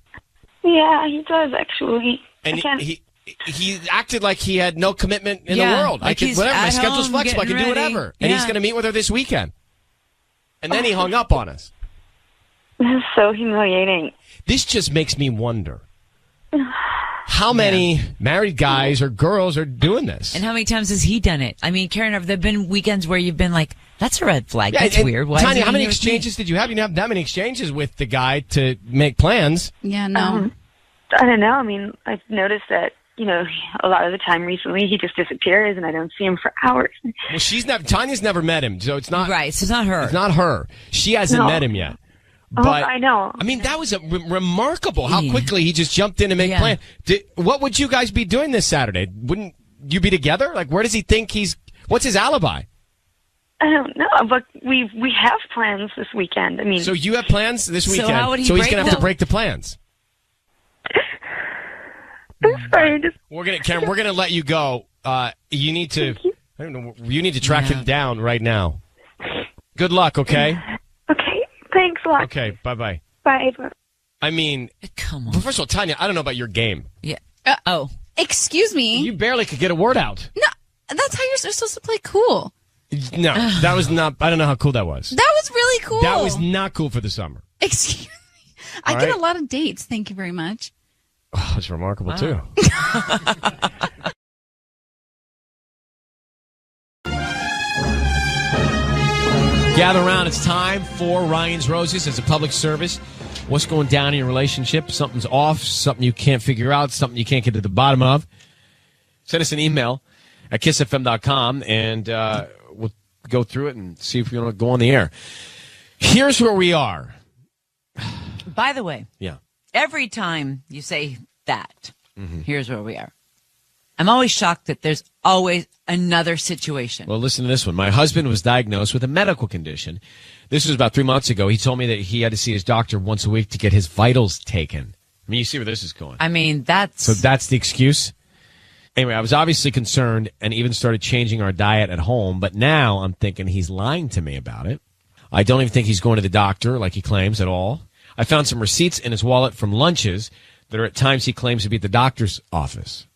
Yeah, he does actually. And I can't- he acted like he had no commitment in the Yeah, world. like he's whatever. My at schedule's home flexible. I can do getting ready. whatever. And he's Yeah. going to meet with her this weekend. And then he hung up on us. This is so humiliating. This just makes me wonder how many married guys or girls are doing this. And how many times has he done it? I mean, Karen, have there been weekends where you've been like, that's a red flag. Yeah, That's and weird. Why is Tanya, he how many here with me? exchanges did you have? You didn't have that many exchanges with the guy to make plans. Yeah, no. I don't know. I mean, I've noticed that, a lot of the time recently he just disappears and I don't see him for hours. Well, Tanya's never met him, so it's not right. So it's not her. It's not her. She hasn't No. met him yet. Oh, But I know. I mean, that was remarkable how quickly he just jumped in and made plans. What would you guys be doing this Saturday? Wouldn't you be together? Like, where does he think what's his alibi? I don't know, but we have plans this weekend. I mean, So you have plans this So weekend. how would he so he's break going to have to them? break the plans. I'm sorry. Karen, we're gonna let you go. You need to. I don't know. You need to track him down right now. Good luck. Okay. Okay. Thanks a lot. Okay. Bye. Bye. I mean, come on. First of all, Tanya, I don't know about your game. Yeah. Oh. Excuse me. You barely could get a word out. No, that's how you're supposed to play cool. No, that was not. I don't know how cool that was. That was really cool. That was not cool for the summer. Excuse me. I All get right. a lot of dates. Thank you very much. Oh, that's remarkable, too. Gather around. It's time for Ryan's Roses as a public service. What's going down in your relationship? Something's off, something you can't figure out, something you can't get to the bottom of. Send us an email at kissfm.com, and we'll go through it and see if we want to go on the air. Here's where we are. By the way, Yeah. every time you say that, here's where we are. I'm always shocked that there's always another situation. Well, listen to this one. My husband was diagnosed with a medical condition. This was about 3 months ago. He told me that he had to see his doctor once a week to get his vitals taken. I mean, you see where this is going. I mean, that's... So that's the excuse? Anyway, I was obviously concerned and even started changing our diet at home, but now I'm thinking he's lying to me about it. I don't even think he's going to the doctor like he claims at all. I found some receipts in his wallet from lunches that are at times he claims to be at the doctor's office.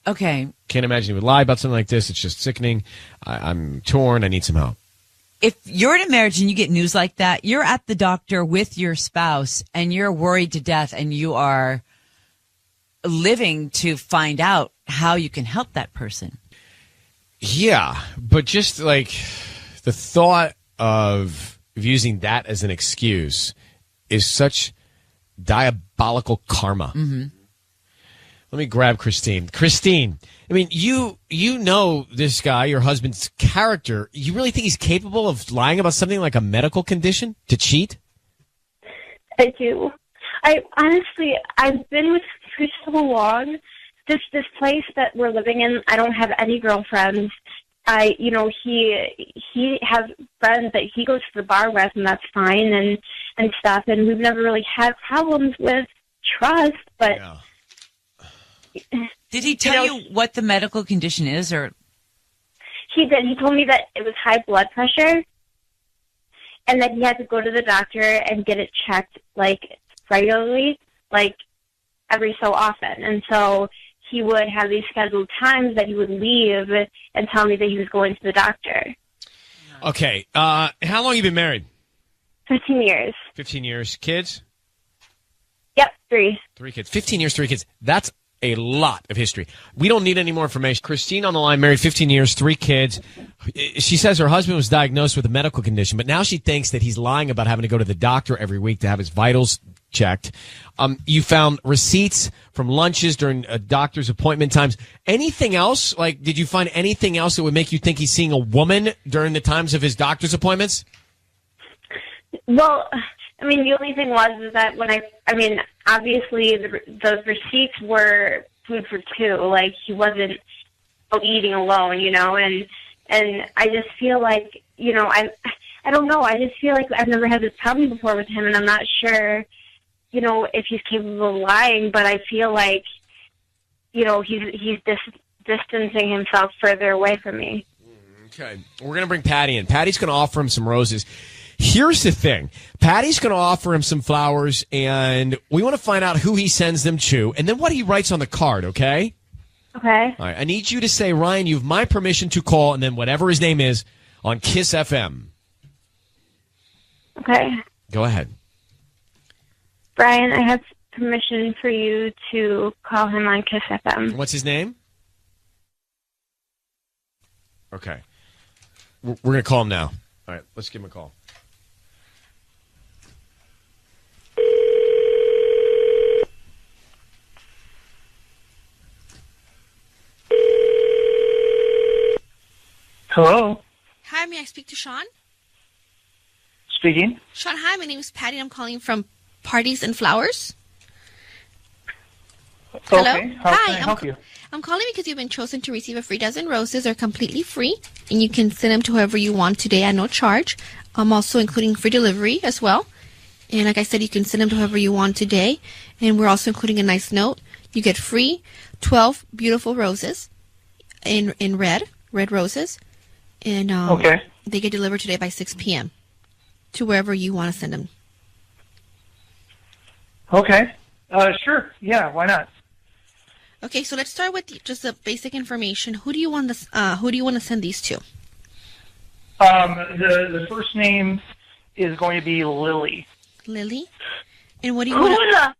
Okay. Can't imagine he would lie about something like this. It's just sickening. I'm torn. I need some help. If you're in a marriage and you get news like that, you're at the doctor with your spouse and you're worried to death and you are living to find out how you can help that person. Yeah, but just like the thought of using that as an excuse is such diabolical karma. Mm-hmm. Let me grab Christine. Christine, I mean, you know this guy, your husband's character. You really think he's capable of lying about something like a medical condition to cheat? I do. I've been with for so long. This place that we're living in, I don't have any girlfriends. He has friends that he goes to the bar with, and that's fine and stuff. And we've never really had problems with trust, but. Yeah. Did he tell you what the medical condition is, or? He did. He told me that it was high blood pressure, and that he had to go to the doctor and get it checked, like, regularly, like, every so often. And so he would have these scheduled times that he would leave and tell me that he was going to the doctor. Okay. How long have you been married? 15 years. 15 years. Kids? Yep, 3. 3 kids. 15 years, 3 kids. That's a lot of history. We don't need any more information. Christine on the line, married 15 years, 3 kids. She says her husband was diagnosed with a medical condition, but now she thinks that he's lying about having to go to the doctor every week to have his vitals checked. You found receipts from lunches during doctor's appointment times. Anything else? Like, did you find anything else that would make you think he's seeing a woman during the times of his doctor's appointments? Well, I mean, the only thing was that when obviously the receipts were food for 2. Like, he wasn't eating alone, and I just feel like, I don't know. I just feel like I've never had this problem before with him, and I'm not sure, if he's capable of lying, but I feel like, he's distancing himself further away from me. Okay. We're going to bring Patty in. Patty's going to offer him some roses. Here's the thing. Patty's going to offer him some flowers, and we want to find out who he sends them to and then what he writes on the card, okay? Okay. All right. I need you to say, Ryan, you have my permission to call, and then whatever his name is on Kiss FM. Okay. Go ahead. Brian, I have permission for you to call him on Kiss FM. What's his name? Okay. We're going to call him now. All right. Let's give him a call. Hello. Hi, may I speak to Sean? Speaking. Sean, hi, my name is Patty. I'm calling from Parties and Flowers. Hello. Okay. How hi, can I help you? I'm calling because you've been chosen to receive a free dozen roses. They're completely free, and you can send them to whoever you want today at no charge. I'm also including free delivery as well. And like I said, you can send them to whoever you want today. And we're also including a nice note. You get free 12 beautiful roses in red roses. And okay. They get delivered today by 6 p.m. to wherever you want to send them. Okay. Sure. Yeah, why not? Okay, so let's start with just the basic information. Who do you want to send these to? The first name is going to be Lily. Lily? And what do you want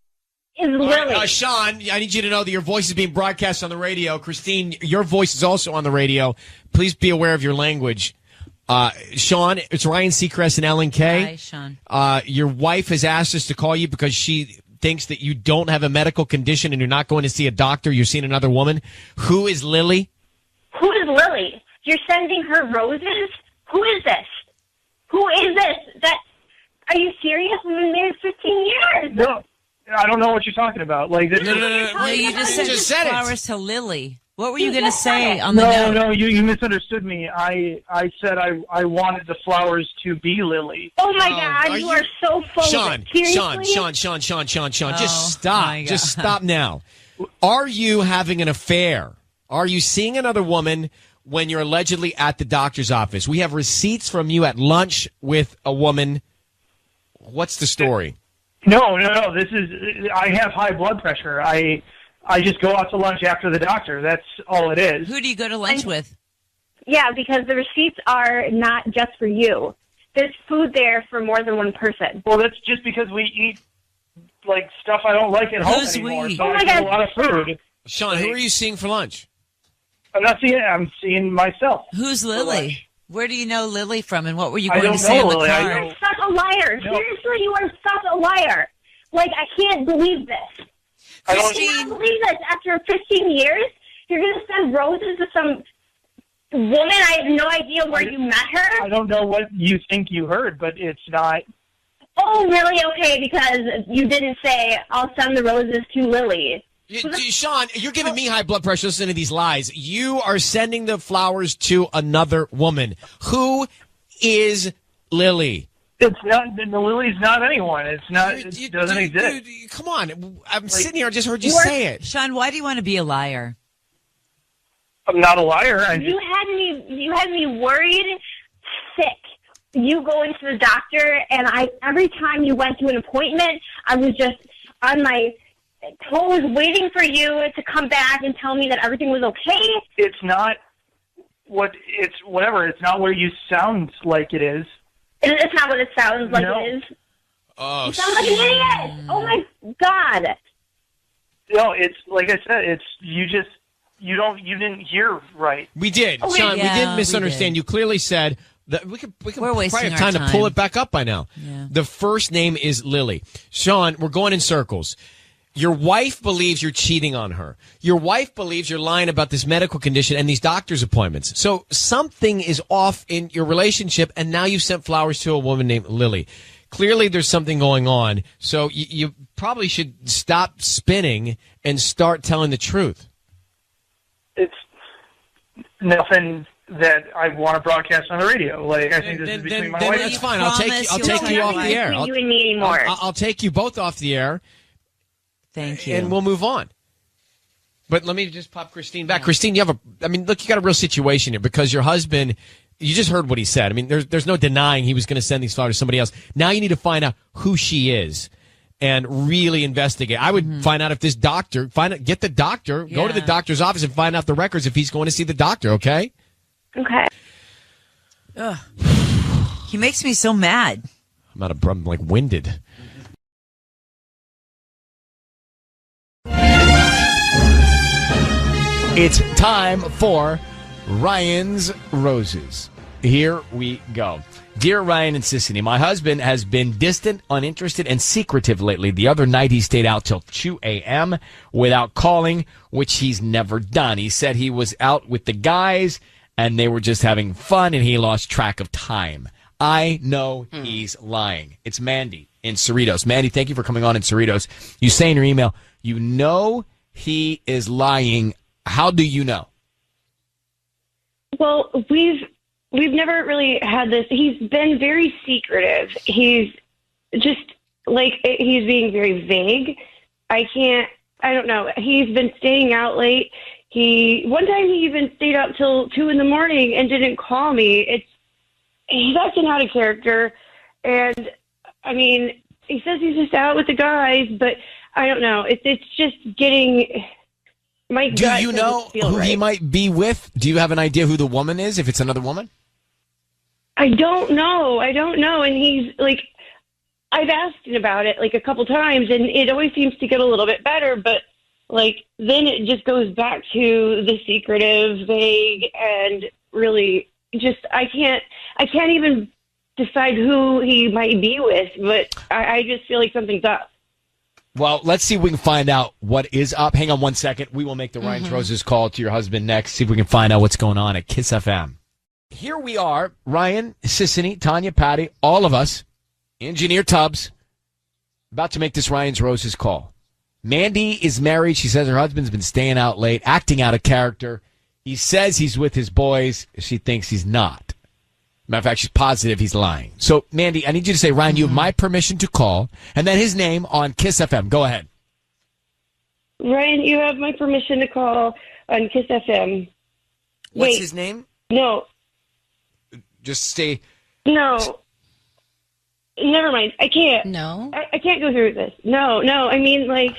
is Lily? Sean, I need you to know that your voice is being broadcast on the radio. Christine, your voice is also on the radio. Please be aware of your language. Sean, it's Ryan Seacrest and Ellen Kay. Hi, Sean. Your wife has asked us to call you because she thinks that you don't have a medical condition and you're not going to see a doctor. You're seeing another woman. Who is Lily? Who is Lily? You're sending her roses? Who is this? Who is this? Are you serious? We've been married 15 years. No, I don't know what you're talking about. Like this. No, you just sent flowers to Lily. What were you going to say on No, the note? no, you misunderstood me. I said I wanted the flowers to be Lily. Oh my God, you are so full Sean, of it. Seriously? Sean, just Oh, stop. my Just God. stop now. Are you having an affair? Are you seeing another woman when you're allegedly at the doctor's office? We have receipts from you at lunch with a woman. What's the story? No. I have high blood pressure. I just go out to lunch after the doctor. That's all it is. Who do you go to lunch with? Yeah, because the receipts are not just for you. There's food there for more than one person. Well, that's just because we eat like stuff I don't like at home Who's anymore. we? So Oh I my eat God. a lot of food. Sean, who are you seeing for lunch? I'm seeing myself. Who's Lily? Where do you know Lily from, and what were you I going don't to say know on the Lily. I card? know- You're such a liar. No. Seriously, you are such a liar. Like, I can't believe this. I don't- I cannot believe this. After 15 years, you're going to send roses to some woman. I have no idea where you met her. I don't know what you think you heard, but it's not. Oh, really? Okay, because you didn't say, I'll send the roses to Lily. Sean, you're giving me high blood pressure listening to these lies. You are sending the flowers to another woman. Who is Lily? It's not. The Lily's not anyone. It's not. It doesn't exist. Come on. I'm sitting here. I just heard you say it. Sean, why do you want to be a liar? I'm not a liar. You had me worried, sick. You going to the doctor, and every time you went to an appointment, I was just on my toes waiting for you to come back and tell me that everything was okay. It's not whatever. It's not what you sound like it is. It's not what it sounds like No. it is. Oh, You sound like an idiot. Oh my God. No, it's like I said. It's you didn't hear right. We did, Okay. Sean. Yeah, we didn't we misunderstand. did. You clearly said that we could We're probably wasting have time our to pull time. it back up by now. Yeah. The first name is Lily. Sean, we're going in circles. Your wife believes you're cheating on her. Your wife believes you're lying about this medical condition and these doctor's appointments. So something is off in your relationship, and now you've sent flowers to a woman named Lily. Clearly, there's something going on. So you probably should stop spinning and start telling the truth. It's nothing that I want to broadcast on the radio. Like I think this is between my wife. That's fine. I'll take you off the air. Between you and me anymore. I'll take you both off the air. Thank you. And we'll move on. But let me just pop Christine back. Christine, look, you got a real situation here because your husband, you just heard what he said. I mean, there's no denying he was going to send these flowers to somebody else. Now you need to find out who she is and really investigate. I would find out if this doctor, get the doctor, go to the doctor's office and find out the records if he's going to see the doctor, okay? Okay. Ugh. He makes me so mad. I'm like winded. It's time for Ryan's Roses. Here we go. Dear Ryan and Sissany, my husband has been distant, uninterested, and secretive lately. The other night he stayed out till 2 a.m. without calling, which he's never done. He said he was out with the guys and they were just having fun and he lost track of time. I know he's lying. It's Mandy in Cerritos. Mandy, thank you for coming on in Cerritos. You say in your email, you know he is lying. How do you know? Well, we've never really had this. He's been very secretive. He's just like he's being very vague. I don't know. He's been staying out late. One time he even stayed out till 2 a.m. and didn't call me. He's acting out of character, and I mean, he says he's just out with the guys, but I don't know. It's just getting my Do gut you doesn't know feel who he right. might be with? Do you have an idea who the woman is, if it's another woman? I don't know. And he's like, I've asked him about it like a couple times, and it always seems to get a little bit better, but like then it just goes back to the secretive, vague, and really just I can't even decide who he might be with, but I just feel like something's up. Well, let's see if we can find out what is up. Hang on 1 second. We will make the Ryan's Roses call to your husband next. See if we can find out what's going on at Kiss FM. Here we are, Ryan, Sissany, Tanya, Patty, all of us, Engineer Tubbs, about to make this Ryan's Roses call. Mandy is married. She says her husband's been staying out late, acting out of character. He says he's with his boys. She thinks he's not. Matter of fact, she's positive he's lying. So, Mandy, I need you to say, Ryan, you have my permission to call, and then his name on Kiss FM. Go ahead. Ryan, you have my permission to call on Kiss FM. What's his name? No. Just say... No. Never mind. I can't. No. I can't go through with this. No. I mean, like...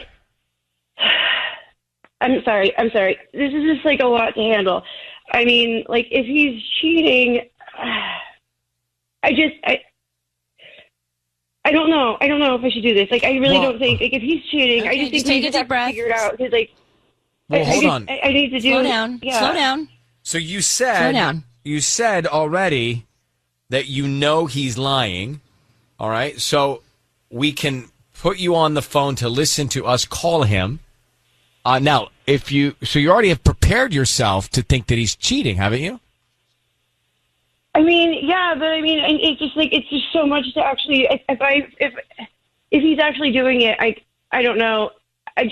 I'm sorry. This is just, like, a lot to handle. I mean, like, if he's cheating... I don't know. I don't know if I should do this. Like, I really don't think... Like, if he's cheating, I just think take we a just deep have to breath. figure it out. Because, like... Well, hold on. I need to do... Slow down. Yeah. Slow down. So you Slow said... down. You said already that you know he's lying, all right? So we can put you on the phone to listen to us call him. Now, so you already have prepared yourself to think that he's cheating, haven't you? I mean, yeah, but I mean, it's just like it's just so much to actually. If he's actually doing it, I don't know. I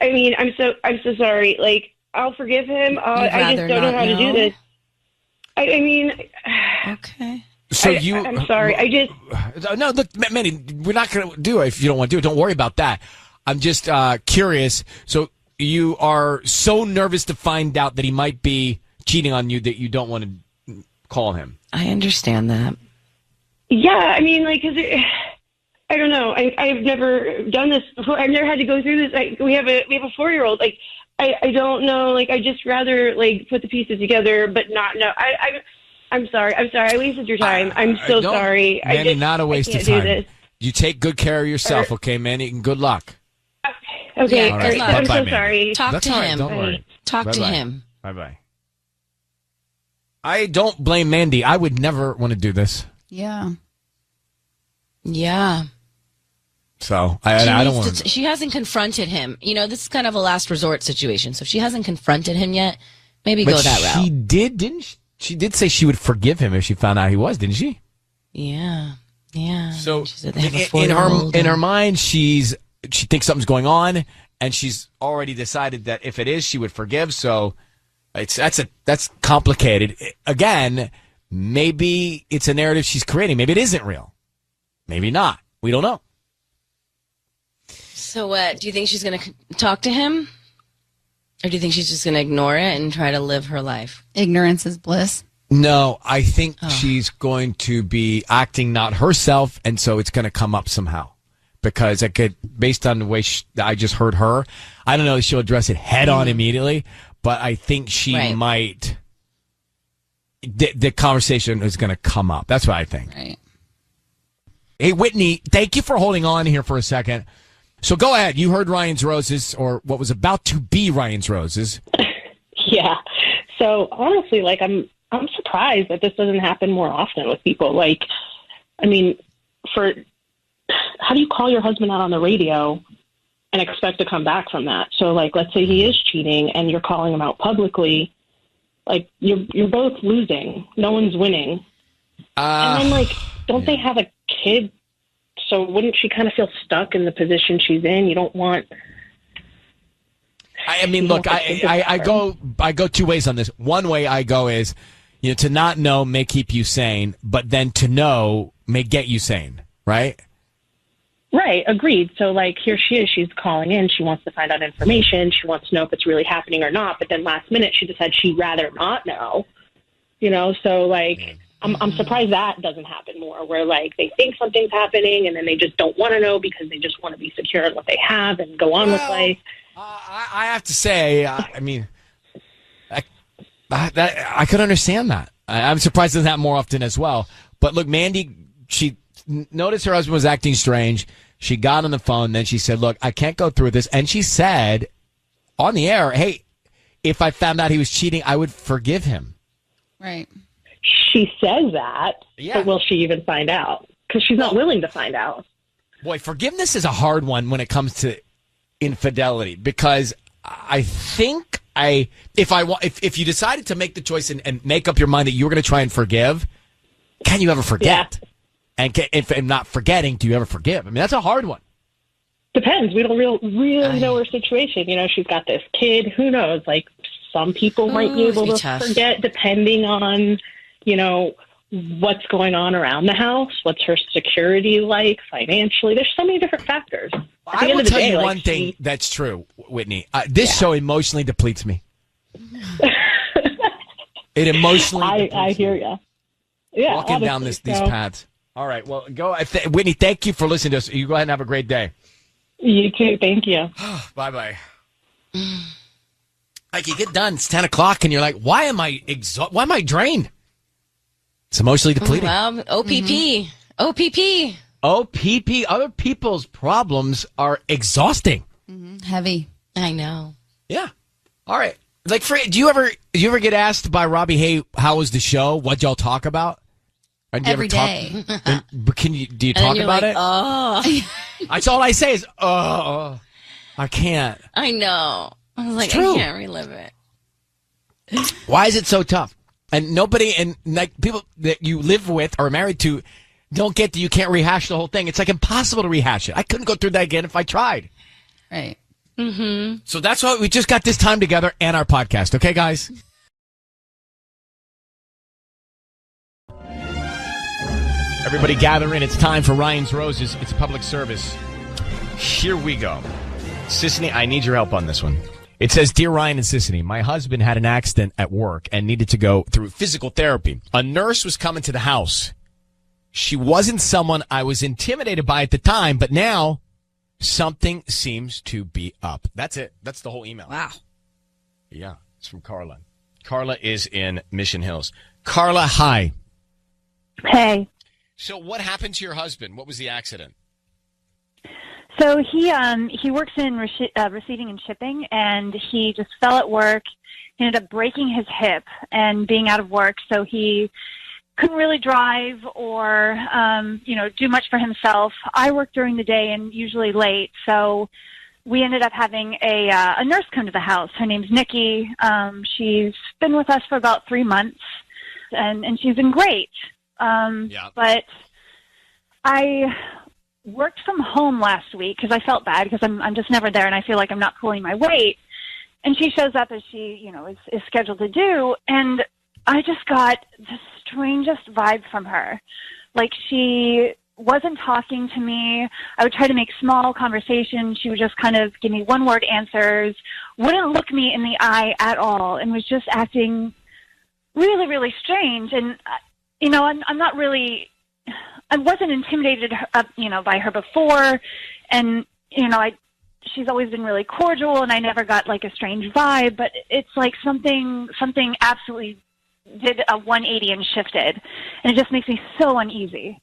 mean, I'm so sorry. Like, I'll forgive him. I just don't know how to do this. I mean, okay. So I'm sorry. No, look, Mandy, we're not going to do it if you don't want to do it. Don't worry about that. I'm just curious. So you are so nervous to find out that he might be cheating on you that you don't want to call him. I understand that. Yeah, I mean, like, cause I don't know. I've never done this before. I've never had to go through this. Like, we have a 4-year-old. Like, I don't know. Like, I just rather like put the pieces together, but not know. I'm sorry. I wasted your time. I'm so sorry. Mandy, not a waste of do time. this. You take good care of yourself, okay, Mandy? And good luck. Okay. All right. I'm Bye-bye, so Mandy. sorry. Talk to him. Don't worry. Talk to Bye-bye. him. Bye-bye. I don't blame Mandy. I would never want to do this. Yeah. Yeah. So I don't want to. She hasn't confronted him. You know, this is kind of a last resort situation. So if she hasn't confronted him yet, maybe go that route. She did, didn't she? She did say she would forgive him if she found out he was, didn't she? Yeah. So she said they have a in 4-year-old her mind, she thinks something's going on, and she's already decided that if it is, she would forgive. So that's complicated. Again, maybe it's a narrative she's creating. Maybe it isn't real. Maybe not. We don't know. So do you think she's going to talk to him? Or do you think she's just going to ignore it and try to live her life? Ignorance is bliss. No, I think she's going to be acting not herself, and so it's going to come up somehow. Because based on the way I just heard her, I don't know if she'll address it head on immediately, but I think she might. The conversation is going to come up. That's what I think. Right. Hey, Whitney, thank you for holding on here for a second. So go ahead. You heard Ryan's Roses, or what was about to be Ryan's Roses. Yeah. So honestly, like I'm surprised that this doesn't happen more often with people. Like, I mean, how do you call your husband out on the radio and expect to come back from that? So like, let's say he is cheating and you're calling him out publicly. Like you're both losing. No one's winning. And then like, don't they have a kid? So wouldn't she kind of feel stuck in the position she's in? You don't want. I mean, look, I go two ways on this. One way I go is, to not know may keep you sane, but then to know may get you sane, right? Right, agreed. So, like, here she is. She's calling in. She wants to find out information. She wants to know if it's really happening or not. But then last minute, she decided she'd rather not know. So, like, I'm surprised that doesn't happen more, where, like, they think something's happening and then they just don't want to know because they just want to be secure in what they have and go on with life. I have to say, I mean, I could understand that. I'm surprised it doesn't happen more often as well. But look, Mandy, she noticed her husband was acting strange. She got on the phone. Then she said, look, I can't go through this. And she said on the air, hey, if I found out he was cheating, I would forgive him. Right. She says that, but will she even find out? Because she's not willing to find out. Boy, forgiveness is a hard one when it comes to infidelity, because I think if you decided to make the choice and make up your mind that you were going to try and forgive, can you ever forget? Yeah. And if not forgetting, do you ever forgive? I mean, that's a hard one. Depends. We don't really know her situation. You know, she's got this kid. Who knows? Like, some people might be able to forget, depending on, you know, what's going on around the house. What's her security like financially? There's so many different factors. I will tell you one thing that's true, Whitney. This show emotionally depletes me. It emotionally depletes I hear you. Yeah, walking down these paths. All right, well, go. Whitney, thank you for listening to us. You go ahead and have a great day. You too. Thank you. Bye-bye. Like, you get done, it's 10 o'clock, and you're like, why am I Why am I drained? It's emotionally depleting. Well, OPP. OPP. OPP. Other people's problems are exhausting. Heavy. I know. Yeah. All right. Like, do you ever get asked by Robbie, hey, how was the show? What'd y'all talk about? Or do you Every day. Do you talk about it? Oh. That's all I say is, I can't. I know. I was like, true. I can't relive it. Why is it so tough? And nobody, and like people that you live with or are married to, don't get that you can't rehash the whole thing. It's like impossible to rehash it. I couldn't go through that again if I tried. Right. Mm-hmm. So that's why we just got this time together and our podcast. Okay, guys? Everybody gather in. It's time for Ryan's Roses. It's public service. Here we go. Sissany, I need your help on this one. It says, Dear Ryan and Sissany, my husband had an accident at work and needed to go through physical therapy. A nurse was coming to the house. She wasn't someone I was intimidated by at the time, but now something seems to be up. That's it. That's the whole email. Wow. Yeah, it's from Carla. Carla is in Mission Hills. Carla, hi. Hey. So what happened to your husband? What was the accident? So he works in receiving and shipping, and he just fell at work. He ended up breaking his hip and being out of work, so he couldn't really drive or do much for himself. I work during the day and usually late, so we ended up having a nurse come to the house. Her name's Nikki. She's been with us for about 3 months, and she's been great. But I worked from home last week because I felt bad because I'm just never there and I feel like I'm not pulling my weight. And she shows up as she, is scheduled to do. And I just got the strangest vibe from her. Like, she wasn't talking to me. I would try to make small conversation. She would just kind of give me one-word answers, wouldn't look me in the eye at all, and was just acting really, really strange. And, I'm not really... I wasn't intimidated, by her before, and she's always been really cordial, and I never got like a strange vibe. But it's like something absolutely did a 180 and shifted, and it just makes me so uneasy.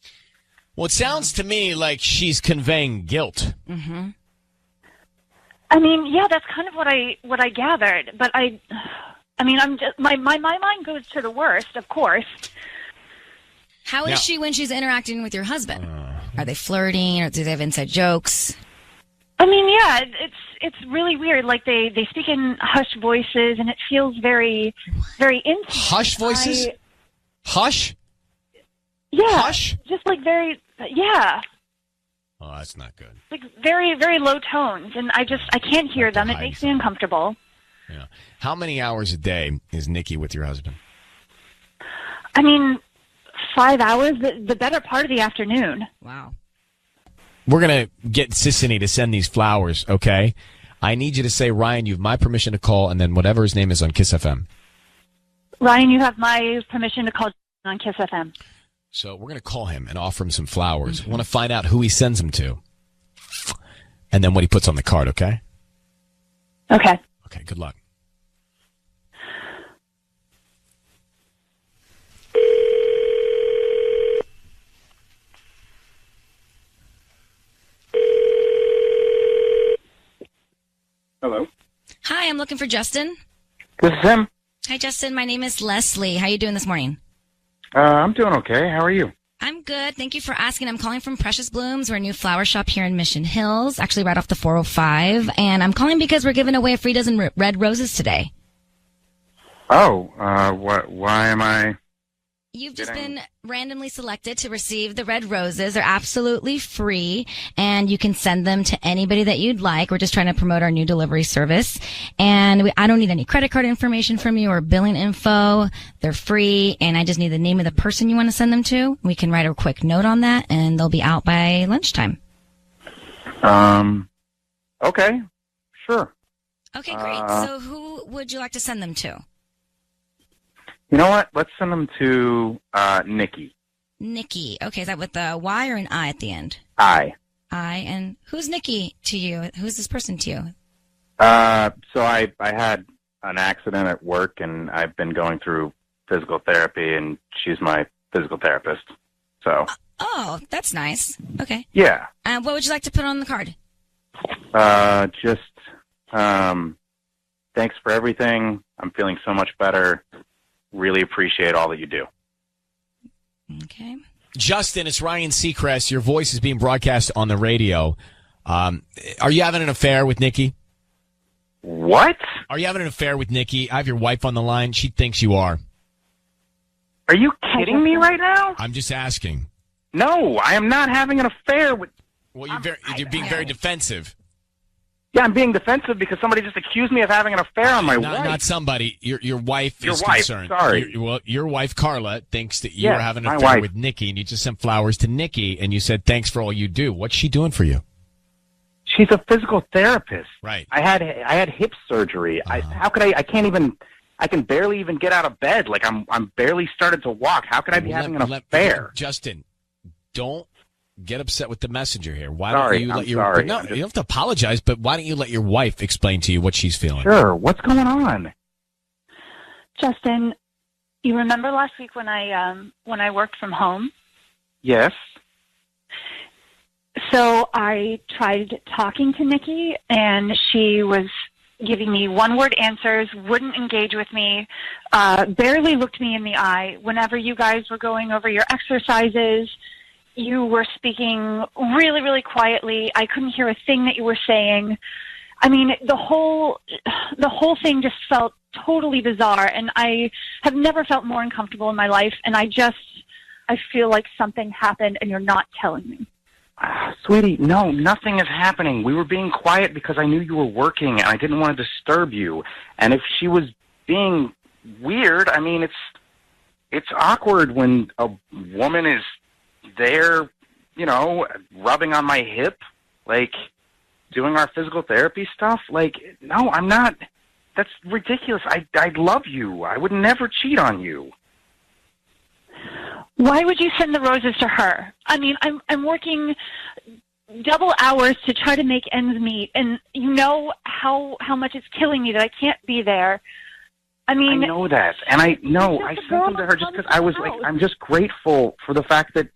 Well, it sounds to me like she's conveying guilt. Mm-hmm. I mean, yeah, that's kind of what I gathered, but I'm just my mind goes to the worst, of course. How is she when she's interacting with your husband? Are they flirting, or do they have inside jokes? I mean, yeah, it's really weird. Like, they speak in hushed voices, and it feels very, very intimate. Hush voices? Hush? Yeah. Hush? Just like very, yeah. Oh, that's not good. Like very, very low tones, and I can't hear them. It makes me uncomfortable. Yeah. How many hours a day is Nikki with your husband? I mean, 5 hours, the better part of the afternoon. Wow. We're going to get Sissany to send these flowers, okay? I need you to say, Ryan, you have my permission to call, and then whatever his name is on Kiss FM. Ryan, you have my permission to call on Kiss FM. So we're going to call him and offer him some flowers. I want to find out who he sends them to, and then what he puts on the card, okay? Okay. Okay, good luck. Hello. Hi, I'm looking for Justin. This is him. Hi, Justin. My name is Leslie. How you doing this morning? I'm doing okay. How are you? I'm good. Thank you for asking. I'm calling from Precious Blooms. We're a new flower shop here in Mission Hills, actually right off the 405. And I'm calling because we're giving away a free dozen red roses today. Oh, why am I? You've just been randomly selected to receive the red roses. They're absolutely free, and you can send them to anybody that you'd like. We're just trying to promote our new delivery service. And I don't need any credit card information from you or billing info. They're free, and I just need the name of the person you want to send them to. We can write a quick note on that, and they'll be out by lunchtime. Okay. Sure. Okay, great. So who would you like to send them to? You know what? Let's send them to Nikki. Nikki. Okay, is that with a Y or an I at the end? I. And who's Nikki to you? Who's this person to you? So I had an accident at work, and I've been going through physical therapy, and she's my physical therapist. So. Oh, that's nice. Okay. Yeah. What would you like to put on the card? Thanks for everything. I'm feeling so much better. Really appreciate all that you do. Okay. Justin, it's Ryan Seacrest. Your voice is being broadcast on the radio. Are you having an affair with Nikki? What? Are you having an affair with Nikki? I have your wife on the line. She thinks you are. Are you kidding me right now? I'm just asking. No, I am not having an affair with... Well, you're being very defensive. Yeah, I'm being defensive because somebody just accused me of having an affair on my wife. Not somebody. Your wife Your is wife, concerned. sorry. Your wife, Carla, thinks that you Yes, are having an my affair wife. with Nikki, and you just sent flowers to Nikki, and you said, thanks for all you do. What's she doing for you? She's a physical therapist. Right. I had hip surgery. How could I can't even... I can barely even get out of bed. Like, I'm barely started to walk. How could I be having an affair? Justin, don't get upset with the messenger here. Why Sorry, don't you let I'm your sorry. No, you don't have to apologize, but why don't you let your wife explain to you what she's feeling? Sure. What's going on? Justin, you remember last week when I worked from home? Yes. So I tried talking to Nikki, and she was giving me one-word answers, wouldn't engage with me, barely looked me in the eye. Whenever you guys were going over your exercises, you were speaking really, really quietly. I couldn't hear a thing that you were saying. I mean, the whole thing just felt totally bizarre, and I have never felt more uncomfortable in my life, and I feel like something happened, and you're not telling me. Sweetie, no, nothing is happening. We were being quiet because I knew you were working, and I didn't want to disturb you. And if she was being weird, I mean, it's awkward when a woman is there, you know, rubbing on my hip, like doing our physical therapy stuff. Like, no, I'm not. That's ridiculous. I love you. I would never cheat on you. Why would you send the roses to her? I mean, I'm working double hours to try to make ends meet, and you know how much it's killing me that I can't be there. I mean, I know that, and I sent them to her just because I was like, I'm just grateful for the fact that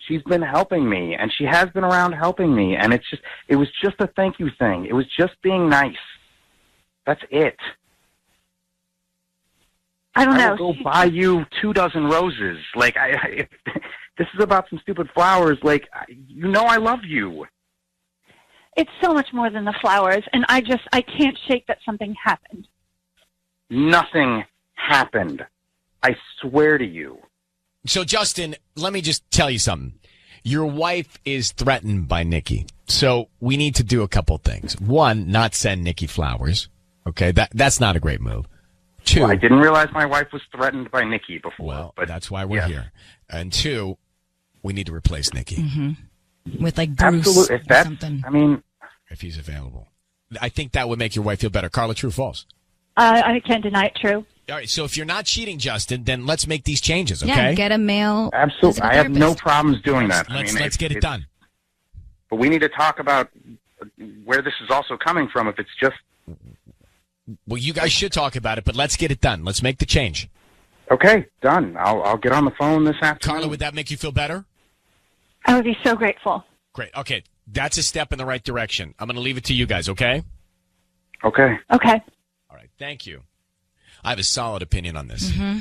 she's been helping me, and she has been around helping me, and it was just a thank you thing. It was just being nice. That's it. I don't know. I will go buy you 24 roses. Like, if this is about some stupid flowers. Like, you know I love you. It's so much more than the flowers, and I can't shake that something happened. Nothing happened. I swear to you. So, Justin, let me just tell you something. Your wife is threatened by Nikki. So we need to do a couple things. One, not send Nikki flowers. Okay, that's not a great move. Two, well, I didn't realize my wife was threatened by Nikki before. Well, but that's why we're here. And two, we need to replace Nikki. Mm-hmm. With like Bruce Absolutely. If that's, something. I mean, if he's available. I think that would make your wife feel better. Carla, true or false? I can't deny it, true. All right, so if you're not cheating, Justin, then let's make these changes, okay? Yeah, get a male. Absolutely. I have no problems doing that. Let's get it done. But we need to talk about where this is also coming from. If it's just Well, you guys should talk about it, but let's get it done. Let's make the change. Okay, done. I'll get on the phone this afternoon. Carla, would that make you feel better? I would be so grateful. Great. Okay, that's a step in the right direction. I'm going to leave it to you guys, okay? Okay. Okay. All right, thank you. I have a solid opinion on this. Mm-hmm.